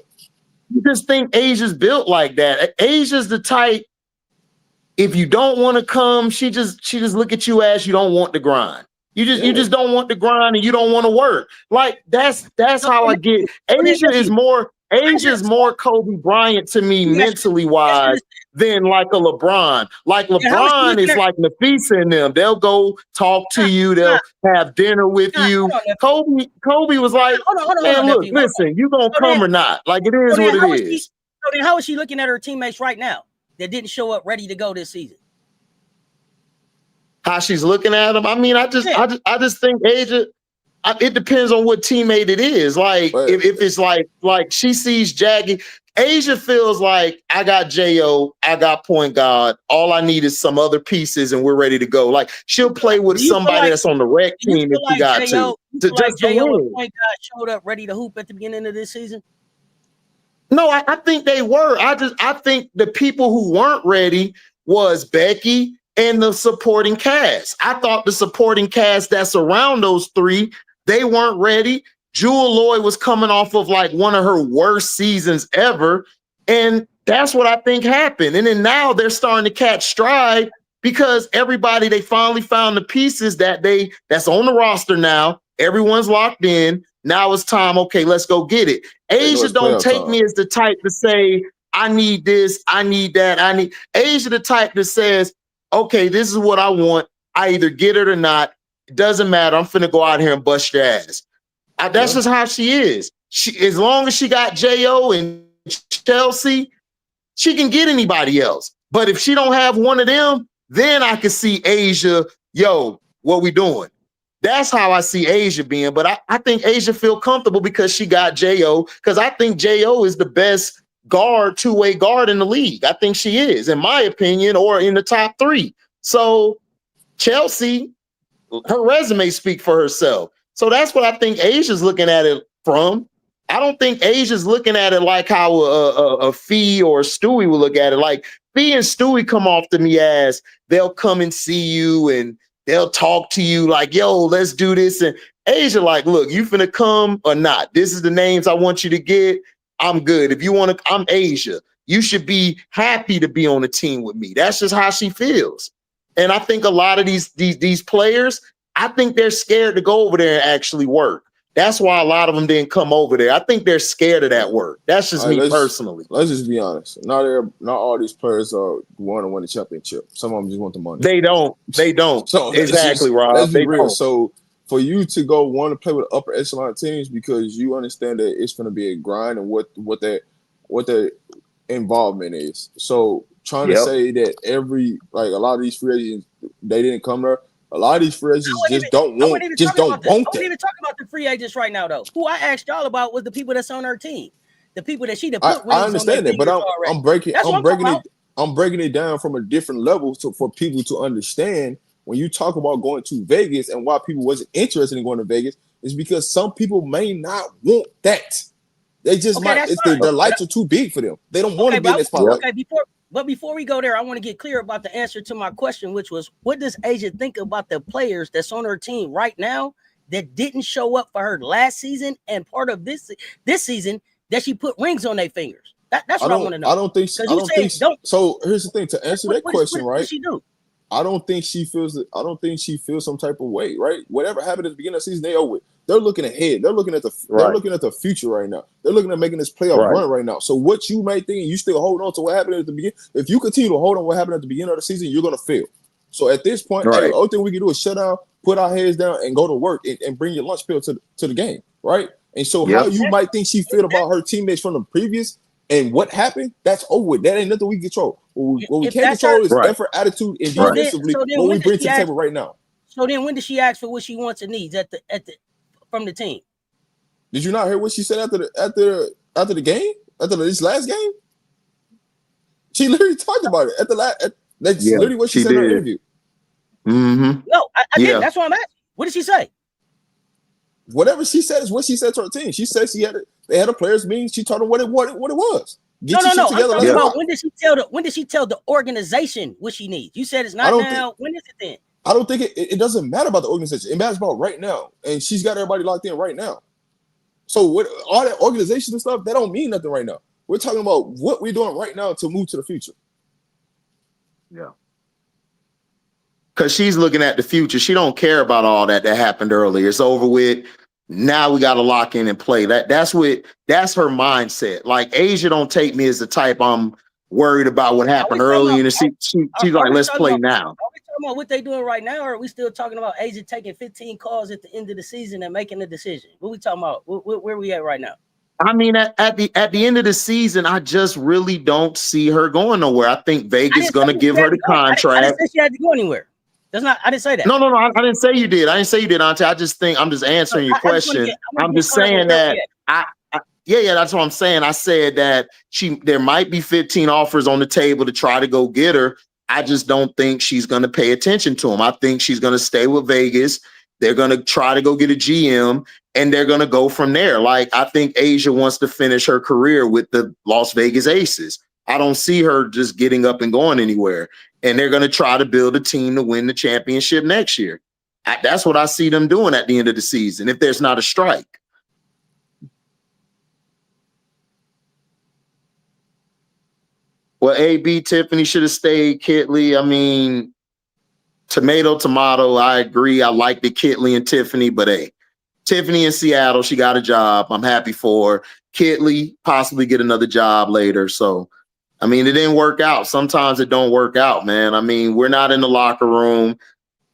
You just think Asia's built like that. Asia's the type, if you don't want to come, she just look at you as you don't want to grind. You just don't want to grind and you don't want to work. Like that's how I get. Asia's more Kobe Bryant to me mentally wise than like a LeBron. Like LeBron is like Nafisa and them. They'll go talk to you. They'll have dinner with you. Kobe was like, man, look, listen, you gonna come or not? Like it is what it is. So then how is she looking at her teammates right now that didn't show up ready to go this season? How she's looking at them? I mean, I just think Asia. it depends on what teammate it is. Like if it's like she sees Jackie, Asia feels like I got J.O., I got point guard. All I need is some other pieces and we're ready to go. Like she'll play with somebody that's on the rec team if she got to. Just J.O. and point guard showed up ready to hoop at the beginning of this season? No, I think they were. I think the people who weren't ready was Becky and the supporting cast. I thought the supporting cast that's around those three, they weren't ready. Jewel Lloyd was coming off of like one of her worst seasons ever. And that's what I think happened. And then now they're starting to catch stride because everybody, they finally found the pieces that's on the roster now. Everyone's locked in. Now it's time. Okay, let's go get it. Asia don't take me as the type to say, I need this, I need that, Asia the type that says, okay, this is what I want. I either get it or not. It doesn't matter. I'm finna go out here and bust your ass. That's just how she is. As long as she got J.O. and Chelsea, she can get anybody else. But if she don't have one of them, then I can see Asia, what we doing? That's how I see Asia being. But I think Asia feel comfortable because she got J.O. Because I think J.O. is the best guard, two-way guard in the league. I think she is, in my opinion, or in the top three. So Chelsea, her resume speak for herself. So that's what I think Asia's looking at it from. I don't think Asia's looking at it like how a Fee or a Stewie will look at it. Like Fee and Stewie come off to me as they'll come and see you and they'll talk to you like, yo, let's do this. And Asia like, look, you finna come or not? This is the names I want you to get. I'm good. If you want to, I'm Asia. You should be happy to be on the team with me. That's just how she feels. And I think a lot of these players, I think they're scared to go over there and actually work. That's why a lot of them didn't come over there. I think they're scared of that work. That's just me personally. Let's just be honest. Not all these players want to win a championship. Some of them just want the money. They don't. So exactly, Rob. Let's be real. Don't. So for you to go want to play with upper echelon teams because you understand that it's going to be a grind and what their involvement is. So trying to say that a lot of these free agents, they didn't come there. A lot of these free agents just don't want that. I won't even talk about the free agents right now, though. Who I asked y'all about was the people that's on her team, the people that she done put. I understand that, but I'm breaking it down from a different level for people to understand. When you talk about going to Vegas and why people wasn't interested in going to Vegas is because some people may not want that. They just the lights are too big for them. They don't want to be in that spotlight. Okay, before we go there, I want to get clear about the answer to my question, which was, what does Asia think about the players that's on her team right now that didn't show up for her last season and part of this season that she put rings on their fingers? That's what I want to know. I don't think so. So here's the thing, to answer that question, right? What she do? I don't think she feels some type of way, right? Whatever happened at the beginning of the season, they over it. They're looking ahead. They're looking at the future right now. They're looking at making this playoff run right now. So what you might think, you still hold on to what happened at the beginning. If you continue to hold on to what happened at the beginning of the season, you're gonna fail. So at this point, the only thing we can do is shut down, put our heads down, and go to work and bring your lunch pail to the game, right? And so how you might think she feel about her teammates from the previous and what happened, that's over with. That ain't nothing we control. What we can't control is effort, attitude, and defensively what we bring to the table right now. So then when does she ask for what she wants and needs from the team? Did you not hear what she said after the game? After this last game? She literally talked about it that's literally what she said in her interview. Mm-hmm. No, I didn't. That's what I'm asking. What did she say? Whatever she said is what she said to her team. She said they had a players meeting. She told them what it was. No. I'm talking about when did she tell the organization what she needs? You said it's not now. When is it then? I don't think it doesn't matter about the organization. It matters about right now. And she's got everybody locked in right now. So what all that organization and stuff, that don't mean nothing right now. We're talking about what we're doing right now to move to the future. Yeah. Because she's looking at the future. She don't care about all that happened earlier. It's over with. Now we got to lock in and play. That's her mindset. Like Asia don't take me as the type I'm worried about what happened earlier. And she's like, let's play now. Are we talking about what they doing right now, or are we still talking about Asia taking 15 calls at the end of the season and making a decision? What we talking about? Where we at right now? I mean, at the end of the season, I just really don't see her going nowhere. I think Vegas is going to give her the contract. I didn't say she had to go anywhere. That's not. I didn't say that. No. I didn't say you did. Auntie. I'm just answering your question. I'm just saying that yeah, that's what I'm saying. I said that there might be 15 offers on the table to try to go get her. I just don't think she's going to pay attention to them. I think she's going to stay with Vegas. They're going to try to go get a GM, and they're going to go from there. Like, I think Asia wants to finish her career with the Las Vegas Aces. I don't see her just getting up and going anywhere. And they're going to try to build a team to win the championship next year. That's what I see them doing at the end of the season, if there's not a strike. Well, AB, Tiffany should have stayed. Kitley, I mean, tomato. I agree. I like the Kitley and Tiffany, but hey, Tiffany in Seattle, she got a job. I'm happy for her. Kitley possibly get another job later. So, I mean, it didn't work out. Sometimes it don't work out, man. I mean, we're not in the locker room.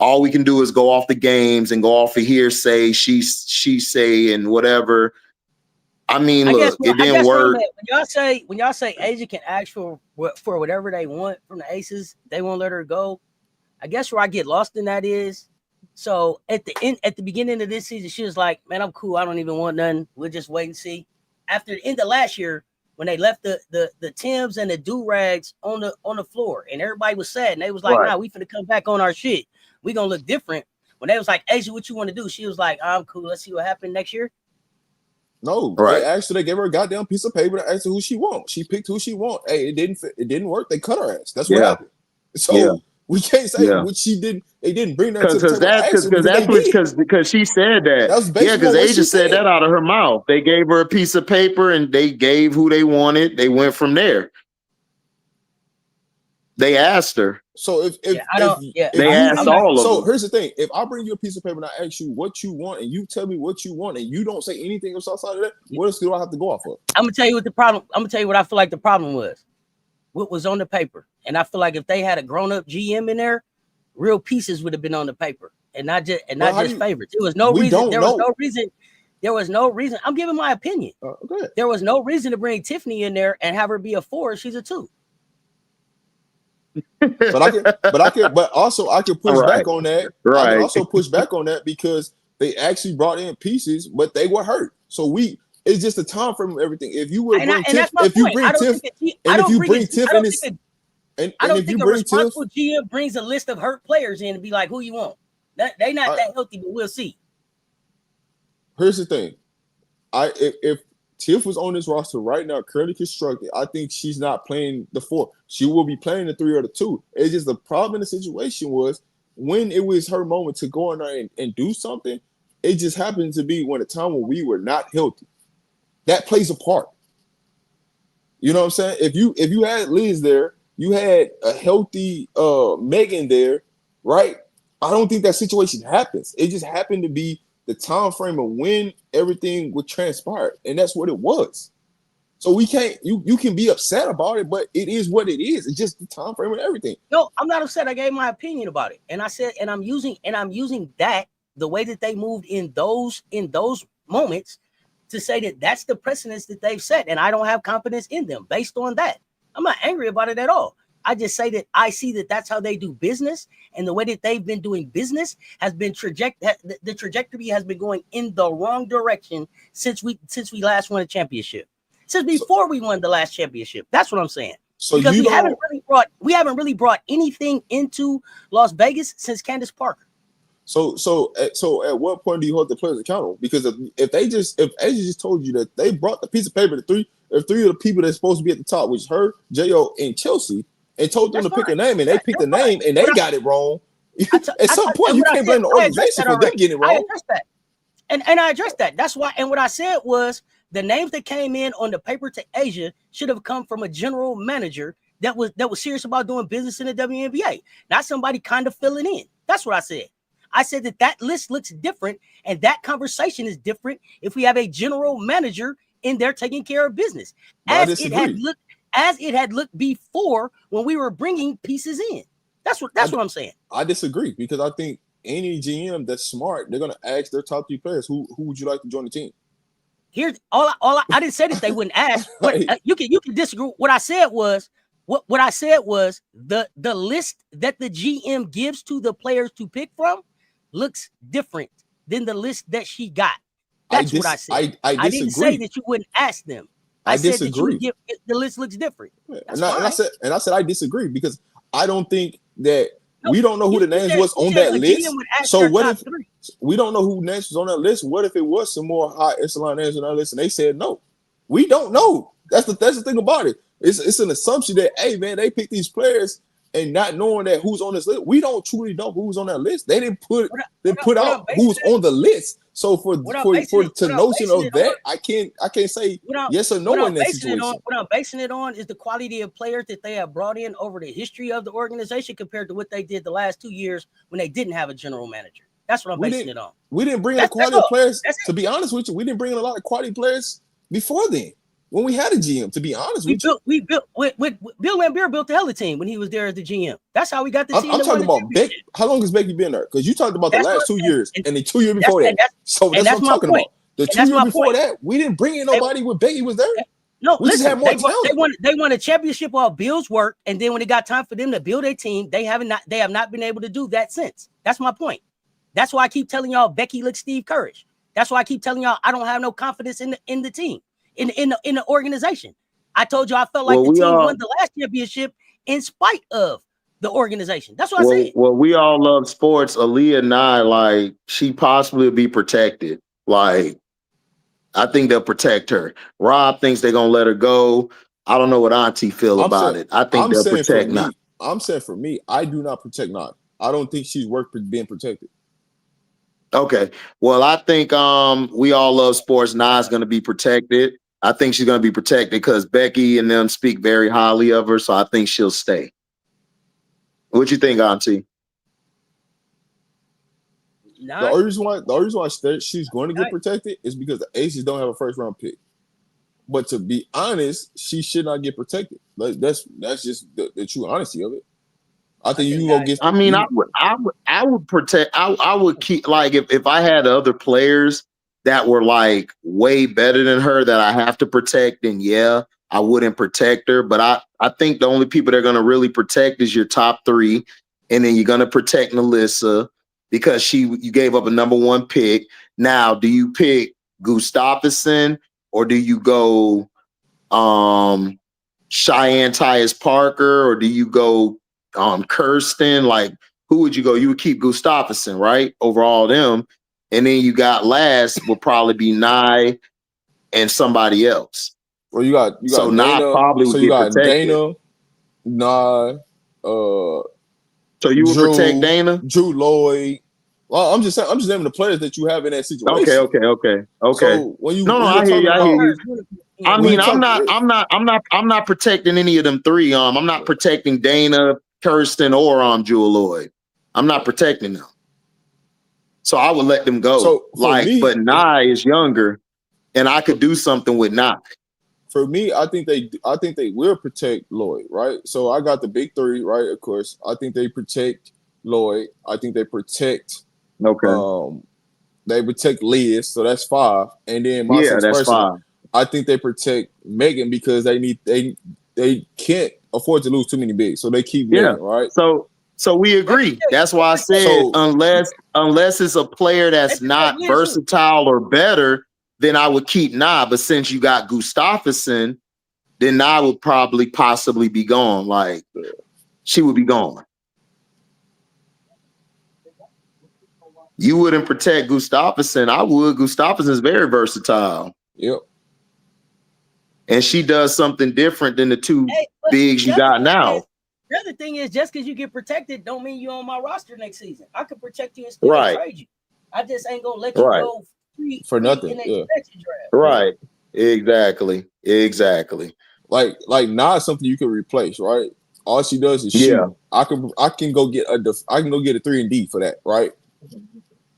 All we can do is go off the games and go off of hearsay, she say, and whatever. I mean, look, it didn't work. When y'all say Asia can ask for whatever they want from the Aces, they won't let her go. I guess where I get lost in that is, so at the beginning of this season, she was like, "Man, I'm cool. I don't even want nothing. We'll just wait and see." After the end of last year, when they left the Timbs and the do-rags on the floor, and everybody was sad, and they was like, "Nah, we finna come back on our shit. We gonna look different." When they was like, "Asia, what you want to do?" She was like, "I'm cool. Let's see what happens next year." No, they gave her a goddamn piece of paper to ask her who she wants. She picked who she wants. Hey, it didn't work. They cut her ass. That's what happened. So we can't say what she didn't. They didn't bring that to the table. Because she said that. Because Asia said that out of her mouth. They gave her a piece of paper and they gave who they wanted. They went from there. They asked her. So they asked all of them. So here's the thing: if I bring you a piece of paper and I ask you what you want, and you tell me what you want, and you don't say anything else outside of that, what else do I have to go off of? I'm gonna tell you what the problem. I'm gonna tell you what I feel like the problem was. What was on the paper, and I feel like if they had a grown-up GM in there, real pieces would have been on the paper, and not just favorites. There was no reason. There was no reason. I'm giving my opinion. There was no reason to bring Tiffany in there and have her be a 4. She's a 2. But also I can push back on that. I can also push back on that because they actually brought in pieces, but they were hurt. So it's just a time frame of everything. If you would bring Tiff, if you bring Tiff, and if you bring Tiff in this, and if you bring Tiff, GM brings a list of hurt players in and be like, "Who you want?" They not that healthy, but we'll see. Here's the thing: if Tiff was on this roster right now, currently constructed, I think she's not playing the 4. She will be playing the 3 or the 2. It's just the problem in the situation was when it was her moment to go in there and do something, it just happened to be when a time when we were not healthy. That plays a part. You know what I'm saying? If you had Liz there, you had a healthy Megan there, right? I don't think that situation happens. It just happened to be the time frame of when everything would transpire, and that's what it was. So we can't. You can be upset about it, but it is what it is. It's just the time frame and everything. No, I'm not upset. I gave my opinion about it, and I said, and I'm using that the way that they moved in those moments to say that that's the precedence that they've set, and I don't have confidence in them based on that. I'm not angry about it at all. I just say that I see that that's how they do business, and the way that they've been doing business has been the trajectory has been going in the wrong direction since we last won a championship. Since before we won the last championship. That's what I'm saying. So because we haven't really brought anything into Las Vegas since Candace Parker. So at what point do you hold the players accountable? Because if Asia just told you that they brought the piece of paper to three of the people that's supposed to be at the top, which is her, Jo, and Chelsea, and told them to pick a name, and they picked a name, and they got it wrong. At some point, you can't blame the organization for them getting it wrong. I addressed that. And I addressed that. That's why. And what I said was the names that came in on the paper to Asia should have come from a general manager that was serious about doing business in the WNBA, not somebody kind of filling in. That's what I said. I said that list looks different, and that conversation is different if we have a general manager in there taking care of business, as it had looked before when we were bringing pieces in. That's what I'm saying. I disagree because I think any GM that's smart, they're gonna ask their top 3 players, who would you like to join the team? Here's I didn't say that they wouldn't ask, but you can disagree. What I said was What I said was the list that the GM gives to the players to pick from looks different than the list that she got. That's what I said. I didn't say that you wouldn't ask them. I said that you would give, the list looks different. And I said I disagree because I don't think that we don't know who the names was on that list. So what if we don't know who names was on that list? What if it was some more high echelon names on that list and they said no? We don't know. That's the thing about it. It's an assumption that, hey man, they picked these players and not knowing that who's on this list. We don't truly know who's on that list. They didn't put out who's on the list. So for notion of that, I can't say yes or no in that situation. What I'm basing it on is the quality of players that they have brought in over the history of the organization compared to what they did the last 2 years when they didn't have a general manager. That's what I'm basing it on. We didn't bring in quality players. To be honest with you, we didn't bring in a lot of quality players before then. When we had a GM, to be honest with you, we built with Bill Laimbeer built the hell of a team when he was there as the GM. That's how we got the team. I'm talking about Becky. How long has Becky been there? Because you talked about the last 2 years and the 2 years before that. So that's what I'm talking about. The 2 years before that, we didn't bring in nobody when Becky was there. No, we just had more talent. They won a championship while Bill's work, and then when it got time for them to build a team, they have not been able to do that since. That's my point. That's why I keep telling y'all Becky looks Steve Kerrish. That's why I keep telling y'all I don't have no confidence in the team, in the organization. I told you I felt like the team won the last championship in spite of the organization. That's what I said. Well, we all love sports. Aaliyah and I, like, she possibly be protected. Like, I think they'll protect her. Rob thinks they're gonna let her go. I don't know what Auntie feel about it. I think they'll protect Nod. I'm saying for me, I do not protect Nod. I don't think she's worth being protected. Okay. Well, I think we all love sports. Nod's gonna be protected. I think she's going to be protected because Becky and them speak very highly of her, so I think she'll stay. What you think, Auntie? The only reason why she's going to get protected is because the Aces don't have a first-round pick. But to be honest, she should not get protected. That's just the true honesty of it. I think you will get. I mean, I would protect. I would keep, like, if I had other players that were like way better than her that I have to protect, then yeah, I wouldn't protect her. But I think the only people they're going to really protect is your top three. And then you're going to protect Melissa because you gave up a number one pick. Now, do you pick Gustafsson or do you go Cheyenne Tyus Parker or do you go Kirsten? Like, who would you go? You would keep Gustafsson, right? Over all them. And then you got last will probably be Nye and somebody else. Well, you got so Dana, Nye probably would get protected. Dana, Nye, so you would protect Dana? Drew Lloyd. Well, I'm just naming the players that you have in that situation. Okay. So when you I hear you. I mean, I'm not protecting any of them three. I'm not protecting Dana, Kirsten, or Jewel Lloyd. I'm not protecting them. So I would let them go. So but Nye is younger, and I could do something with Nye. For me, I think they will protect Lloyd, right? So I got the big three, right? Of course, I think they protect Lloyd. I think they protect. They protect Liz, so that's 5. And then my sixth person, 5. I think they protect Megan because they can't afford to lose too many bigs, so they keep Megan, right? So we agree. That's why I said unless it's a player that's not versatile or better, then I would keep Nah. But since you got Gustafsson, then Nah would possibly be gone. Like, she would be gone. You wouldn't protect Gustafsson. I would. Gustafsson is very versatile. Yep. And she does something different than the two bigs you got now. The other thing is, just because you get protected don't mean you're on my roster next season. I could protect you and still trade you. I just ain't gonna let you go free for nothing. Right. Exactly. Like not something you can replace, right? All she does is shoot. I can go get a 3 and D for that, right?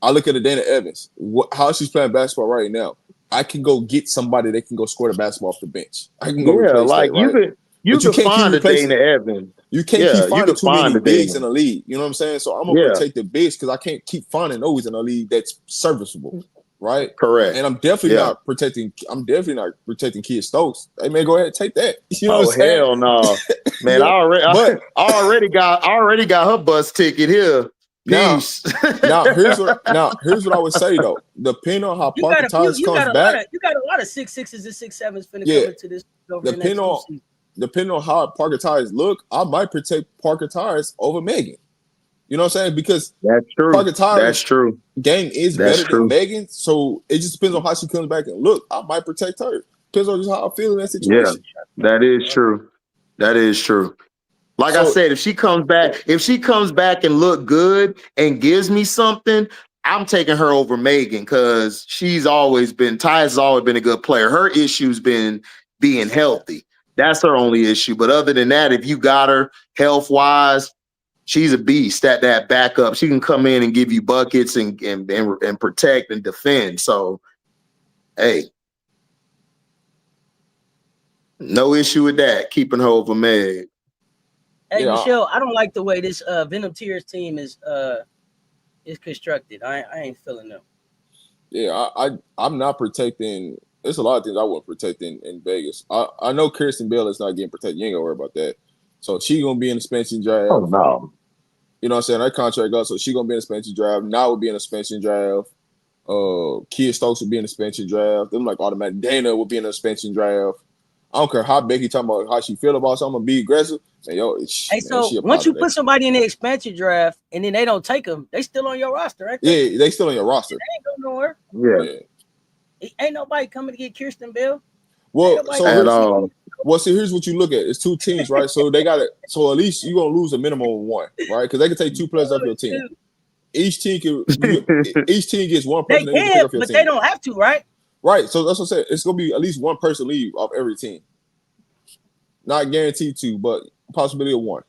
I look at Dana Evans, how she's playing basketball right now. I can go get somebody that can go score the basketball off the bench. I can go replace that, right? You can find a Dana Evans. You can't keep finding too many bigs in the league. You know what I'm saying? So I'm gonna take the bigs because I can't keep finding those in the league that's serviceable. right? Correct. And I'm definitely not protecting Kia Stokes. They may go ahead and take that. You know what I'm saying? Hell no. Man, Yeah. I already got her bus ticket here. Peace. Now here's what I would say though. Depending on how Parker Tyus comes back, you got a lot of 6'6s and 6'7s finna come into this over the next 2 seasons. Depending on how Parker Tyus look, I might protect Parker Tyus over Megan. You know what I'm saying? Because that's true. Parker Tyus' game is better than Megan, so it just depends on how she comes back and look. I might protect her. Depends on just how I feel in that situation. Yeah, that is true. That is true. Like I said, if she comes back and look good and gives me something, I'm taking her over Megan because Tyus has always been a good player. Her issue's been being healthy. That's her only issue. But other than that, if you got her health-wise, she's a beast at that backup. She can come in and give you buckets and protect and defend. So, hey, no issue with that. Keeping her over Meg. Hey, Michelle, I don't like the way this Venom Tears team is constructed. I ain't feeling them. Yeah, I'm not protecting. There's a lot of things I wouldn't protect in Vegas. I know Kirsten Bell is not getting protected. You ain't gonna worry about that. So she gonna be in the suspension draft. Oh no. You know what I'm saying? Her contract goes, so she gonna be in the suspension draft. Now will be in the suspension draft. Kia Stokes will be in the suspension draft. Them like automatic. Dana will be in the suspension draft. I don't care how Becky talking about how she feel about something, be aggressive. Say, yo, so once you put somebody in the expansion draft and then they don't take them, they still on your roster, right? Yeah, they still on your roster. They ain't going nowhere. Yeah. Ain't nobody coming to get Kirsten Bell. Well, see, here's what you look at. It's 2 teams, right? So they got it. So at least you're gonna lose a minimum of 1, right? Because they can take 2 players off your team. Each team gets 1 person. They can, but they don't have to, right? Right. So that's what I said. It's gonna be at least 1 person leave off every team. Not guaranteed to, but possibility of 1.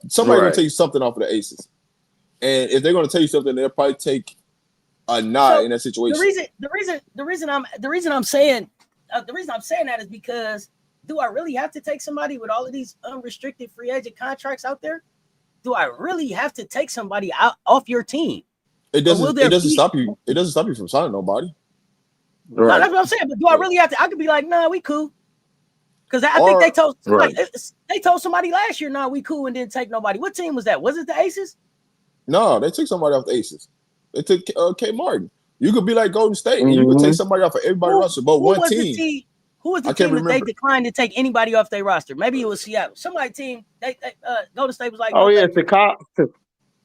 Somebody's gonna take something off of the Aces, and if they're gonna tell you something, they'll probably take a nod in that situation. The reason I'm saying that is because do I really have to take somebody with all of these unrestricted free agent contracts out there? Do I really have to take somebody out off your team? It doesn't stop you. It doesn't stop you from signing nobody. Right. No, that's what I'm saying. But do I really have to? I could be like, nah, we cool. Because I think they told somebody last year, nah, we cool, and didn't take nobody. What team was that? Was it the Aces? No, they took somebody off the Aces. They took K. Martin. You could be like Golden State, and you could take somebody off of everybody's roster, but one team. Who was the team that they declined to take anybody off their roster? Maybe it was Seattle. Somebody team, Golden State was like, oh yeah, Chicago.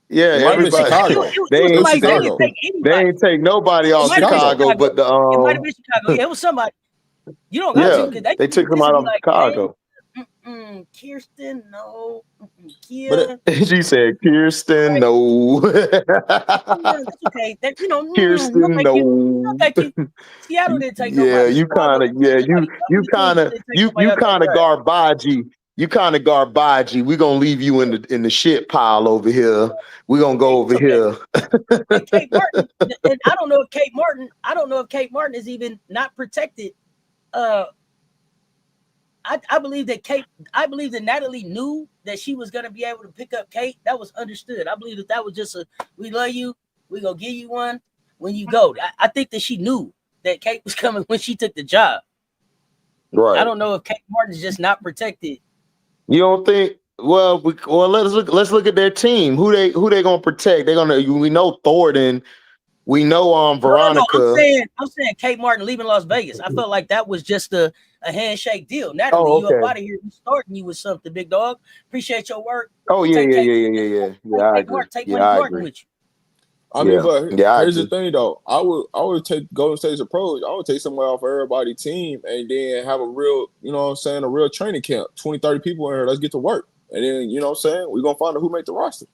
Yeah, everybody. Chicago. They ain't take nobody off Chicago, but the it might have been Chicago. Yeah, it was somebody. You don't got to. They took them out of Chicago. Kirsten, no. She said, Kirsten, no. That's okay. Kirsten, no. Thank you. Seattle didn't take nobody. Yeah, you kind of garbagey. You kind of garbagey. We're gonna leave you in the shit pile over here. We're gonna go over here. And Kate Martin, and I don't know if Kate Martin is even not protected. I believe that Natalie knew that she was gonna be able to pick up Kate. That was understood. I believe that was just we love you. We gonna give you one when you go. I think that she knew that Kate was coming when she took the job. Right. I don't know if Kate Martin's just not protected. You don't think? Well, let's look at their team. Who they gonna protect? We know Thornton. We know Veronica. No, I'm saying Kate Martin leaving Las Vegas. I felt like that was just a handshake deal. Natalie, you up out of here. We starting you with something, big dog. Appreciate your work. Oh yeah. I agree. Take Martin with you. I mean, but here's the thing though. I would take Golden State's approach. I would take somebody off everybody's team and then have a real, a real training camp. 20, 30 people in here. Let's get to work. And then, we're gonna find out who made the roster.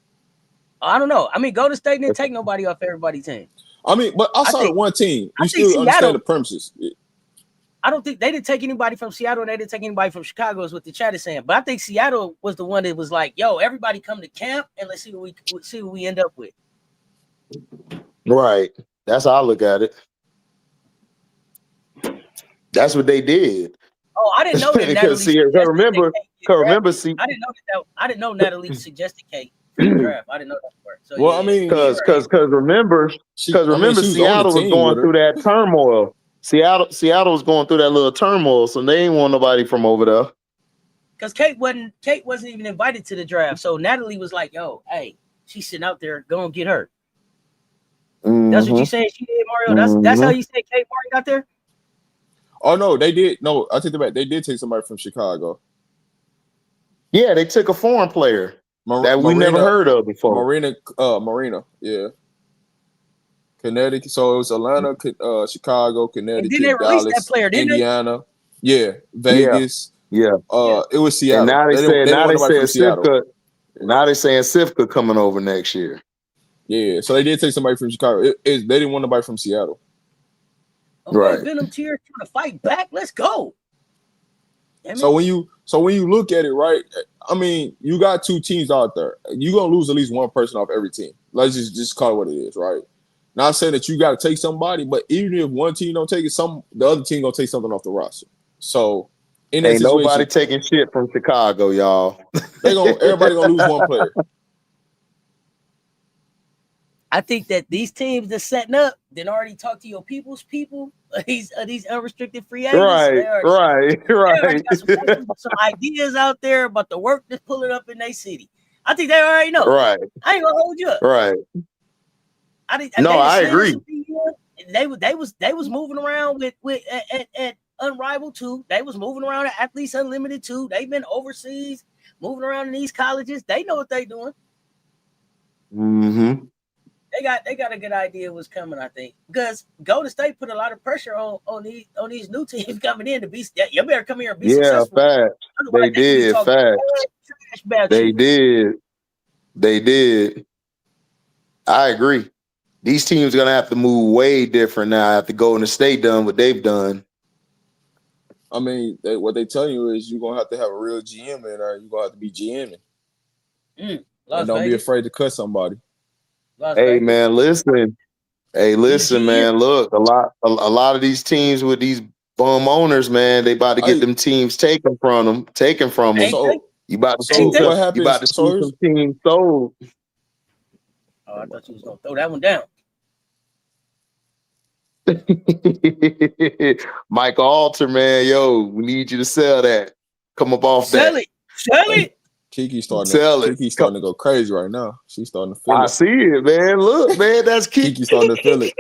I don't know. I mean, Golden State didn't take nobody off everybody's team. I mean, but outside of one team, you still understand the premises. I don't think they didn't take anybody from Seattle and they didn't take anybody from Chicago is what the chat is saying. But I think Seattle was the one that was like, yo, everybody come to camp and let's see what we end up with. Right. That's how I look at it. That's what they did. Oh, I didn't know that. I didn't know Natalie suggested Kate. for the draft. I didn't know that part. So well, I mean, because remember, she was Seattle was going through that turmoil. Seattle was going through that little turmoil, so they ain't want nobody from over there. Because Kate wasn't even invited to the draft, so Natalie was like, "Yo, hey, she's sitting out there, go and get her." Mm-hmm. That's what you saying she did, Mario. That's how you say Kate Martin got there. Oh no, they did. No, I take it back. They did take somebody from Chicago. Yeah, they took a foreign player that we never heard of before. Marina, yeah. Connecticut. So it was Atlanta, Chicago, Connecticut, and then they Dallas, that player, Indiana. Yeah, Vegas. Yeah. It was Seattle. And now they said Seattle. Now they're saying Sifka coming over next year. Yeah, so they did take somebody from Chicago. They didn't want nobody from Seattle. Okay, right. Venom Tear trying to fight back. Let's go. So when you look at it, right? I mean, you got two teams out there. You're gonna lose at least one person off every team. Let's just call it what it is, right? Not saying that you got to take somebody, but even if one team don't take it, the other team gonna take something off the roster. So in that ain't situation, nobody taking shit from Chicago, y'all. Everybody gonna lose one player. I think that these teams that's setting up, then already talk to your people's people. These unrestricted free agents. Right. Got some ideas out there about the work that's pulling up in their city. I think they already know. Right. I ain't gonna hold you up. Right. I agree. They was moving around with at Unrivaled too. They was moving around at Athletes Unlimited too. They've been overseas, moving around in these colleges. They know what they're doing. Mm-hmm. They got a good idea of what's coming, I think, because Golden State put a lot of pressure on these new teams coming in to be. You better come here and be successful. Fact. They did. Fact. They did. I agree. These teams are gonna have to move way different now after Golden State done what they've done. I mean, what they tell you is you're gonna have to have a real GM in there. You're gonna have to be GMing. And don't be afraid to cut somebody. Hey man, listen. Man. Look, a lot of these teams with these bum owners, man, they about to get them teams taken from them. So you about to see what happens? You about to see some teams sold. Oh, I thought you was gonna throw that one down. Michael Alter, man, yo, we need you to sell that. Come up off sell it. Kiki's starting to go crazy right now. She's starting to feel it. I see it, man. Look, man, that's Kiki. Kiki's starting to feel it.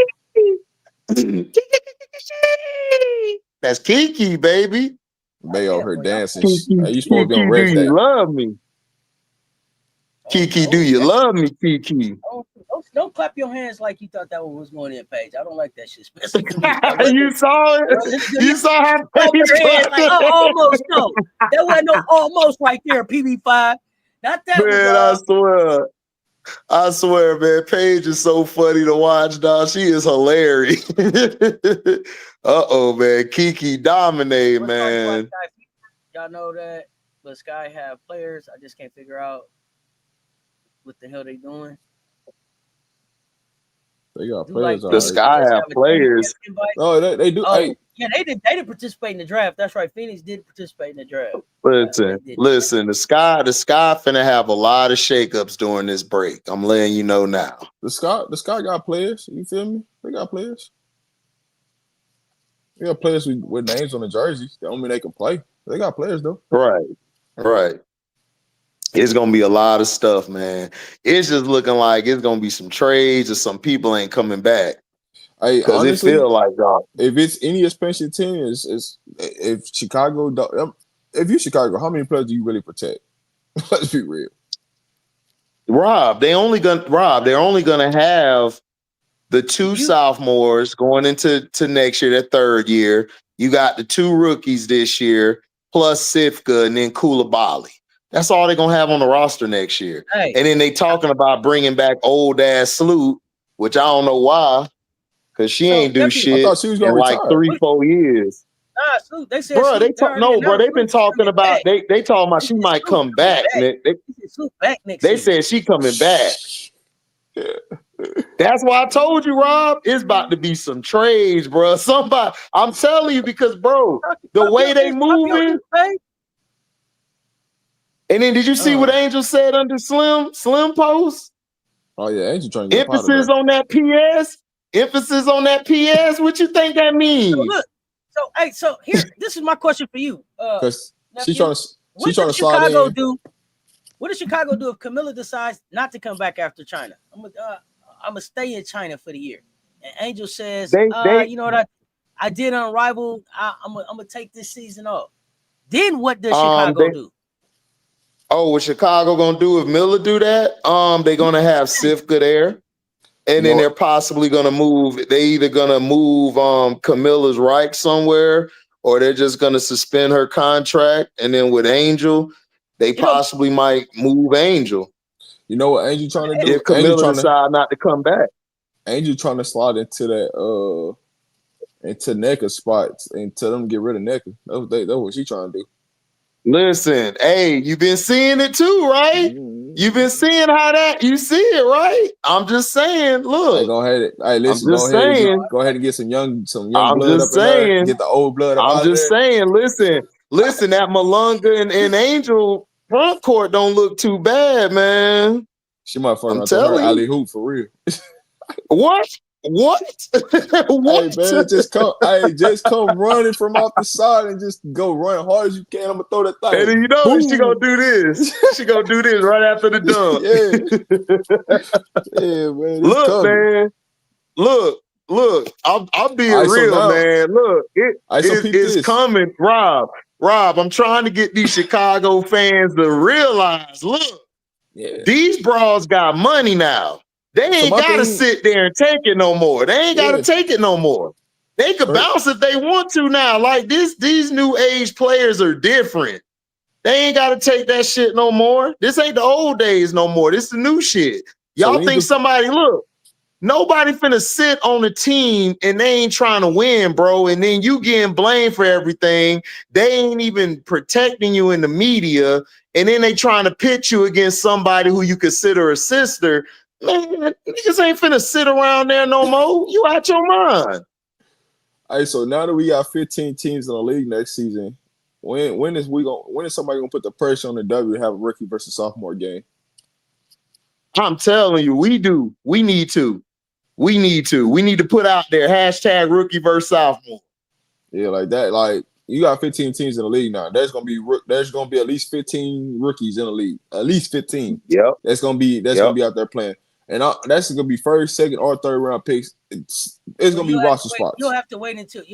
That's Kiki, baby. They over her dancing. You supposed to be on Red Kiki, do you love me? Kiki, do you love me, Kiki? Don't clap your hands like you thought that one was going in, Paige. I don't like that shit. You saw it? You saw how Paige hands like, almost no. There wasn't no almost right there, PB5. Not that man, I swear, man. Paige is so funny to watch, dog. She is hilarious. Man. Kiki dominate, man. Y'all know that, but Sky have players. I just can't figure out what the hell they doing. They got players. The Sky have players. Oh, they do. Yeah, they did participate in the draft. That's right. Phoenix did participate in the draft. Listen. The Sky finna have a lot of shakeups during this break. I'm letting you know now. The Sky got players. You feel me? They got players. They got players with names on the jerseys. That don't mean they can play. They got players though. Right. It's gonna be a lot of stuff, man. It's just looking like it's gonna be some trades or some people ain't coming back. Because it feel like if it's any expansion team, is if Chicago, if you're Chicago, how many players do you really protect? Let's be real. Rob, they're only gonna have the two sophomores going into next year, their third year. You got the two rookies this year, plus Sifka and then Koulibaly. That's all they're gonna have on the roster next year. Hey. And then they talking about bringing back old ass Sloot, which I don't know why, because she ain't do shit in like 3-4 years. Nah, Sloot. They said, bro, they've been talking about they talking about she might come back. They said she coming back. That's why I told you, Rob, it's about to be some trades, bro. Somebody, I'm telling you, because bro, the way they moving. And then did you see what Angel said under Slim post? Oh yeah, Angel trying to get emphasis on that PS. Emphasis on that PS. What you think that means? So look, so here, this is my question for you. Because she's trying to what does Chicago do? What does Chicago do if Camilla decides not to come back after China? I'm gonna stay in China for the year. And Angel says, you know what I did Unrivaled. I'm gonna take this season off. Then what does Chicago do? Oh, what Chicago gonna do if Miller do that? They're gonna have Sifka there, and then they're possibly gonna move. They either gonna move Camilla's right somewhere, or they're just gonna suspend her contract. And then with Angel, they possibly might move Angel. You know what Angel trying to do? If Camilla decide not to come back, Angel trying to slide into that into NECA spots and tell them to get rid of NECA. That's what she trying to do. Listen, hey, you've been seeing it too, right? Mm-hmm. You've been seeing how that you see it, right? I'm just saying, look. Hey, go ahead. Hey, listen, go ahead and get some young I'm blood just up in saying, there. Get the old blood up. I'm just saying, listen, that Malunga and Angel front court don't look too bad, man. She might fuck around her alley hoop for real. What? What? Hey man, just come running from off the side and just go run hard as you can. I'm gonna throw that thing. And then you know boom. She gonna do this. She gonna do this right after the dunk. Yeah, man. Look, coming. man. Look. I'm being real, man. Look, it's coming, Rob. I'm trying to get these Chicago fans to realize. Look, these bras got money now. They ain't gotta sit there and take it no more. They ain't gotta take it no more. They could bounce if they want to now. Like these new age players are different. They ain't gotta take that shit no more. This ain't the old days no more. This the new shit. Y'all think nobody finna sit on the team and they ain't trying to win, bro. And then you getting blamed for everything. They ain't even protecting you in the media. And then they trying to pit you against somebody who you consider a sister. Man, niggas ain't finna sit around there no more. You out your mind. All right, so now that we got 15 teams in the league next season, when is somebody gonna put the pressure on the W to have a rookie versus sophomore game? I'm telling you, we do. We need to. We need to put out there hashtag rookie versus sophomore. Yeah, like that. Like you got 15 teams in the league now. There's gonna be at least 15 rookies in the league. At least 15. Yep. That's gonna be out there playing. And that's gonna be first, second, or third round picks. It's gonna be roster spots. You'll have to wait until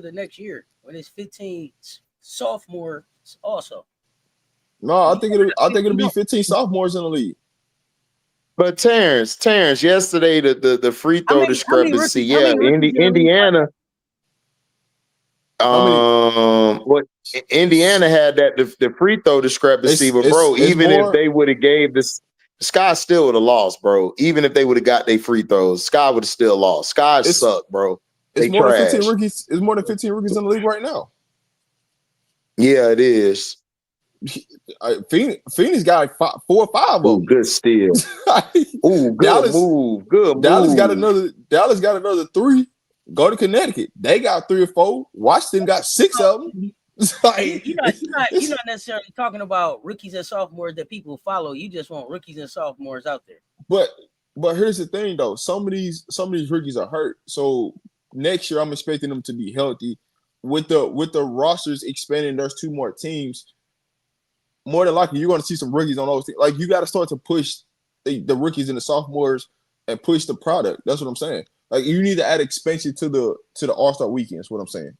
the next year when it's 15 sophomores also. No, I think it'll be 15 sophomores in the league. But Terrence, yesterday the free throw discrepancy. Indiana. Indiana had the free throw discrepancy, but bro, if they would have gave this. Sky still would have lost, bro. Even if they would have got their free throws, Sky would have still lost. Sky suck, bro. It's more than 15 rookies. It's more than 15 rookies in the league right now. Yeah, it is. Phoenix got 4 or 5 of them. Good steal. Good move. Good Dallas move. Dallas got another 3. Go to Connecticut. They got 3 or 4. Washington got 6 of them. You're not necessarily talking about rookies and sophomores that people follow. You just want rookies and sophomores out there. But here's the thing though. Some of these rookies are hurt. So next year I'm expecting them to be healthy. With the rosters expanding, there's 2 more teams. More than likely, you're going to see some rookies on those teams. Like you got to start to push the rookies and the sophomores and push the product. That's what I'm saying. Like you need to add expansion to the All-Star weekend. Is what I'm saying.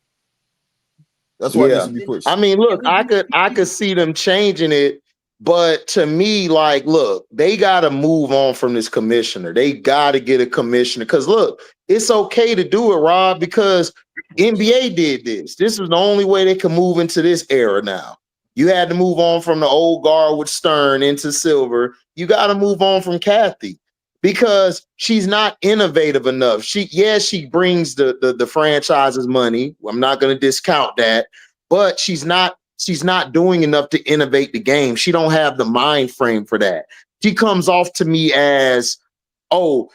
That's why it needs to be pushed. I mean, look, I could see them changing it, but to me, like, look, they got to move on from this commissioner. They got to get a commissioner because, look, it's okay to do it, Rob, because NBA did this. This was the only way they could move into this era now. You had to move on from the old guard with Stern into Silver. You got to move on from Kathy because she's not innovative enough. She brings the franchise's money. I'm not going to discount that, but she's not doing enough to innovate the game. She don't have the mind frame for that. She comes off to me as, oh,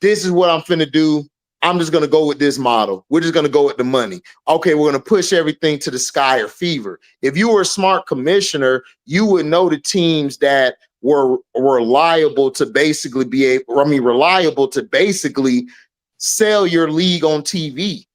this is what I'm finna do. I'm just going to go with this model. We're just going to go with the money. Okay, we're going to push everything to the sky or fever. If you were a smart commissioner, you would know the teams that were liable to basically reliable to basically sell your league on TV.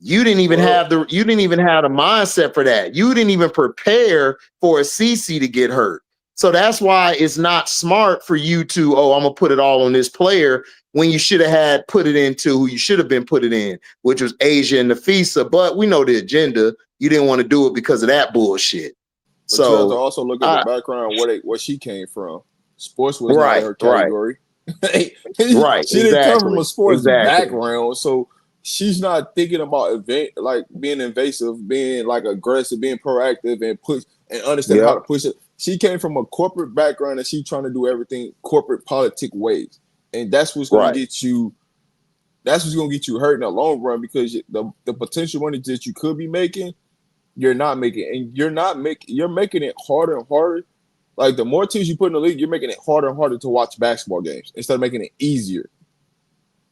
You didn't even have the mindset for that. You didn't even prepare for a CC to get hurt. So that's why it's not smart for you to, I'm gonna put it all on this player when you should have had put it into who you should have been put it in, which was Asia and Nafisa. But we know the agenda. You didn't want to do it because of that bullshit. But you have to also look at the background where she came from. Sports was not her category. Right. She didn't come from a sports background, so she's not thinking about being invasive, being like aggressive, being proactive, and push and understand how to push it. She came from a corporate background, and she's trying to do everything corporate politic ways, and that's what's going to get you. That's what's going to get you hurt in the long run, because the potential money that you could be making, you're not making, and you're making it harder and harder. Like, the more teams you put in the league, you're making it harder and harder to watch basketball games instead of making it easier.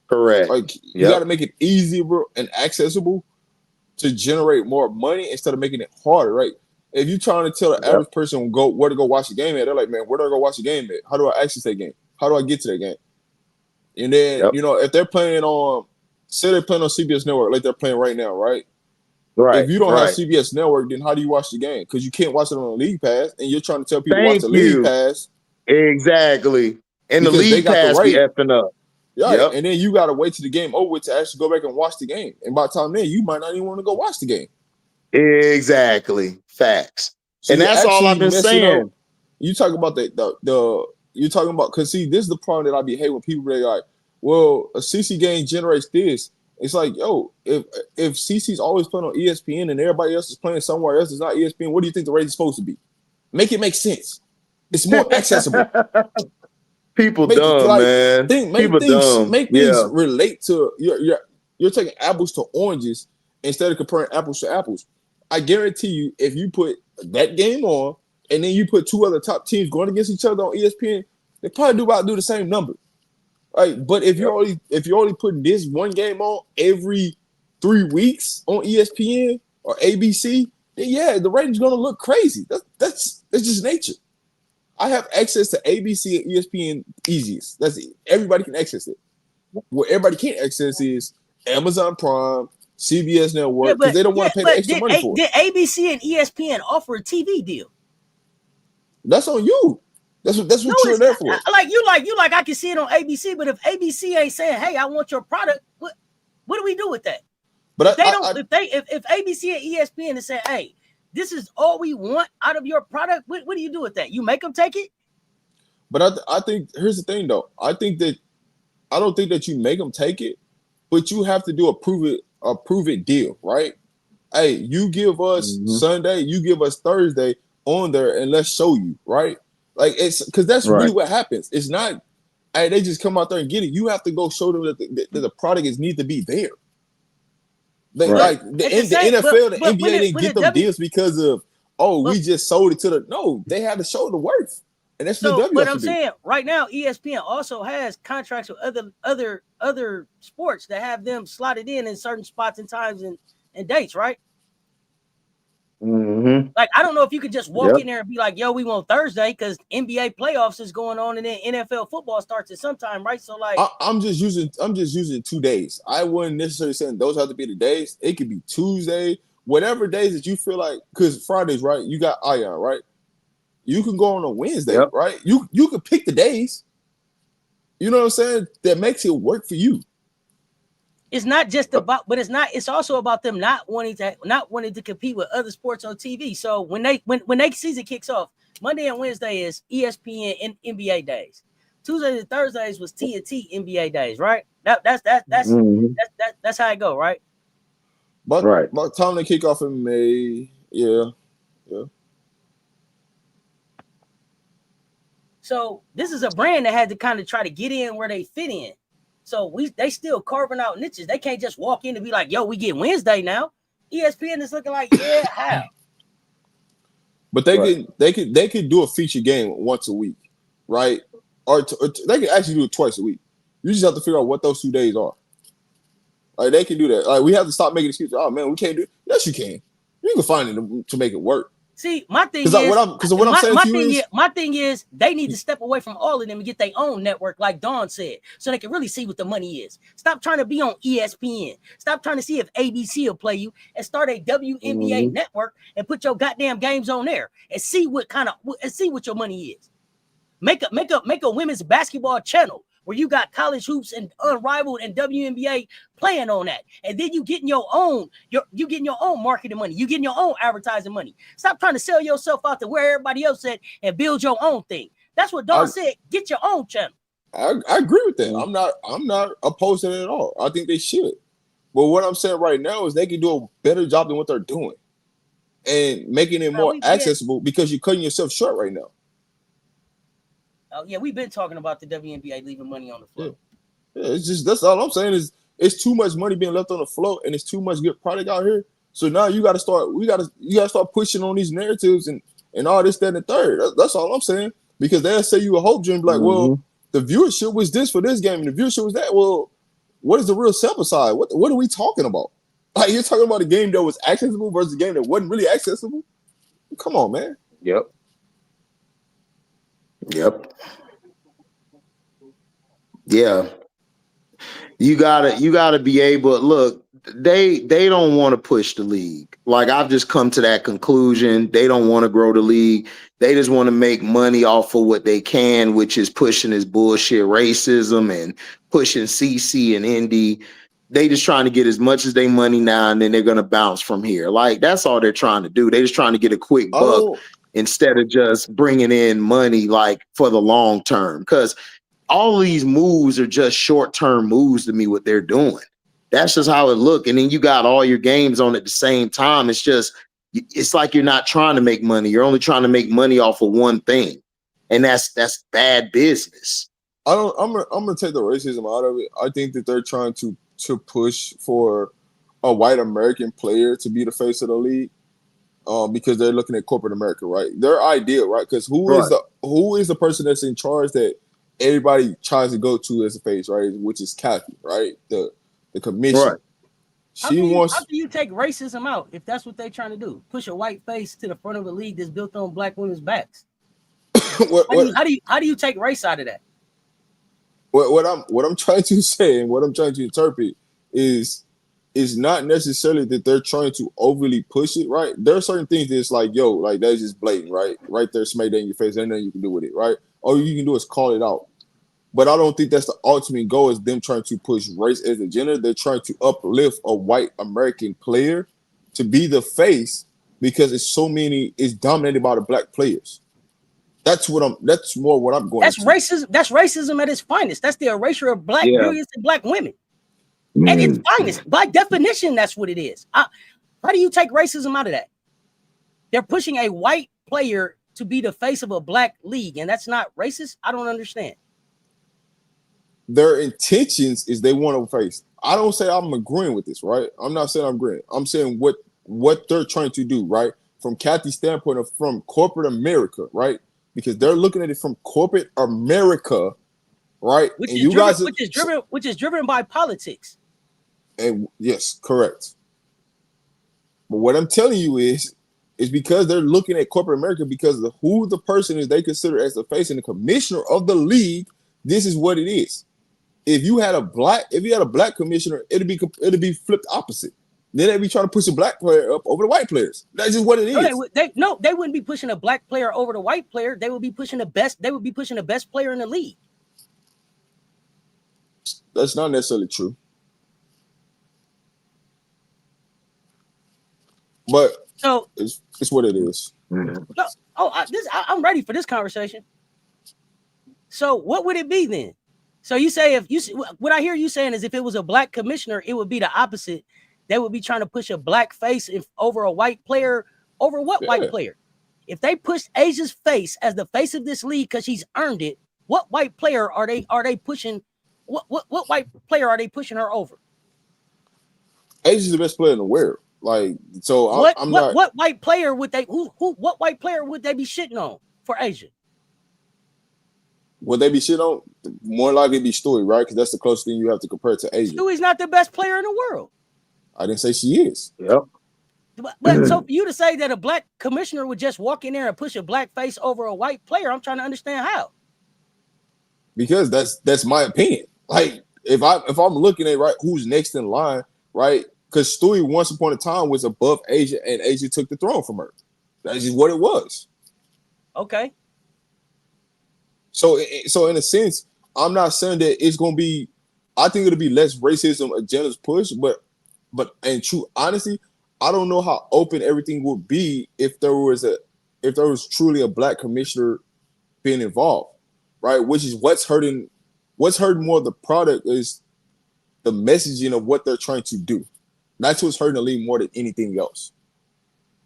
Correct. Like, you got to make it easier and accessible to generate more money instead of making it harder, right? If you're trying to tell the average person where to go watch the game at, they're like, man, where do I go watch the game at? How do I access that game? How do I get to that game? And then, if they're playing on, say they're playing on CBS Network, like they're playing right now, right? Right. If you don't have CBS Network, then how do you watch the game? Because you can't watch it on the League Pass, and you're trying to tell people to watch the League Pass. Exactly. And the League Pass be effing up. Yeah, and then you got to wait till the game over to actually go back and watch the game. And by the time then, you might not even want to go watch the game. Exactly. Facts. So, and that's all I've been saying. You talk about you're talking about, because see, this is the problem that I be hating when people be like, well, a CC game generates this. It's like, yo, if CC's always playing on ESPN and everybody else is playing somewhere else, it's not ESPN, what do you think the rate is supposed to be? Make it make sense. It's more accessible. People dumb, man. Make things relate to you're taking apples to oranges instead of comparing apples to apples. I guarantee you, if you put that game on and then you put two other top teams going against each other on ESPN, they probably do the same number. Right, but if you're only putting this one game on every 3 weeks on ESPN or ABC, then the rating's gonna look crazy. That's just nature. I have access to ABC and ESPN easiest. Everybody can access it. What everybody can't access is Amazon Prime, CBS Network, because they don't want to pay the extra money for it. Did ABC and ESPN offer a TV deal? That's on you. That's what you're there for. Like you I can see it on ABC, but if ABC ain't saying, "Hey, I want your product," what do we do with that? But if ABC and ESPN is saying, "Hey, this is all we want out of your product," what do you do with that? You make them take it? But I think here's the thing, though. I don't think that you make them take it, but you have to do a prove it deal, right? Hey, you give us Sunday, you give us Thursday on there, and let's show you, right? Like, it's because that's really what happens. It's not, hey, they just come out there and get it. You have to go show them that the product needs to be there. Like the NFL, the NBA didn't get them deals because of we just sold it to the. No, they had to show the worth, and that's the W. But I'm saying right now, ESPN also has contracts with other sports that have them slotted in certain spots and times and dates, right? Mm-hmm. Like, I don't know if you could just walk in there and be like, yo, we want Thursday because NBA playoffs is going on and then NFL football starts at some time, right? So like I'm just using 2 days. I wouldn't necessarily say those have to be the days. It could be Tuesday, whatever days that you feel like, because Fridays, right? You got Ion, right? You can go on a Wednesday, right? You can pick the days. You know what I'm saying? That makes it work for you. It's not just about, but it's also about them not wanting to compete with other sports on TV. So when they season kicks off, Monday and Wednesday is ESPN and NBA days. Tuesdays and Thursdays was TNT NBA days, right? That's how it go, right? But time to kick off in May, yeah. So this is a brand that had to kind of try to get in where they fit in. So they still carving out niches. They can't just walk in and be like, yo, we get Wednesday now. ESPN is looking like, yeah, how? But they could do a feature game once a week, right? Or they could actually do it twice a week. You just have to figure out what those 2 days are. Like they can do that. Like we have to stop making excuses. Oh man, we can't do it. Yes, you can. You can find it to make it work. See, my thing is, my thing is, they need to step away from all of them and get their own network, like Dawn said, so they can really see what the money is. Stop trying to be on ESPN. Stop trying to see if ABC will play you, and start a WNBA network and put your goddamn games on there and see what your money is. Make a women's basketball channel where you got college hoops and Unrivaled and WNBA playing on that. And then you getting your own, you getting your own marketing money. You getting your own advertising money. Stop trying to sell yourself out to where everybody else at and build your own thing. That's what Dawn said. Get your own channel. I agree with that. I'm not opposed to that at all. I think they should. But what I'm saying right now is they can do a better job than what they're doing. And making it more accessible because you're cutting yourself short right now. Oh yeah, we've been talking about the WNBA leaving money on the floor. Yeah, it's just that's all I'm saying is it's too much money being left on the floor and it's too much good product out here. So now you gotta start pushing on these narratives and all this, that, and the third. That's all I'm saying. Because they'll say you a hope dream, like, well, the viewership was this for this game, and the viewership was that. Well, what is the real sample size? What are we talking about? Like you're talking about a game that was accessible versus a game that wasn't really accessible? Come on, man. Yep. Yeah. You gotta be able to look, they don't want to push the league. Like I've just come to that conclusion. They don't want to grow the league. They just want to make money off of what they can, which is pushing this bullshit racism and pushing CC and Indy. They just trying to get as much as they money now, and then they're gonna bounce from here. Like that's all they're trying to do. They just trying to get a quick buck. Instead of just bringing in money like for the long term, because all of these moves are just short-term moves to me, what they're doing. That's just how it look. And then you got all your games on at the same time. It's like you're not trying to make money. You're only trying to make money off of one thing. And that's bad business. I'm gonna take the racism out of it. I think that they're trying to push for a white American player to be the face of the league. Because they're looking at corporate America, right? Their ideal, right? Because who is the person that's in charge that everybody tries to go to as a face, right? Which is Kathy, right? The commission. Right. How do you take racism out if that's what they're trying to do? Push a white face to the front of a league that's built on black women's backs. How do you take race out of that? What I'm trying to say and what I'm trying to interpret is not necessarily that they're trying to overly push it, right? There are certain things that's like, yo, like that's just blatant, right? Right there, smack that in your face, ain't nothing you can do with it, right? All you can do is call it out. But I don't think that's the ultimate goal is them trying to push race as a gender. They're trying to uplift a white American player to be the face because it's dominated by the black players. That's more what I'm going That's racism. That's racism at its finest. That's the erasure of black brilliance and black women. And it's finest. By definition, that's what it is. How do you take racism out of that? They're pushing a white player to be the face of a black league, and that's not racist? I don't understand. Their intentions is they want to face. I don't say I'm agreeing with this, right? I'm not saying I'm agreeing. I'm saying what they're trying to do, right? From Kathy's standpoint of from corporate America, right? Because they're looking at it from corporate America, right? Which is driven by politics. And yes, correct. But what I'm telling you is because they're looking at corporate America because of who the person is they consider as the face and the commissioner of the league. This is what it is. If you had a black commissioner, it'd be flipped opposite. Then they'd be trying to push a black player up over the white players. That's just what it is. They wouldn't be pushing a black player over the white player. They would be pushing the best. They would be pushing the best player in the league. That's not necessarily true. But so it's what it is. I'm ready for this conversation. So what would it be then? So you say what I hear you saying is if it was a black commissioner, it would be the opposite. They would be trying to push a black face over a white player. Over what white player? If they pushed Asia's face as the face of this league because she's earned it, what white player are they pushing? What white player are they pushing her over? Asia's the best player in the world. Like so, what white player would they? What white player would they be shitting on for Asia? Would they be shit on? More likely be Stewie, right? Because that's the closest thing you have to compare to Asia. Stewie's not the best player in the world. I didn't say she is. Yep. But so for you to say that a black commissioner would just walk in there and push a black face over a white player, I'm trying to understand how. Because that's my opinion. Like if I'm looking at right, who's next in line, right? Because Stewie once upon a time was above Asia, and Asia took the throne from her. That's just what it was. Okay. So in a sense, I'm not saying that it's gonna be. I think it'll be less racism agendas pushed, but in true honesty, I don't know how open everything would be if there was truly a black commissioner being involved, right? Which is what's hurting more of the product is the messaging of what they're trying to do. That's what's hurting the league more than anything else.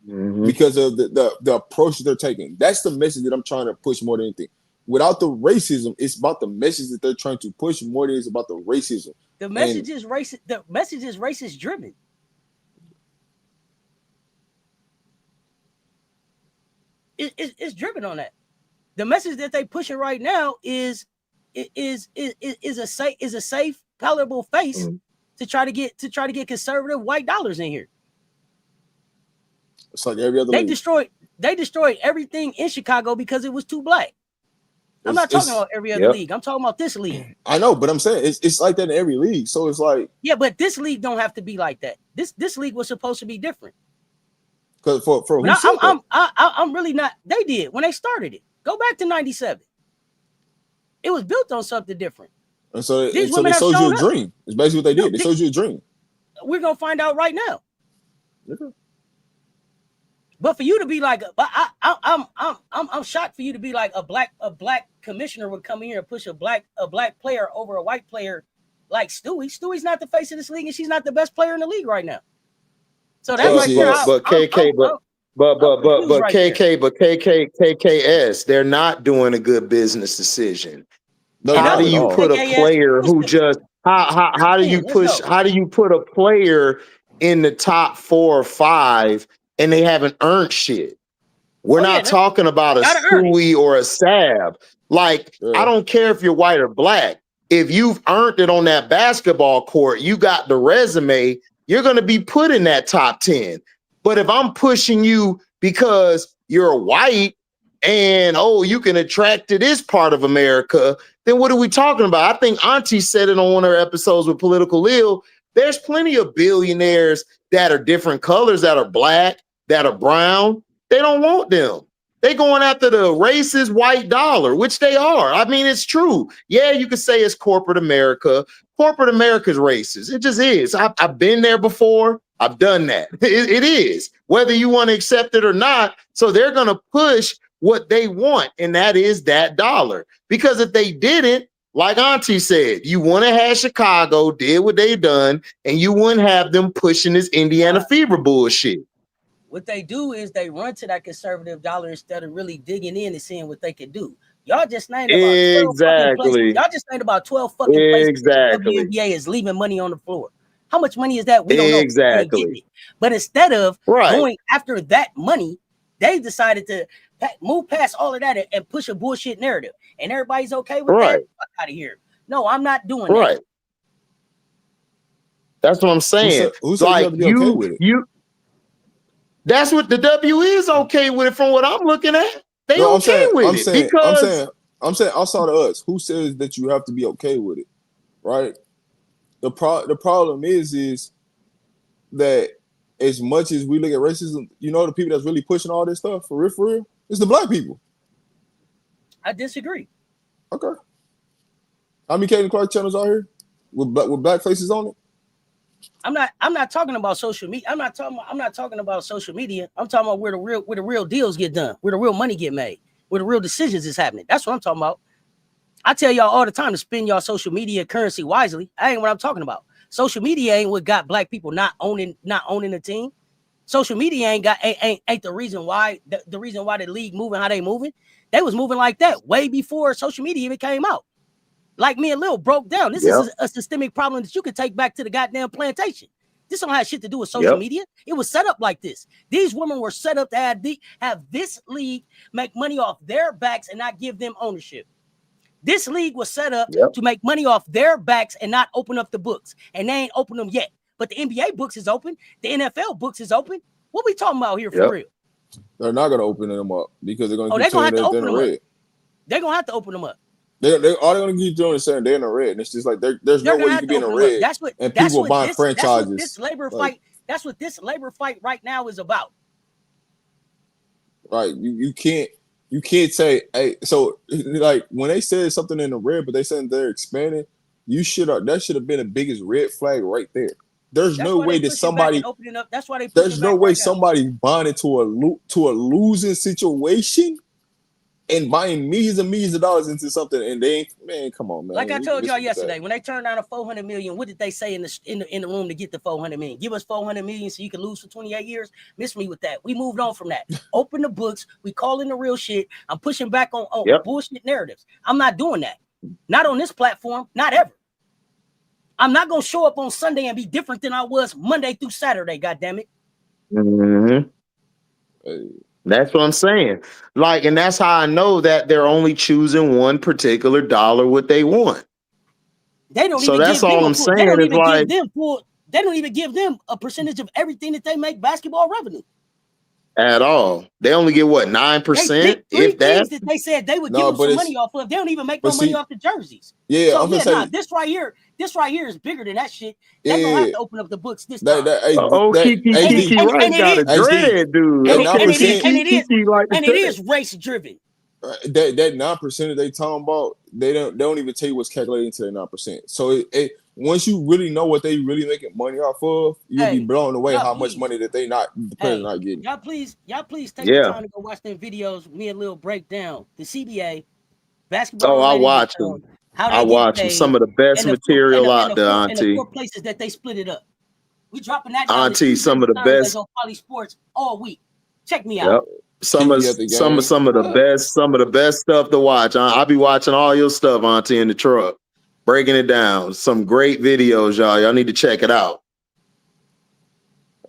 Mm-hmm. Because of the approach that they're taking. That's the message that I'm trying to push more than anything. Without the racism, it's about the message that they're trying to push more than it's about the racism. The message is racist. The message is racist driven. It's driven on that. The message that they pushing right now is a safe, palatable face to try to get conservative white dollars in here. It's like every other. They destroyed everything in Chicago because it was too black. I'm not talking about every other league. I'm talking about this league. I know, but I'm saying it's like that in every league. So it's like but this league don't have to be like that. This league was supposed to be different. Because for who I'm really not. They did when they started it. Go back to '97. It was built on something different. And so they sold you a dream. It's basically what they did. They sold you a dream. We're gonna find out right now. Okay. But for you to be like, I'm shocked for you to be like a black commissioner would come in here and push a black player over a white player like Stewie. Stewie's not the face of this league, and she's not the best player in the league right now. So that's KKS, they're not doing a good business decision. How do you put a player who just how do you push? How do you put a player in the top 4 or 5 and they haven't earned shit? We're not talking about a Stewie or a Sab. Like, I don't care if you're white or black. If you've earned it on that basketball court, you got the resume, you're going to be put in that top 10. But if I'm pushing you because you're white and, you can attract to this part of America, then what are we talking about? I think Auntie said it on one of her episodes with Political Ill. There's plenty of billionaires that are different colors, that are black, that are brown. They don't want them. They going after the racist white dollar, which they are. I mean, it's true. Yeah, you could say it's corporate America. Corporate America's racist. It just is. I've been there before. I've done that. It is, whether you want to accept it or not. So they're going to push what they want, and that is that dollar. Because if they didn't, like Auntie said, you want to have Chicago did what they done, and you wouldn't have them pushing this Indiana fever bullshit. What they do is they run to that conservative dollar instead of really digging in and seeing what they could do. Y'all just named about 12 fucking places. Y'all just named about 12 fucking places. The WNBA is leaving money on the floor. How much money is that? We don't know. Exactly. But instead of going after that money, they decided to move past all of that and push a bullshit narrative. And everybody's okay with that? Fuck out of here. No, I'm not doing that. That's what I'm saying. Who's like okay with it? That's what the W is okay with it from what I'm looking at. They okay with it because I'm saying outside of us, who says that you have to be okay with it, right? The problem is that as much as we look at racism, the people that's really pushing all this stuff for real, it's the black people. I disagree. Okay. How many Caden Clark channels out here with black faces on it? I'm not talking about social media. I'm not talking about social media. I'm talking about where the real deals get done, where the real money get made, where the real decisions is happening. That's what I'm talking about. I tell y'all all the time to spend y'all social media currency wisely. That ain't what I'm talking about. Social media ain't what got black people not owning the team. Social media ain't the reason why the reason why the league moving how they moving. They was moving like that way before social media even came out. Like me and Lil broke down. This is a systemic problem that you could take back to the goddamn plantation. This don't have shit to do with social media. It was set up like this. These women were set up to have this league make money off their backs and not give them ownership. This league was set up to make money off their backs and not open up the books. And they ain't open them yet. But the NBA books is open. The NFL books is open. What we talking about here for real? They're not going to open them up because they're going to keep saying they're in the red. They're going to have to open them up. All they're going to keep doing is saying they're in the red. And it's just like there's no way you can be in the red. And people buying franchises. That's what this labor fight right now is about. Right. You can't say, hey, so like when they said something in the red, but they said they're expanding, that should have been the biggest red flag right there. There's no way that somebody that's why they there's no way somebody buying into a losing situation and buying millions and millions of dollars into something, and they ain't, man, come on, man. Like I told y'all yesterday, when they turned down a $400 million, what did they say in the room to get the $400 million? Give us $400 million so you can lose for 28 years. Miss me with that. We moved on from that. Open the books. We calling the real shit. I'm pushing back on bullshit narratives. I'm not doing that. Not on this platform. Not ever. I'm not gonna show up on Sunday and be different than I was Monday through Saturday. God damn it. That's what I'm saying. Like, and that's how I know that they're only choosing one particular dollar what they want. They don't. So even that's give all them I'm saying. They don't even give them a percentage of everything that they make basketball revenue. At all. They only get what, 9%? If that they said they would give them some money off of. They don't even make no money off the jerseys. Yeah, so this right here is bigger than that shit. They're gonna have to open up the books this time. Kiki Rice got a dread, dude. And it is race driven. That 9% that they talking about, they don't even tell you what's calculated into that 9%. So once you really know what they really making money off of, you'll be blown away how much money that the players not getting. Y'all please take the time to go watch them videos. Me and Lil break down the CBA basketball. I watch them. I watch them. Some of the best material out there, Auntie. And the 4 places that they split it up. We dropping that Auntie, some of the best on Poly Sports all week. Check me out. Some of the best stuff to watch. I'll be watching all your stuff, Auntie, in the truck, breaking it down. Some great videos, y'all. Y'all need to check it out.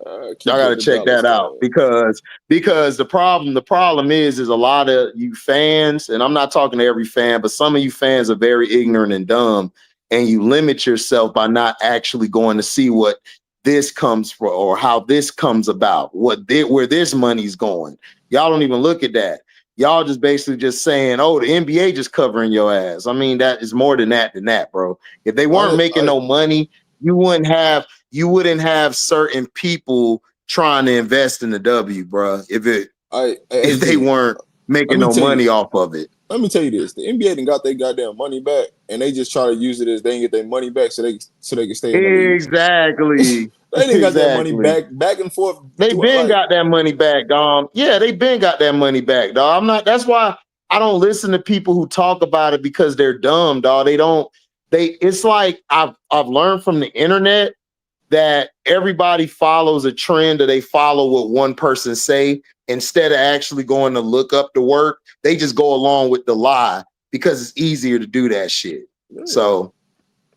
Y'all got to check that out because the problem is a lot of you fans, and I'm not talking to every fan, but some of you fans are very ignorant and dumb, and you limit yourself by not actually going to see what this comes from or how this comes about, where this money's going. Y'all don't even look at that. Y'all just basically just saying, oh, the NBA just covering your ass. I mean, that is more than that, bro. If they weren't making no money, you wouldn't have certain people trying to invest in the W, bro. If they weren't making no money off of it. Let me tell you this: the NBA done got their goddamn money back, and they just try to use it as they can get their money back, so they can stay in the league. Exactly. They didn't got that money back and forth. They been got that money back, dog. Yeah, they been got that money back, dog. That's why I don't listen to people who talk about it because they're dumb, dog. It's like I've learned from the internet that everybody follows a trend, or they follow what one person say instead of actually going to look up the work. They just go along with the lie because it's easier to do that shit. So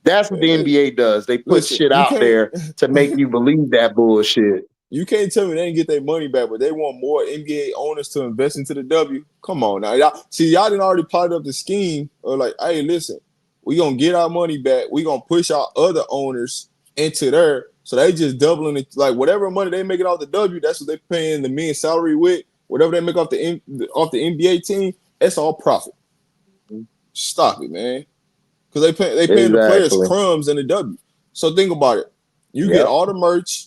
that's what the NBA does. They put shit out there to make you believe that bullshit. You can't tell me they didn't get their money back, but they want more NBA owners to invest into the W. Come on now. Y'all didn't already plotted up the scheme of like, hey, listen, we gonna get our money back. We gonna push our other owners into there. So they just doubling it. Like whatever money they making off the W, that's what they paying the men's salary with. Whatever they make off the NBA team, that's all profit. Stop it, man. Because they paying the players crumbs in the W. So think about it. You get all the merch,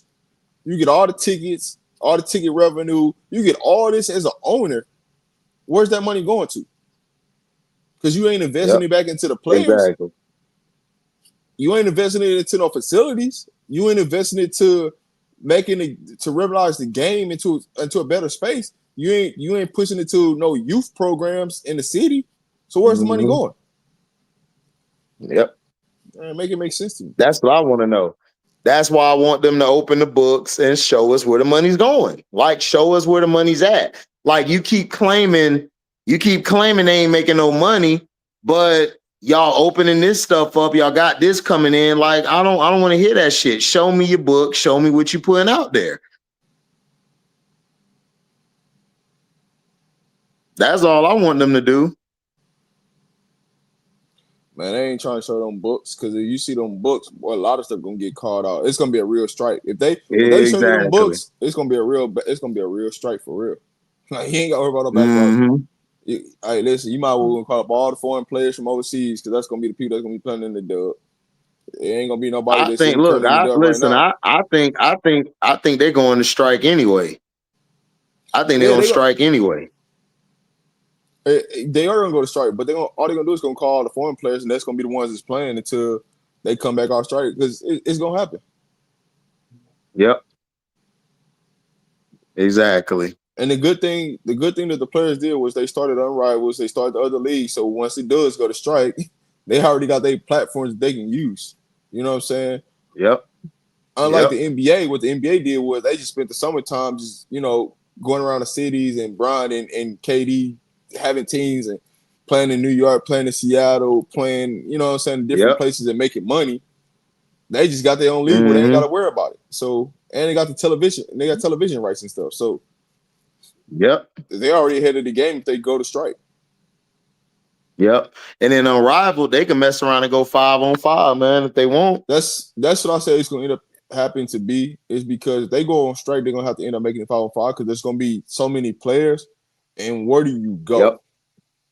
you get all the tickets, all the ticket revenue, you get all this as an owner. Where's that money going to? Because you ain't investing it back into the players. Exactly. You ain't investing it into no facilities. You ain't investing it to revitalize the game into a better space. You ain't pushing it to no youth programs in the city. So where's the money going? Yep. Make it make sense to me. That's what I want to know. That's why I want them to open the books and show us where the money's going. Like, show us where the money's at. Like, you keep claiming they ain't making no money, but y'all opening this stuff up. Y'all got this coming in. Like, I don't want to hear that shit. Show me your book. Show me what you putting out there. That's all I want them to do. Man, they ain't trying to show them books because if you see them books, boy, a lot of stuff gonna get called out. It's gonna be a real strike. If they show you them books, it's gonna be a real strike for real. Like he ain't got to worry about no basketball. Hey, listen, you might well call up all the foreign players from overseas because that's gonna be the people that's gonna be playing in the dub. It ain't gonna be nobody that's playing in the dub right now. I think they're going to strike anyway. I think they're gonna strike anyway. They are gonna go to strike, but all they're gonna do is gonna call the foreign players, and that's gonna be the ones that's playing until they come back off strike because it's gonna happen. Yep. Exactly. And the good thing that the players did was they started Unrivals, they started the other leagues. So once it does go to strike, they already got their platforms that they can use. You know what I'm saying? Yep. Unlike the NBA, what the NBA did was they just spent the summertime just, going around the cities and Bron and KD having teams and playing in New York, playing in Seattle, playing, different places and making money. They just got their own league where they ain't got to worry about it. So, and they got the television, and they got television rights and stuff. So, they already ahead of the game if they go to strike. Yep. And then on Rival, they can mess around and go 5-on-5, man, if they want. That's what I say it's going to end up happening to be, is because if they go on strike, they're going to have to end up making it 5-on-5 because there's going to be so many players. And where do you go? Yep.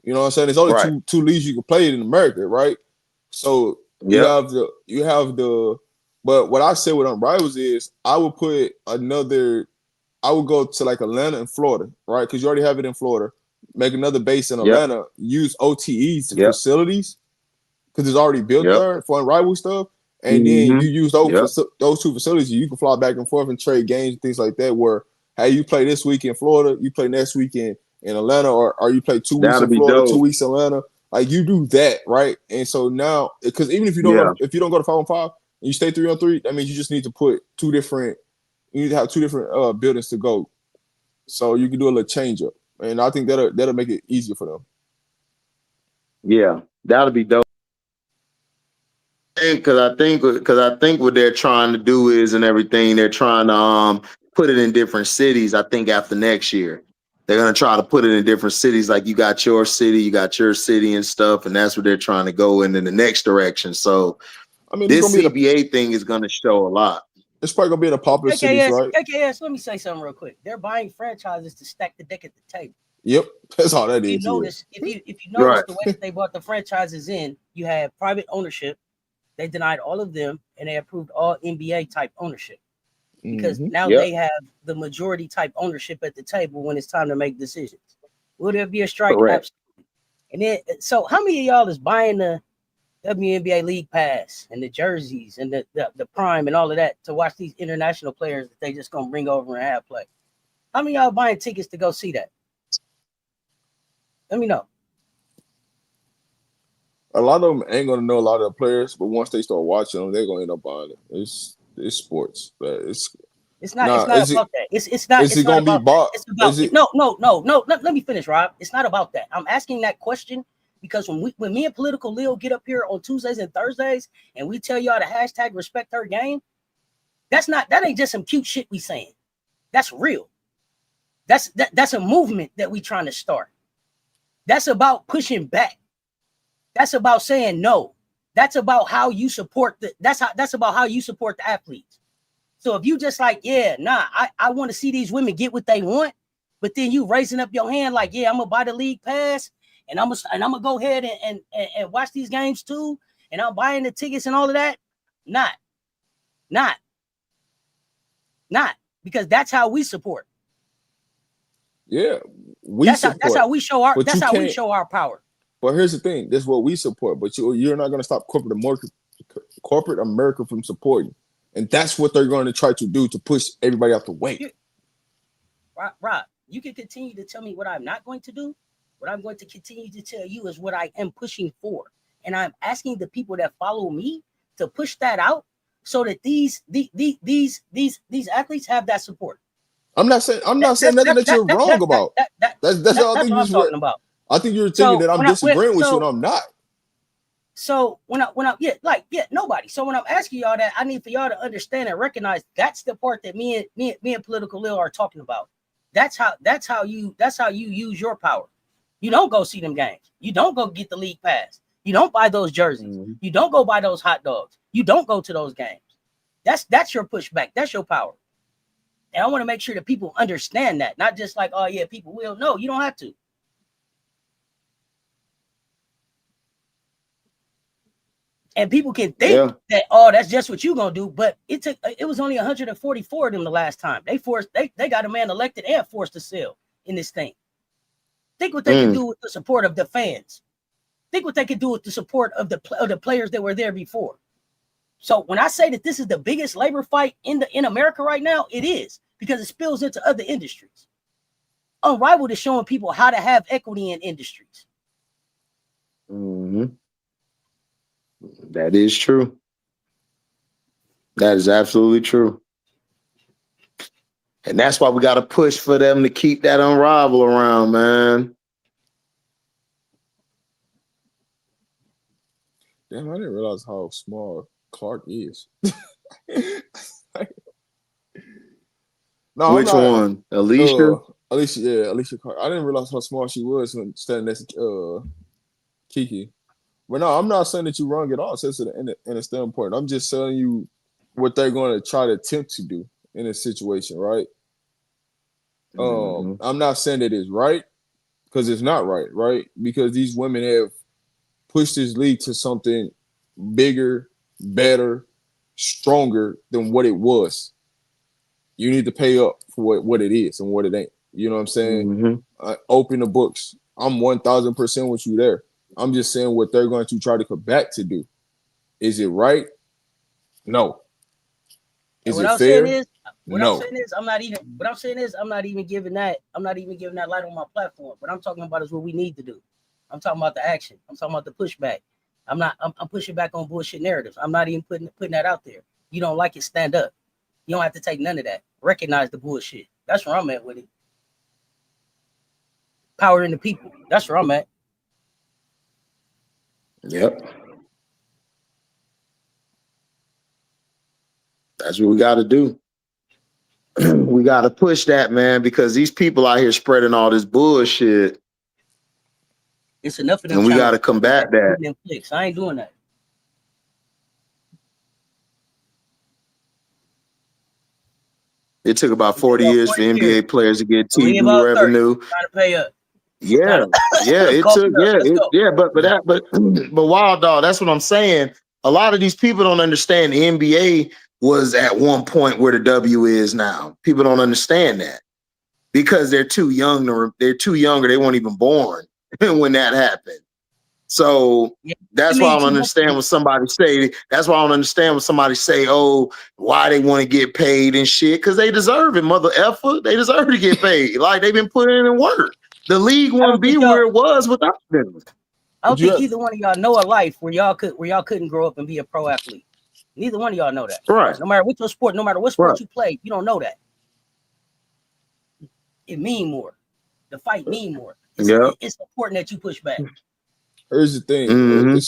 You know what I'm saying? There's only two leagues you can play in America, right? So you have the but what I said with Unrivals is I would go to like Atlanta and Florida, right? Because you already have it in Florida. Make another base in Atlanta, use OTEs to facilities because it's already built there for Unrivaled stuff. And then you use those two facilities, you can fly back and forth and trade games and things like that where, hey, you play this week in Florida, you play next week in Atlanta, or you play 2 weeks in Florida, 2 weeks in Atlanta. Like you do that, right? And so now, because even if you don't go to 5-on-5 and you stay 3-on-3, that means you just need to put you need to have two different buildings to go. So you can do a little change up. And I think that'll make it easier for them. Yeah, that'll be dope. Because I think what they're trying to do is, and everything, they're trying to put it in different cities. I think after next year, they're gonna try to put it in different cities. Like you got your city and stuff, and that's what they're trying to go in the next direction. So, I mean, this CBA thing is gonna show a lot. It's probably gonna be in a popular cities, right? AKS, let me say something real quick. They're buying franchises to stack the deck at the table. Yep, that's all that is. If you notice the way that they bought the franchises in, you have private ownership. They denied all of them, and they approved all NBA type ownership because now they have the majority type ownership at the table when it's time to make decisions. Will there be a strike? Correct. Absolutely. And then, so how many of y'all is buying the WNBA League Pass and the jerseys and the Prime and all of that to watch these international players that they just gonna bring over and have play? How many of y'all buying tickets to go see that? Let me know. A lot of them ain't gonna know a lot of the players, but once they start watching them, they're gonna end up buying it. It's sports, but it's not about that. It's not. Is it gonna be bought? It's about no. Let me finish, Rob. It's not about that. I'm asking that question because when me and Political Leo get up here on Tuesdays and Thursdays and we tell y'all to hashtag respect her game, that ain't just some cute shit we saying. That's real. That's a movement that we trying to start. That's about pushing back. That's about saying no. That's about how you support that's about how you support the athletes. So if you just like, I want to see these women get what they want, but then you raising up your hand like, I'm gonna buy the league pass and I'm gonna go ahead and watch these games too, and I'm buying the tickets and all of that. Not because that's how we support. Yeah, that's how we show our power. But here's the thing: this is what we support. But you're not going to stop corporate America from supporting, and that's what they're going to try to do to push everybody out the way. Rob, you can continue to tell me what I'm not going to do. What I'm going to continue to tell you is what I am pushing for, and I'm asking the people that follow me to push that out so that these athletes have that support. I'm not saying nothing that you're wrong about. That's all I think you're talking about. I think you're thinking that I'm disagreeing with you, and I'm not. So when I nobody. So when I'm asking y'all that, I need for y'all to understand and recognize that's the part that me and Political Lil are talking about. That's how you use your power. You don't go see them games. You don't go get the league pass. You don't buy those jerseys. You don't go buy those hot dogs. You don't go to those games. That's your pushback. That's your power. And I want to make sure that people understand that, not just like, oh yeah, people will. No, you don't have to. And people can think that, oh, that's just what you're gonna do. But it was only 144 of them the last time. They got a man elected and forced to sell in this thing. Think what they can do with the support of the fans. Think what they could do with the support of the players that were there before. So when I say that this is the biggest labor fight in America right now, it is, because it spills into other industries. Unrivaled is showing people how to have equity in industries. That is true. That is absolutely true. And that's why we got to push for them to keep that Unrivaled around, man. Damn, I didn't realize how small Clark is. No, which one? Alicia? Alicia Clark. I didn't realize how small she was when standing next to Kiki. But no, I'm not saying that you're wrong at all. So in a standpoint, I'm just telling you what they're going to try to attempt to do in a situation, right? I'm not saying that it's right, because it's not right? Because these women have pushed this league to something bigger, better, stronger than what it was. You need to pay up for what it is and what it ain't. You know what I'm saying? Open the books. I'm 1,000% with you there. I'm just saying what they're going to try to come back to do. Is it right? No. Is it fair? No. I'm not even giving that light on my platform. What I'm talking about is what we need to do. I'm talking about the action. I'm talking about the pushback. I'm pushing back on bullshit narratives. I'm not even putting that out there. You don't like it, stand up. You don't have to take none of that. Recognize the bullshit. That's where I'm at with it. Power in the people. That's where I'm at. Yep. That's what we got to do. We got to push that, man, because these people out here spreading all this bullshit. It's enough of them. And we got to combat that. I ain't doing that. It took about 40 years for NBA players to get TV revenue. Trying to pay up. Yeah, but Wild Dog, that's what I'm saying. A lot of these people don't understand the NBA was at one point where the W is now. People don't understand that because they're too young. They're too young, or they weren't even born when that happened. So that's why I don't understand when somebody say. That's why I don't understand when somebody say, "Oh, why they want to get paid and shit?" Because they deserve it, mother effer. They deserve to get paid. Like they've been putting in work. The league wouldn't be where it was without them. I don't think either one of y'all know a life where y'all couldn't grow up and be a pro athlete. Neither one of y'all know that. Right. No matter what your sport, no matter what sport you play, you don't know that. It mean more. The fight mean more. It's important that you push back. Here's the thing.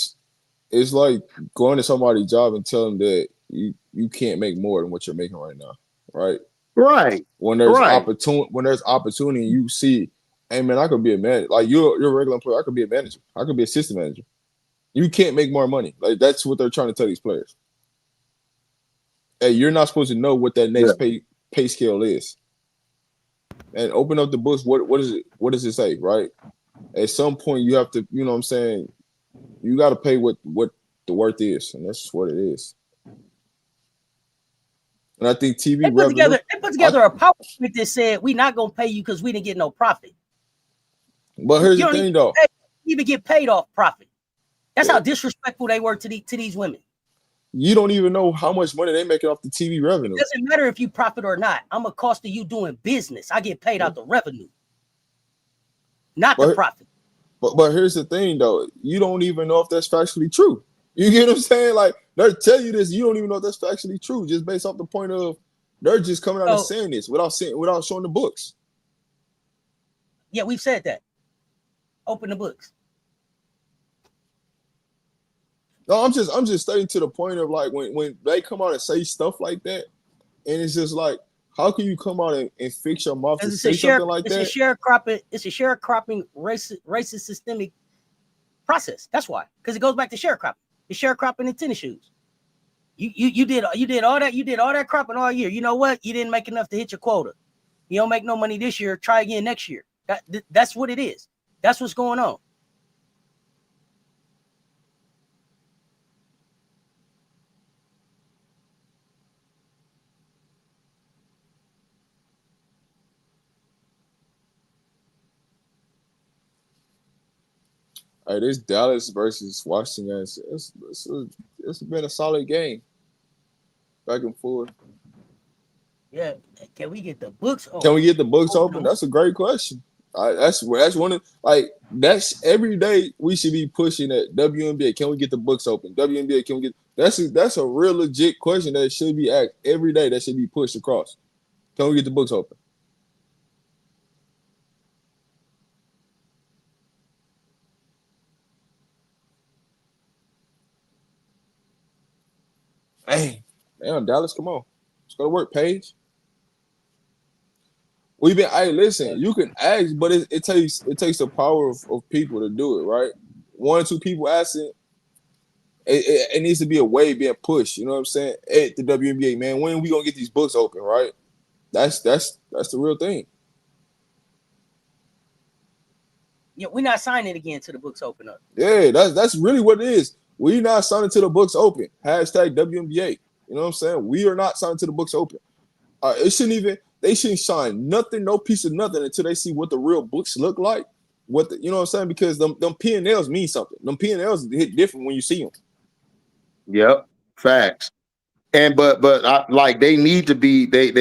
It's like going to somebody's job and telling them that you can't make more than what you're making right now. Right. Right. When there's opportunity, you see, hey man, I could be a manager. Like you're a regular employee, I could be a manager. I could be assistant manager. You can't make more money. Like that's what they're trying to tell these players. Hey, you're not supposed to know what that next pay scale is. And open up the books. What is it? What does it say? Right. At some point, you have to. You know what I'm saying? You got to pay what the worth is, and that's what it is. And I think TV revenue. They put together a PowerPoint that said we're not gonna pay you because we didn't get no profit. But here's the thing, though. You even get paid off profit. That's how disrespectful they were to these women. You don't even know how much money they making off the TV revenue. It doesn't matter if you profit or not. I'm a cost of you doing business. I get paid out the revenue, not the profit. But here's the thing, though. You don't even know if that's factually true. You get what I'm saying? Like, they'll tell you this. You don't even know if that's factually true, just based off the point of they're just coming out and saying this without showing the books. Yeah, we've said that. Open the books. No, I'm just stating to the point of like when they come out and say stuff like that, and it's just like, how can you come out and fix your mouth to say something like that? It's a sharecropping racist systemic process. That's why, because it goes back to sharecropping. The sharecropping in tennis shoes. You did all that cropping all year. You know what? You didn't make enough to hit your quota. You don't make no money this year. Try again next year. That's what it is. That's what's going on. Hey, this Dallas versus Washington, it's been a solid game. Back and forth. Yeah, can we get the books open? Can we get the books open? That's a great question. That's one of that's every day we should be pushing at WNBA. Can we get the books open? WNBA, can we get that's a real legit question that should be asked every day. That should be pushed across. Can we get the books open? Hey, damn, Dallas, come on. Let's go to work, Paige. Hey, listen, you can ask, but it takes the power of people to do it, right? 1 or 2 people asking, it needs to be a wave being pushed, you know what I'm saying? At the WNBA, man, when we gonna get these books open, right? That's the real thing. Yeah, we're not signing again to the books open up. Yeah, that's really what it is. We're not signing to the books open. Hashtag WNBA. You know what I'm saying? We are not signing to the books open. They shouldn't sign nothing, no piece of nothing until they see what the real books look like. You know what I'm saying? Because them P&Ls mean something. Them P&Ls hit different when you see them. Yep, facts. And but they need to be like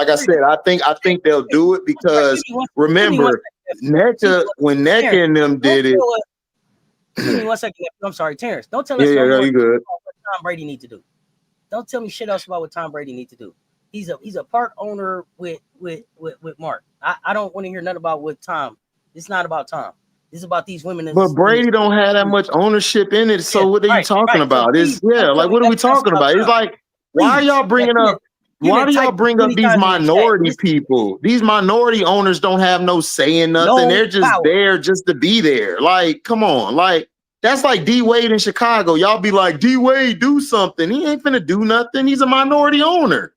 I said, I think they'll do it because remember when NECA and them did it. Give me 1 second. I'm sorry, Terrence. Don't tell us you good. What Tom Brady needs to do. Don't tell me shit else about what Tom Brady needs to do. He's a part owner with Mark. I don't want to hear nothing about what Tom. It's not about Tom. It's about these women. But Brady don't have that much ownership in it. So what are you talking about? So what are we talking about? It's like, why are y'all bringing up? Why do y'all bring up these minority people? These minority owners don't have no say in nothing. They're just there just to be there. Like, come on. Like, that's like D Wade in Chicago. Y'all be like, D Wade, do something. He ain't finna do nothing. He's a minority owner.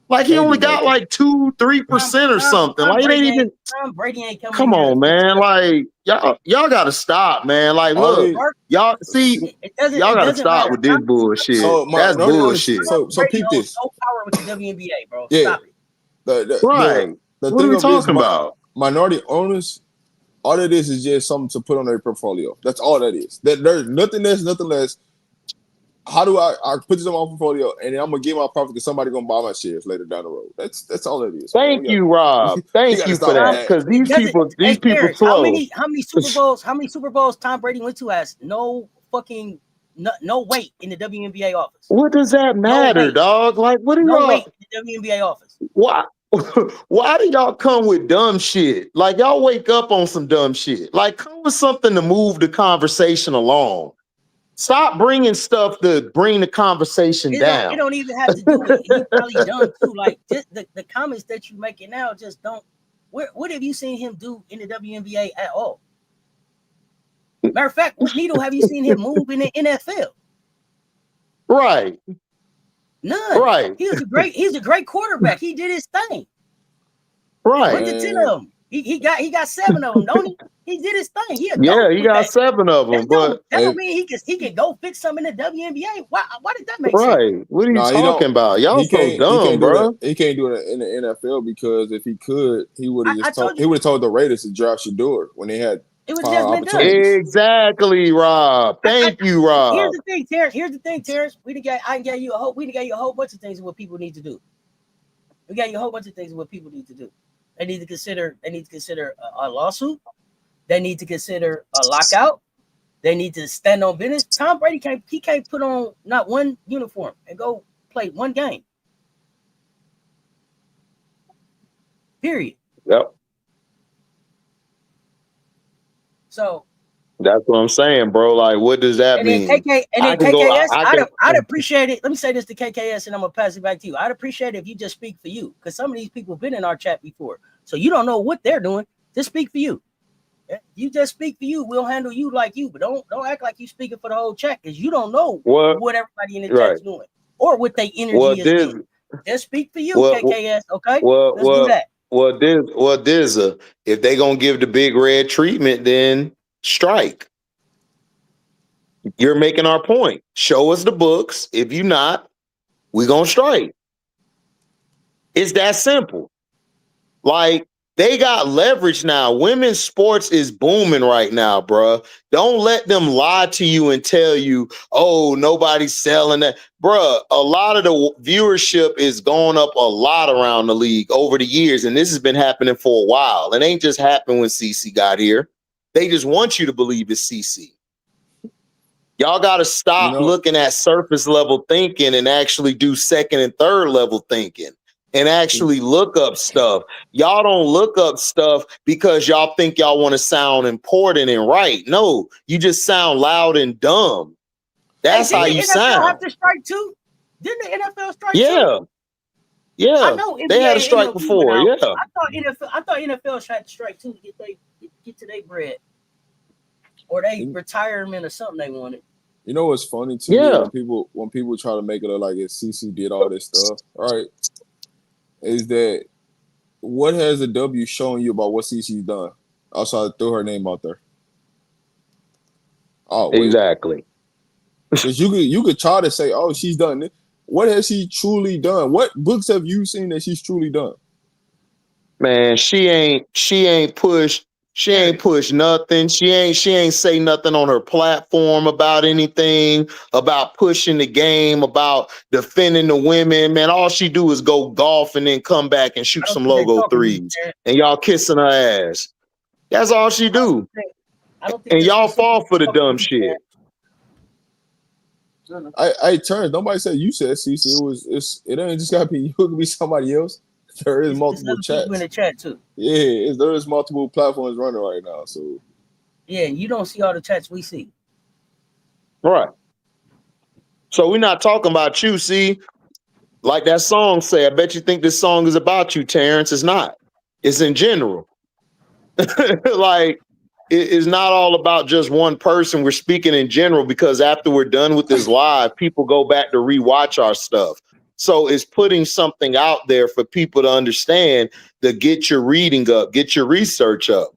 Like, he only got like 2-3% or something. Like, it ain't even. Tom Brady ain't coming. Come on, man. Like, y'all gotta stop, man. Like, look, y'all see, y'all gotta stop with this bullshit. That's bullshit. So peep this. No power with the WNBA, bro. Yeah. Stop it. What are we talking about? Minority owners. All it is just something to put on their portfolio. That's all that is. There's nothing less. How do I put this on my portfolio and then I'm gonna get my profit because somebody gonna buy my shares later down the road? That's all it is. Thank you, Rob. Thank you for that. Because these people close. How many Super Bowls Tom Brady went to has no fucking no weight in the WNBA office? What does that matter, dog? Like, what are y'all? Weight in the WNBA office. Why? Why do y'all come with dumb shit? Like, y'all wake up on some dumb shit. Like, come with something to move the conversation along. Stop bringing stuff to bring the conversation down. It don't even have to do with it. He probably done too. Like, just the comments that you making now just don't. What have you seen him do in the WNBA at all? Matter of fact, what needle have you seen him move in the NFL? Right. None. Right. He's a great quarterback. He did his thing. Right. With the 10 of them. He got 7 of them, don't he? He did his thing. He got 7 of them. That don't mean he can go fix some in the WNBA. Why did that make sense? Right. What are you talking about? Y'all so dumb, bro. He can't do it in the NFL because if he could, he would have told the Raiders to draft Shador when they had Exactly, Rob. Thank you, Rob. Here's the thing, Terrence. We done gave you a whole bunch of things of what people need to do. We got you a whole bunch of things of what people need to do. They need to consider a lawsuit. They need to consider a lockout. They need to stand on business. Tom Brady can't put on not one uniform and go play one game. Period. Yep. So that's what I'm saying, bro. Like, what does that mean? I'd appreciate it. Let me say this to KKS, and I'm gonna pass it back to you. I'd appreciate it if you just speak for you, because some of these people have been in our chat before, so you don't know what they're doing. Just speak for you. You just speak for you. We'll handle you like you, but don't act like you speaking for the whole chat because you don't know what everybody in the chat's doing or what their energy is being. Just speak for you, KKS. Okay, let's do that. If they gonna give the big red treatment, then strike. You're making our point. Show us the books. If you not, we gonna strike. It's that simple. Like, they got leverage now. Women's sports is booming right now, bruh. Don't let them lie to you and tell you, oh, nobody's selling that. Bruh, a lot of the viewership is going up a lot around the league over the years, and this has been happening for a while. It ain't just happened when CC got here. They just want you to believe it's CC. Y'all got to stop looking at surface level thinking and actually do second and third level thinking. And actually look up stuff. Y'all don't look up stuff because y'all think y'all want to sound important and right. No, you just sound loud and dumb. That's how you sound. Didn't the NFL have to strike too? Didn't the NFL strike too? Yeah. I know NBA, they had a strike before. Yeah. I thought NFL had to strike too to get to their bread. Or they retirement or something they wanted. You know what's funny to me when people try to make it look like CC did all this stuff, right? Is that what has the W shown you about what CC's done? Outside of throw her name out there. Oh, exactly. Because you could try to say, oh, she's done it. What has she truly done? What books have you seen that she's truly done? Man, she ain't pushed nothing. She ain't say nothing on her platform about anything, about pushing the game, about defending the women. Man, all she do is go golf and then come back and shoot some logo threes. And y'all kissing her ass. That's all she do. And y'all fall for the dumb shit. I turned. Nobody said you said CC. It ain't just gotta be you. It could be somebody else. There is multiple chats in the chat too. Yeah, there is multiple platforms running right now. So yeah, you don't see all the chats we see. Right. So we're not talking about you. See, like that song say, I bet you think this song is about you, Terrence. It's not. It's in general. Like, it's not all about just one person. We're speaking in general because after we're done with this live, people go back to rewatch our stuff. So it's putting something out there for people to understand to get your reading up, get your research up.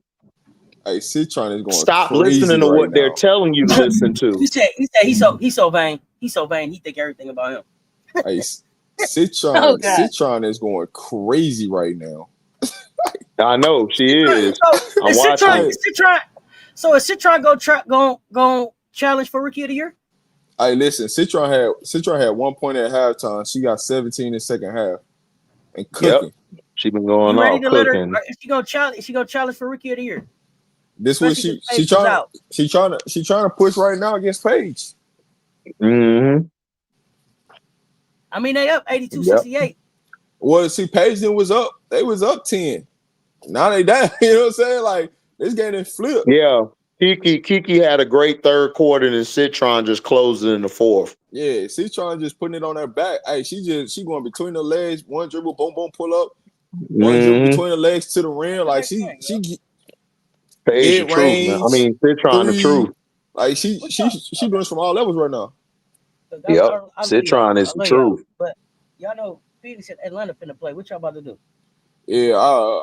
Hey, Citron is going Stop crazy listening to right what now. they're telling you to listen to. He said he's so vain. He's so vain. He think everything about him. Hey, Citron is going crazy right now. I know she is. So is Citron go challenge for Rookie of the Year? Hey, listen, Citron had 1 point at halftime. She got 17 in the second half. And cooking. Yep. She been going off cooking. Is she gonna challenge for Rookie of the Year? This was she trying to push right now against Paige. Mm-hmm. I mean, they up 82-68. Well, see, Paige then was up. They was up 10. Now they down. You know what I'm saying? Like, this game didn't flip. Yeah. Kiki had a great third quarter, and Citron just closed it in the fourth. Yeah, Citron just putting it on her back. Hey, she going between the legs, one dribble, boom, boom, pull up, one dribble between the legs to the rim. Like she Paige the truth, man. I mean, Citron the truth. Like she doing this from all levels right now. Yep, Citron is the truth. But y'all know Phoenix and Atlanta finna play. What y'all about to do? Yeah,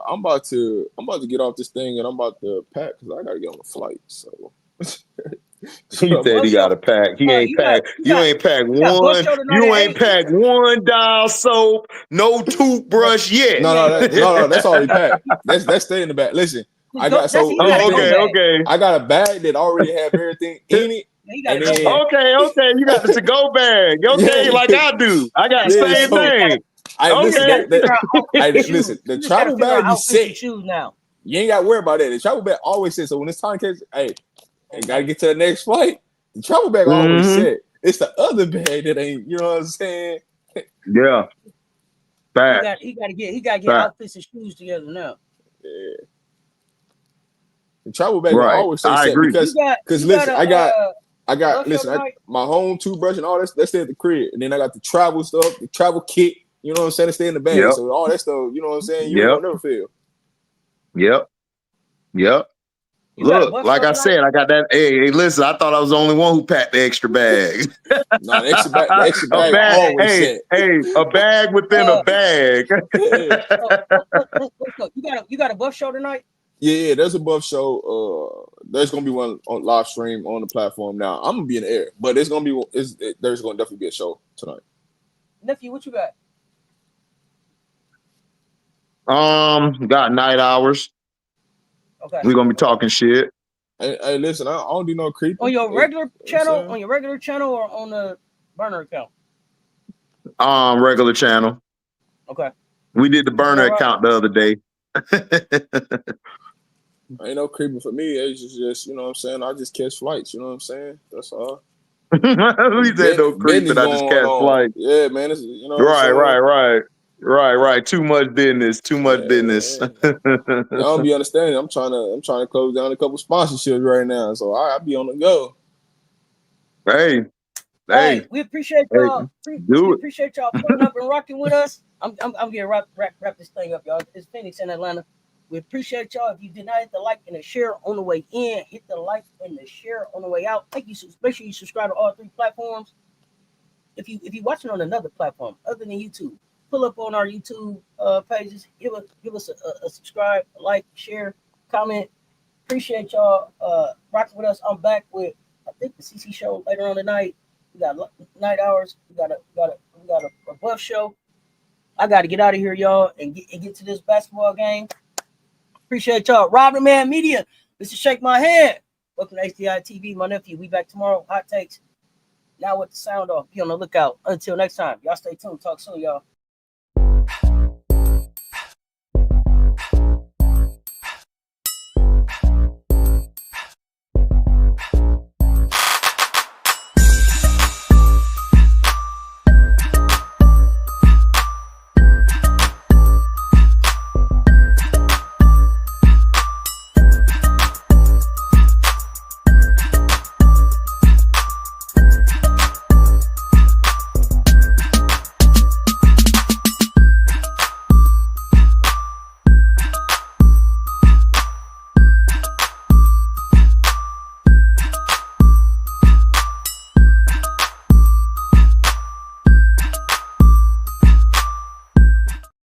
I'm about to get off this thing and I'm about to pack because I gotta get on a flight. So he said he got a pack. He ain't packed. You ain't packed one. You ain't packed one dial soap, no toothbrush yet. No, that's already packed. That's stay in the bag. Listen, I got okay. I got a bag that already have everything in it. Okay. You got the to-go bag. Okay, like I do. I got the same thing. Listen, the travel bag is set. Now. You ain't got to worry about that. The travel bag always set. So when it's time to gotta get to the next flight. The travel bag always set. It's the other bag that ain't. You know what I'm saying? Yeah. Bad. He gotta get outfits and shoes together now. Yeah. The travel bag always stay set because listen, I got my home toothbrush and all that. That's at the crib, and then I got the travel stuff, the travel kit. You know what I'm saying? To stay in the bag. Yep. So all that stuff, you know what I'm saying? You don't never fail. Yep. You Look, like I said, I got that. Hey, listen, I thought I was the only one who packed the extra bag. No, the extra bag always set. A bag within a bag. You got a buff show tonight? Yeah, there's a buff show. There's gonna be one on live stream on the platform now. I'm gonna be in the air, but there's gonna definitely be a show tonight. Nephew, what you got? Got night hours. Okay. We're gonna be talking shit. Hey, listen, I don't do no creeping. On your regular channel, or on the burner account? Regular channel. Okay. We did the burner account the other day. Ain't no creeping for me. It's just, you know what I'm saying? I just catch flights, you know what I'm saying? That's all. We said no creeping, I just catch flights. Yeah, man. It's, you know Right. Too much business. I don't be understanding. I'm trying to close down a couple sponsorships right now, so I be on the go. Hey, we appreciate y'all. We appreciate y'all putting up and rocking with us. I'm gonna wrap this thing up, y'all. It's Phoenix in Atlanta. We appreciate y'all. If you did not hit the like and the share on the way in, hit the like and the share on the way out. Thank you. Make sure you subscribe to all 3 platforms. If you're watching on another platform other than YouTube, pull up on our YouTube pages. Give us a subscribe, a like, share, comment. Appreciate y'all rocking with us. I'm back with, I think, the CC show later on tonight. We got night hours. We got a buff show. I got to get out of here, y'all, and get to this basketball game. Appreciate y'all. Robert Man Media. This is Shake My Hand. Welcome to HDiiTV. My nephew. We back tomorrow. Hot takes. Now with the sound off. Be on the lookout. Until next time. Y'all stay tuned. Talk soon, y'all.